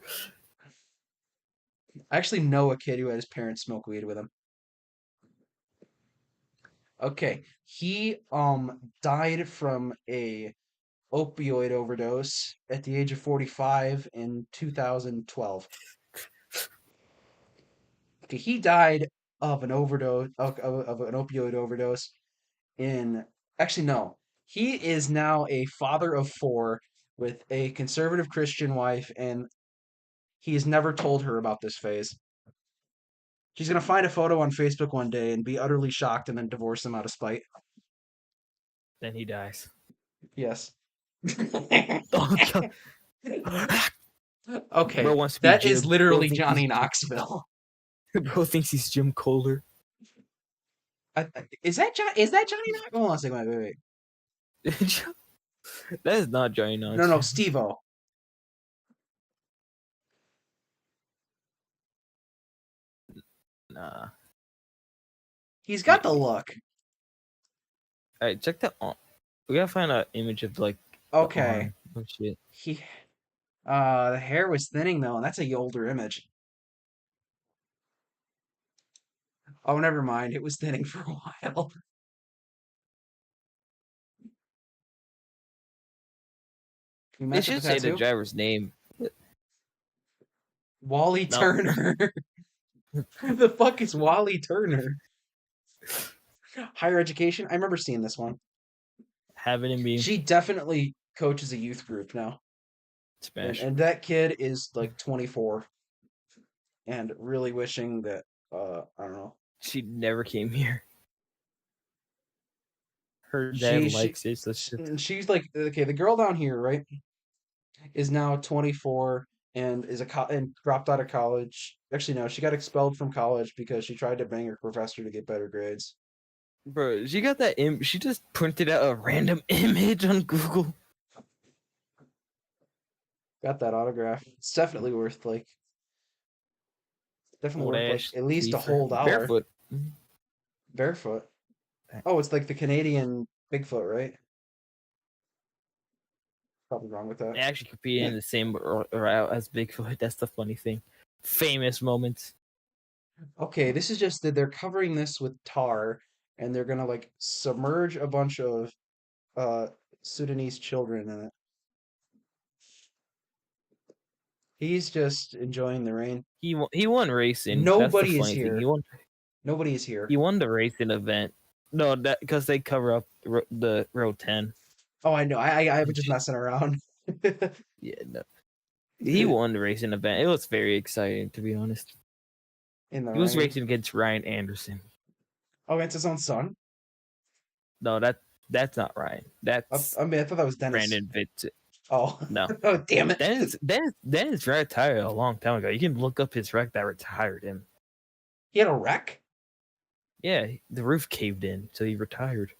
I actually know a kid who had his parents smoke weed with him. Okay, he died from a opioid overdose at the age of 45 in 2012. Okay, he died of an overdose of an opioid overdose in actually no. He is now a father of 4 with a conservative Christian wife, and he's never told her about this phase. She's gonna find a photo on Facebook one day and be utterly shocked and then divorce him out of spite.
Then he dies.
Yes.
Oh god.
Okay,
Bro wants to be
that
Jim.
is literally Johnny Knoxville.
Bro thinks he's Jim Kohler.
Is that Johnny Knoxville? Hold on a second, wait.
That is not Johnny Knoxville.
No, Steve-O.
Nah.
He's got the look.
Alright, check that on. We gotta find an image of like.
Okay.
Oh shit.
The hair was thinning though, and that's a older image. Oh, never mind. It was thinning for a while.
It should say the driver's name.
Wally Turner. Who the fuck is Wally Turner? Higher education? I remember seeing this one.
Having him be.
She definitely coaches a youth group now.
Smash.
And that kid is like 24 and really wishing that, I don't know.
She never came here. Her dad likes it. So
she's like, okay, the girl down here, right, is now 24 and is and dropped out of college. Actually, no, she got expelled from college because she tried to bang her professor to get better grades.
Bro, she got that she just printed out a random image on Google.
Got that autograph. It's definitely worth like at least a whole $1.
Barefoot.
Barefoot. Oh, it's like the Canadian Bigfoot, right? Probably wrong with that.
They actually competed in the same route as Bigfoot. That's the funny thing. Famous moments.
Okay, this is just that they're covering this with tar, and they're gonna like submerge a bunch of Sudanese children in it. He's just enjoying the rain.
He won racing.
Nobody is here. Nobody is here.
He won the racing event. No, that because they cover up the row 10.
Oh, I know. I was just messing around.
Yeah, no. He won the racing event. It was very exciting, to be honest. He was racing against Ryan Anderson.
Oh, it's his own son?
No, that's not Ryan. That's
I thought that was Dennis.
Brandon Vitt.
Oh
no!
Oh, damn it!
Dennis retired a long time ago. You can look up his wreck that retired him.
He had a wreck?
Yeah, the roof caved in, so he retired.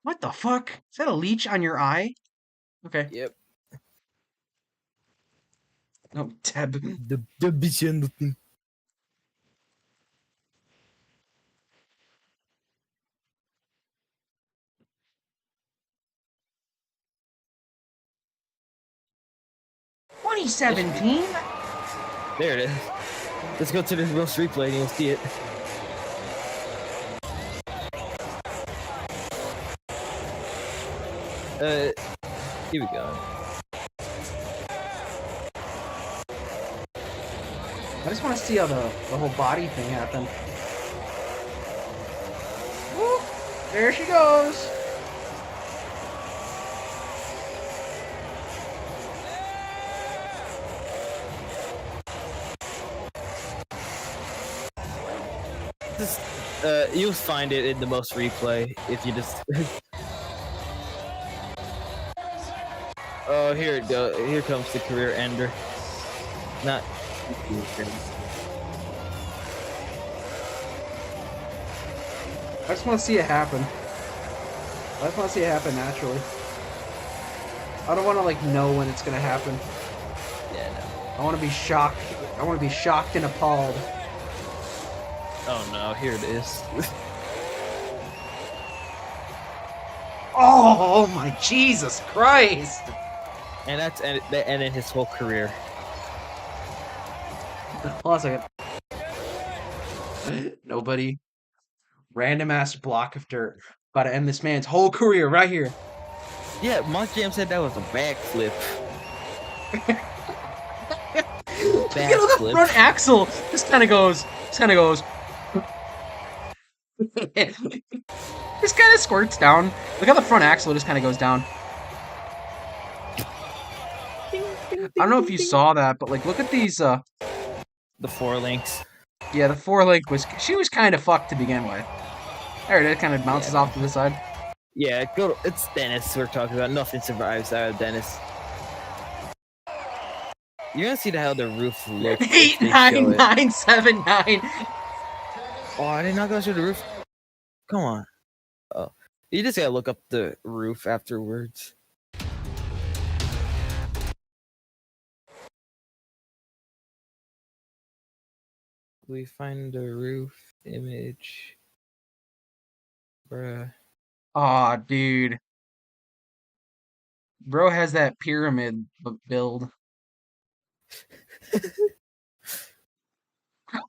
What the fuck? Is that a leech on your eye? Okay.
Yep.
No, Deb.
The bitch and the thing.
$2017?
There it is. Let's go to the real street play and you'll see it. Here we go.
I just want to see how the whole body thing happened. Woo! There she goes!
You'll find it in the most replay if you just. Oh, here it goes. Here comes the career ender. Not.
I just want to see it happen. I just want to see it happen naturally. I don't want to like know when it's gonna happen.
Yeah, no.
I want to be shocked. I want to be shocked and appalled.
Oh no! Here it is.
Oh my Jesus Christ!
And that ended his whole career.
Hold on a second. Nobody. Random ass block of dirt. About to end this man's whole career right here.
Yeah, Monk Jam said that was a backflip.
Look at the front axle. This kind of goes. This kind of goes. This kind of squirts down. Look how the front axle just kind of goes down. I don't know if you saw that, but like, look at these.
The 4 links.
Yeah, the 4 link was. She was kind of fucked to begin with. There it is. Kind of bounces off to the side.
Yeah, it's Dennis we're talking about. Nothing survives out of Dennis. You're gonna see how the roof looks.
89979.
Oh, I did not go through the roof. Come on. Oh, you just gotta look up the roof afterwards. We find the roof image. Bruh.
Aw, dude. Bro has that pyramid build.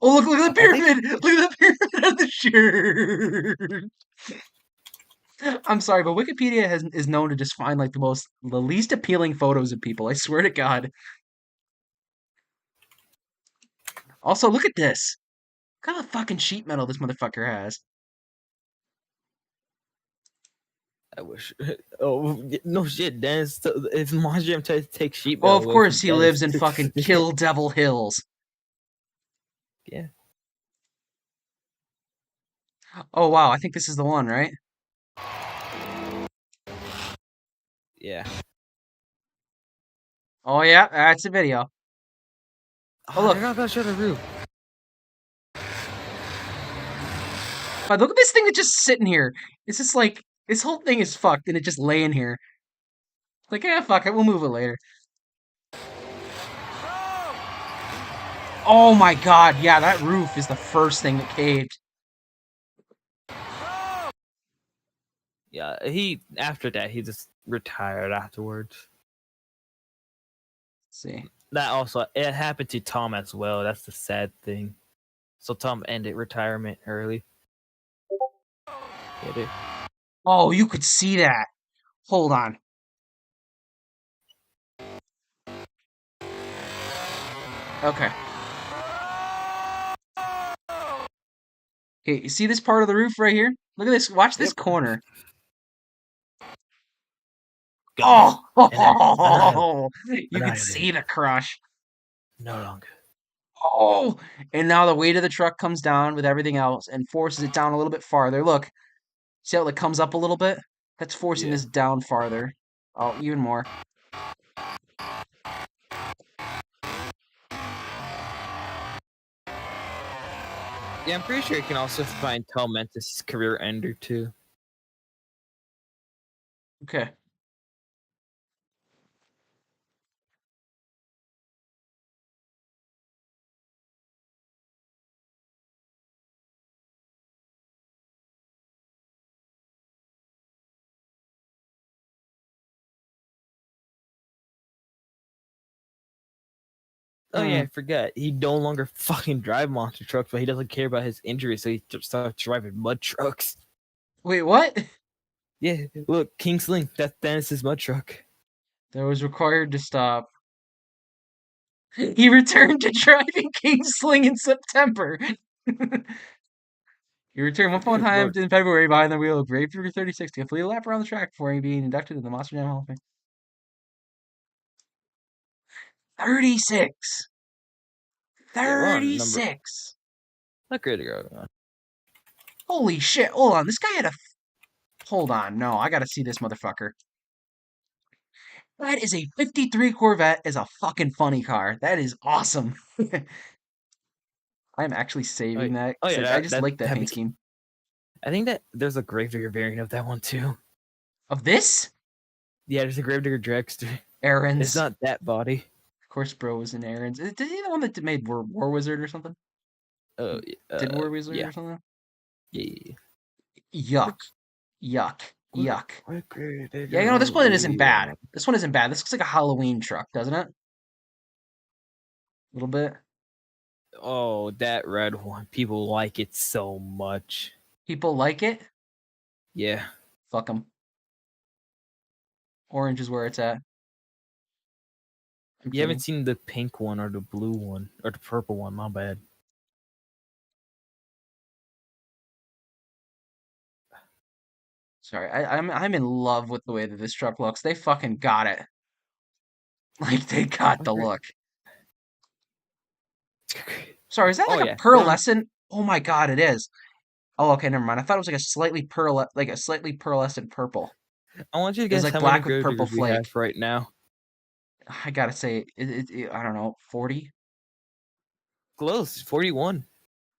Oh, look at the pyramid! Look at the pyramid of the shirt! I'm sorry, but Wikipedia is known to just find like the least appealing photos of people. I swear to God. Also, look at this. Look at the fucking sheet metal this motherfucker has.
I wish. Oh no shit, Dennis. If Monjam tries to take sheep,
Oh, of course he lives in fucking Kill Devil Hills.
Yeah.
Oh wow, I think this is the one, right?
Yeah.
Oh yeah, that's a video.
Oh look, they're not gonna show the roof.
Look at this thing that's just sitting here. It's just like this whole thing is fucked, and it's just laying here. Like, yeah, fuck it, we'll move it later. Oh my god, yeah, that roof is the first thing that caved.
Yeah, after that he just retired afterwards.
Let's see.
That also it happened to Tom as well. That's the sad thing. So Tom ended retirement early. Get it?
Oh, you could see that. Hold on. Okay. Okay, you see this part of the roof right here? Look at this. Watch this corner. Oh, you can see the crush.
No longer.
Oh, and now the weight of the truck comes down with everything else and forces it down a little bit farther. Look, see how it comes up a little bit? That's forcing this down farther. Oh, even more.
Yeah, I'm pretty sure you can also find Tom Mentis' career ender too.
Okay.
Oh yeah, I forgot. He no longer fucking drive monster trucks, but he doesn't care about his injury, so he starts driving mud trucks.
Wait, what?
Yeah, look, King Sling, that's Dennis's mud truck.
That was required to stop. He returned to driving King Sling in September. He returned one more time in February behind the wheel of Gravedigger 36 to complete a lap around the track before being inducted in the Monster Jam Hall of Fame. 36. 36.
Not great to go.
Holy shit! Hold on, this guy had a. Hold on, no, I gotta see this motherfucker. That is a '53 Corvette. Is a fucking funny car. That is awesome. I'm actually saving that.
Oh yeah,
I just like that paint scheme.
I think that there's a Gravedigger variant of that one too.
Of this?
Yeah, there's a Gravedigger Dragster.
Aaron's.
It's not that body.
Of course, bro was in Aaron's. Is he the one that made War Wizard or something?
Oh,
did War Wizard or something?
Yeah.
Yuck. Yuck. Yuck. Yeah, you know, this one isn't bad. This one isn't bad. This looks like a Halloween truck, doesn't it? A little bit.
Oh, that red one. People like it so much.
People like it?
Yeah.
Fuck them. Orange is where it's at.
You haven't seen the pink one or the blue one or the purple one. My bad.
Sorry, I'm in love with the way that this truck looks. They fucking got it. Like they got the look. Sorry, is that like a pearlescent? Oh my god, it is. Oh, okay, never mind. I thought it was like a slightly pearlescent purple.
I want you to
It's
guess
like
how
black
many
with purple
Gravediggers we have
flake.
right now.
I gotta say, I don't know, 40?
Close, 41.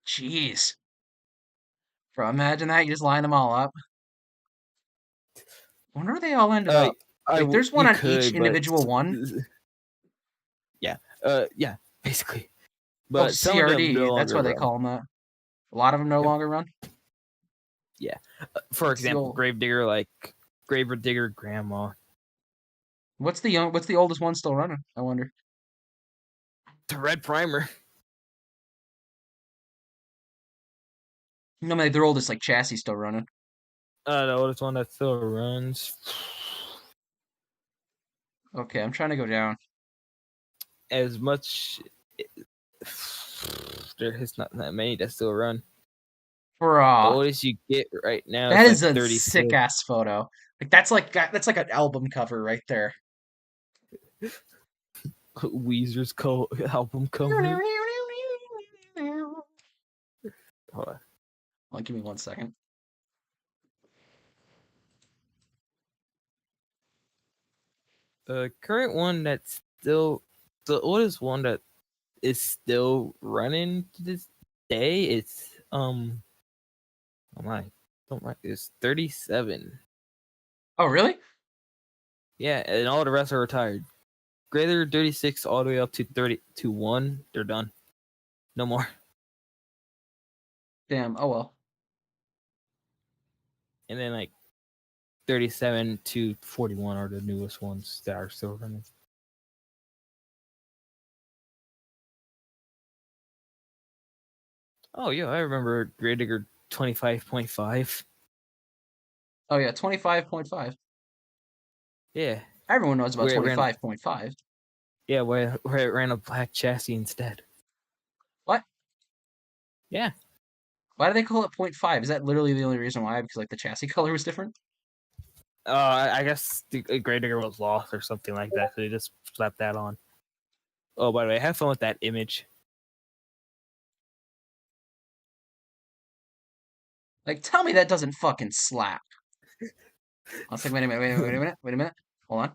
Jeez. Bro, imagine that. You just line them all up. I wonder where they all ended up. Like, there's one on each individual one.
Yeah. Yeah, basically.
Oh,
But some of them
CRD.
no
That's why
longer
they
run.
call them that. A lot of them no longer run.
Yeah. For example, Gravedigger, like Gravedigger Grandma.
What's the oldest one still running? I wonder.
The red primer.
No, their oldest like chassis still running.
The oldest one that still runs.
Okay, I'm trying to go down.
As much there is not that many that still run.
For
the oldest you get right now
that
is
is
like
a sick ass photo. Like that's like an album cover right there.
Weezer's album cover. Hold on.
Well, give me 1 second.
The current one that's still the oldest one that is still running to this day. It's oh my, it's 37.
Oh really?
Yeah, and all the rest are retired. Greater 36 all the way up to 1. They're done. No more.
Damn. Oh well.
And then like 37 to 41 are the newest ones that are still running. Oh yeah, I remember Gravedigger 25.5.
Oh yeah, 25.5.
Yeah.
Everyone knows about 25.5.
Yeah, where it ran a black chassis instead.
What?
Yeah.
Why do they call it 0.5? Is that literally the only reason why? Because like the chassis color was different?
I guess the Gravedigger was lost or something like that, so they just slapped that on. Oh, by the way, have fun with that image.
Like, tell me that doesn't fucking slap. I was like, wait a minute. Hold on.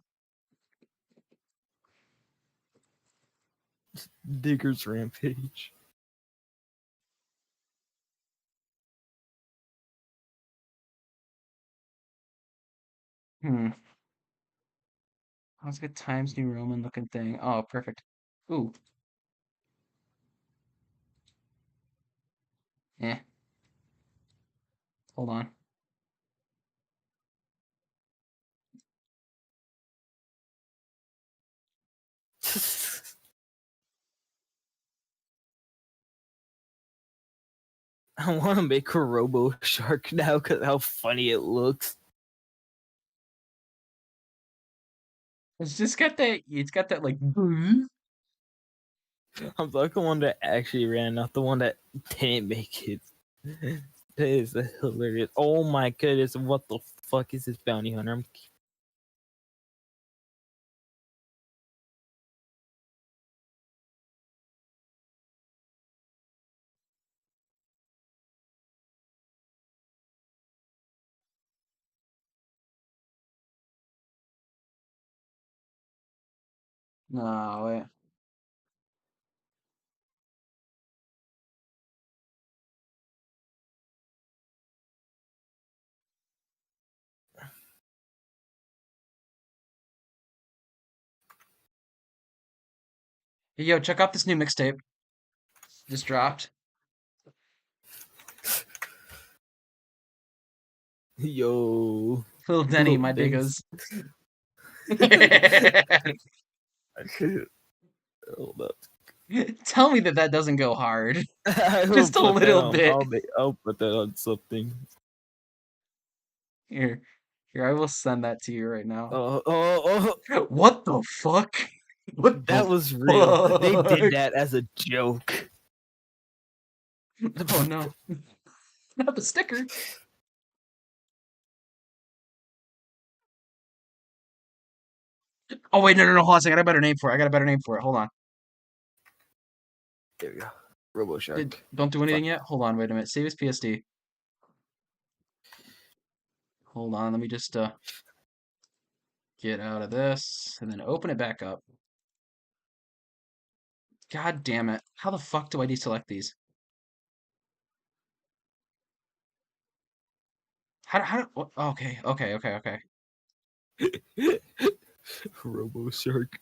Digger's Rampage.
Let's get Times New Roman looking thing. Oh, perfect. Ooh. Eh. Hold on.
I want to make a Robo Shark now because how funny it looks.
It's just got that. It's got that like.
I'm like the one that actually ran, not the one that didn't make it. That is hilarious. Oh my goodness! What the fuck is this bounty hunter?
No, wait. Hey, yo, check out this new mixtape. Just dropped.
Yo.
Little Denny, my diggas.
Hold up.
Tell me that doesn't go hard.
I will
Just a
put that
little
on-
bit.
I'll put that on something.
Here, I will send that to you right now.
Oh.
What the fuck? What
That
the
was real. They
fuck?
did that as a joke.
Oh no. Not the sticker. Oh wait, no, hold on a second. I got a better name for it. Hold on.
There we go. Robo Shark.
Don't do anything yet? Hold on, wait a minute. Save as PSD. Hold on, let me just get out of this and then open it back up. God damn it. How the fuck do I deselect these? Okay.
Robo Shark.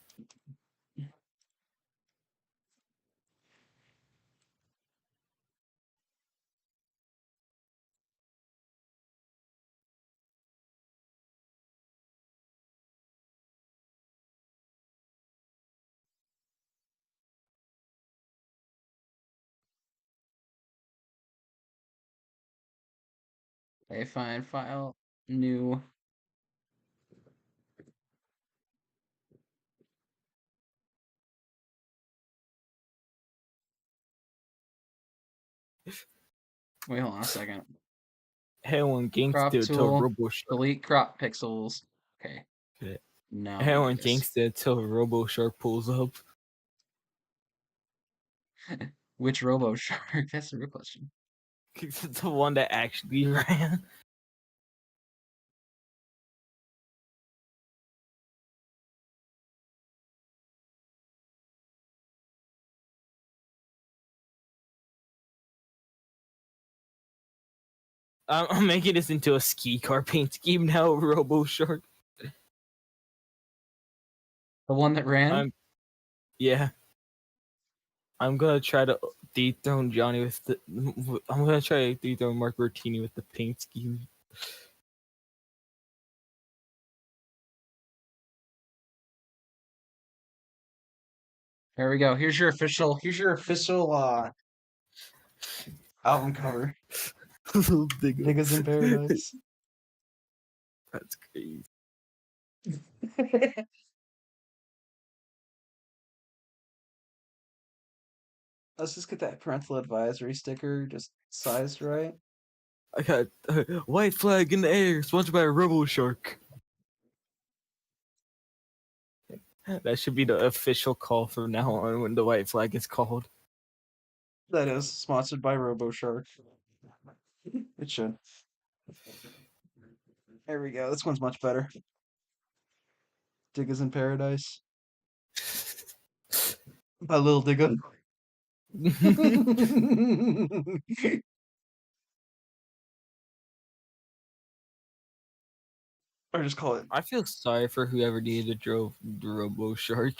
Okay, fine. File. New. Wait, hold on a second.
Hell
Crop
gangster to
tool.
Robo Shark.
Delete crop pixels. Okay. Now.
Hell
do this.
gangster till Robo Shark pulls up.
Which Robo Shark? That's the real question.
The one that actually ran. I'm making this into a SKICAR paint scheme now, Robo Shark.
The one that ran?
Yeah. I'm gonna try to dethrone Johnny with the. I'm gonna try to dethrone Mark Bertini with the paint scheme.
There we go. Here's your official album cover. Niggas in Paradise.
That's crazy.
Let's just get that parental advisory sticker just sized right.
I got white flag in the air, sponsored by Robo Shark. That should be the official call from now on when the white flag is called.
That is sponsored by RoboShark. It should. There we go. This one's much better. Digga's in Paradise. By Little Digga. Or just call it.
I feel sorry for whoever needed to drove the Robo Shark.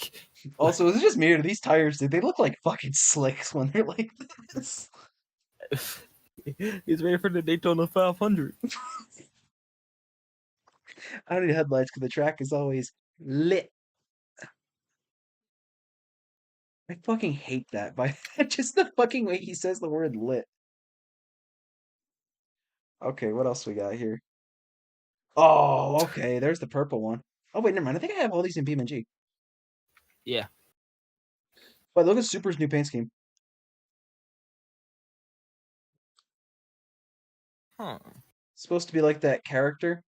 Also, is it just me or do these tires, dude? They look like fucking slicks when they're like this.
He's ready for the Daytona 500.
I don't need headlights because the track is always lit. I fucking hate that. By just the fucking way he says the word lit. Okay, what else we got here? Oh, okay. There's the purple one. Oh wait, never mind. I think I have all these in BeamNG.
Yeah.
But look at Super's new paint scheme.
Huh.
It's supposed to be like that character.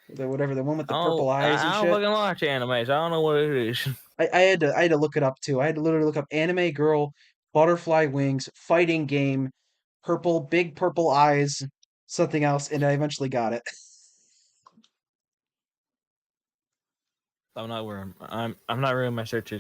The one with the purple eyes and
I
shit.
don't fucking watch animes. I don't know what it is.
I had to look it up too. I had to literally look up anime girl, butterfly wings, fighting game, big purple eyes, something else, and I eventually got it.
I'm not where I'm not ruining my search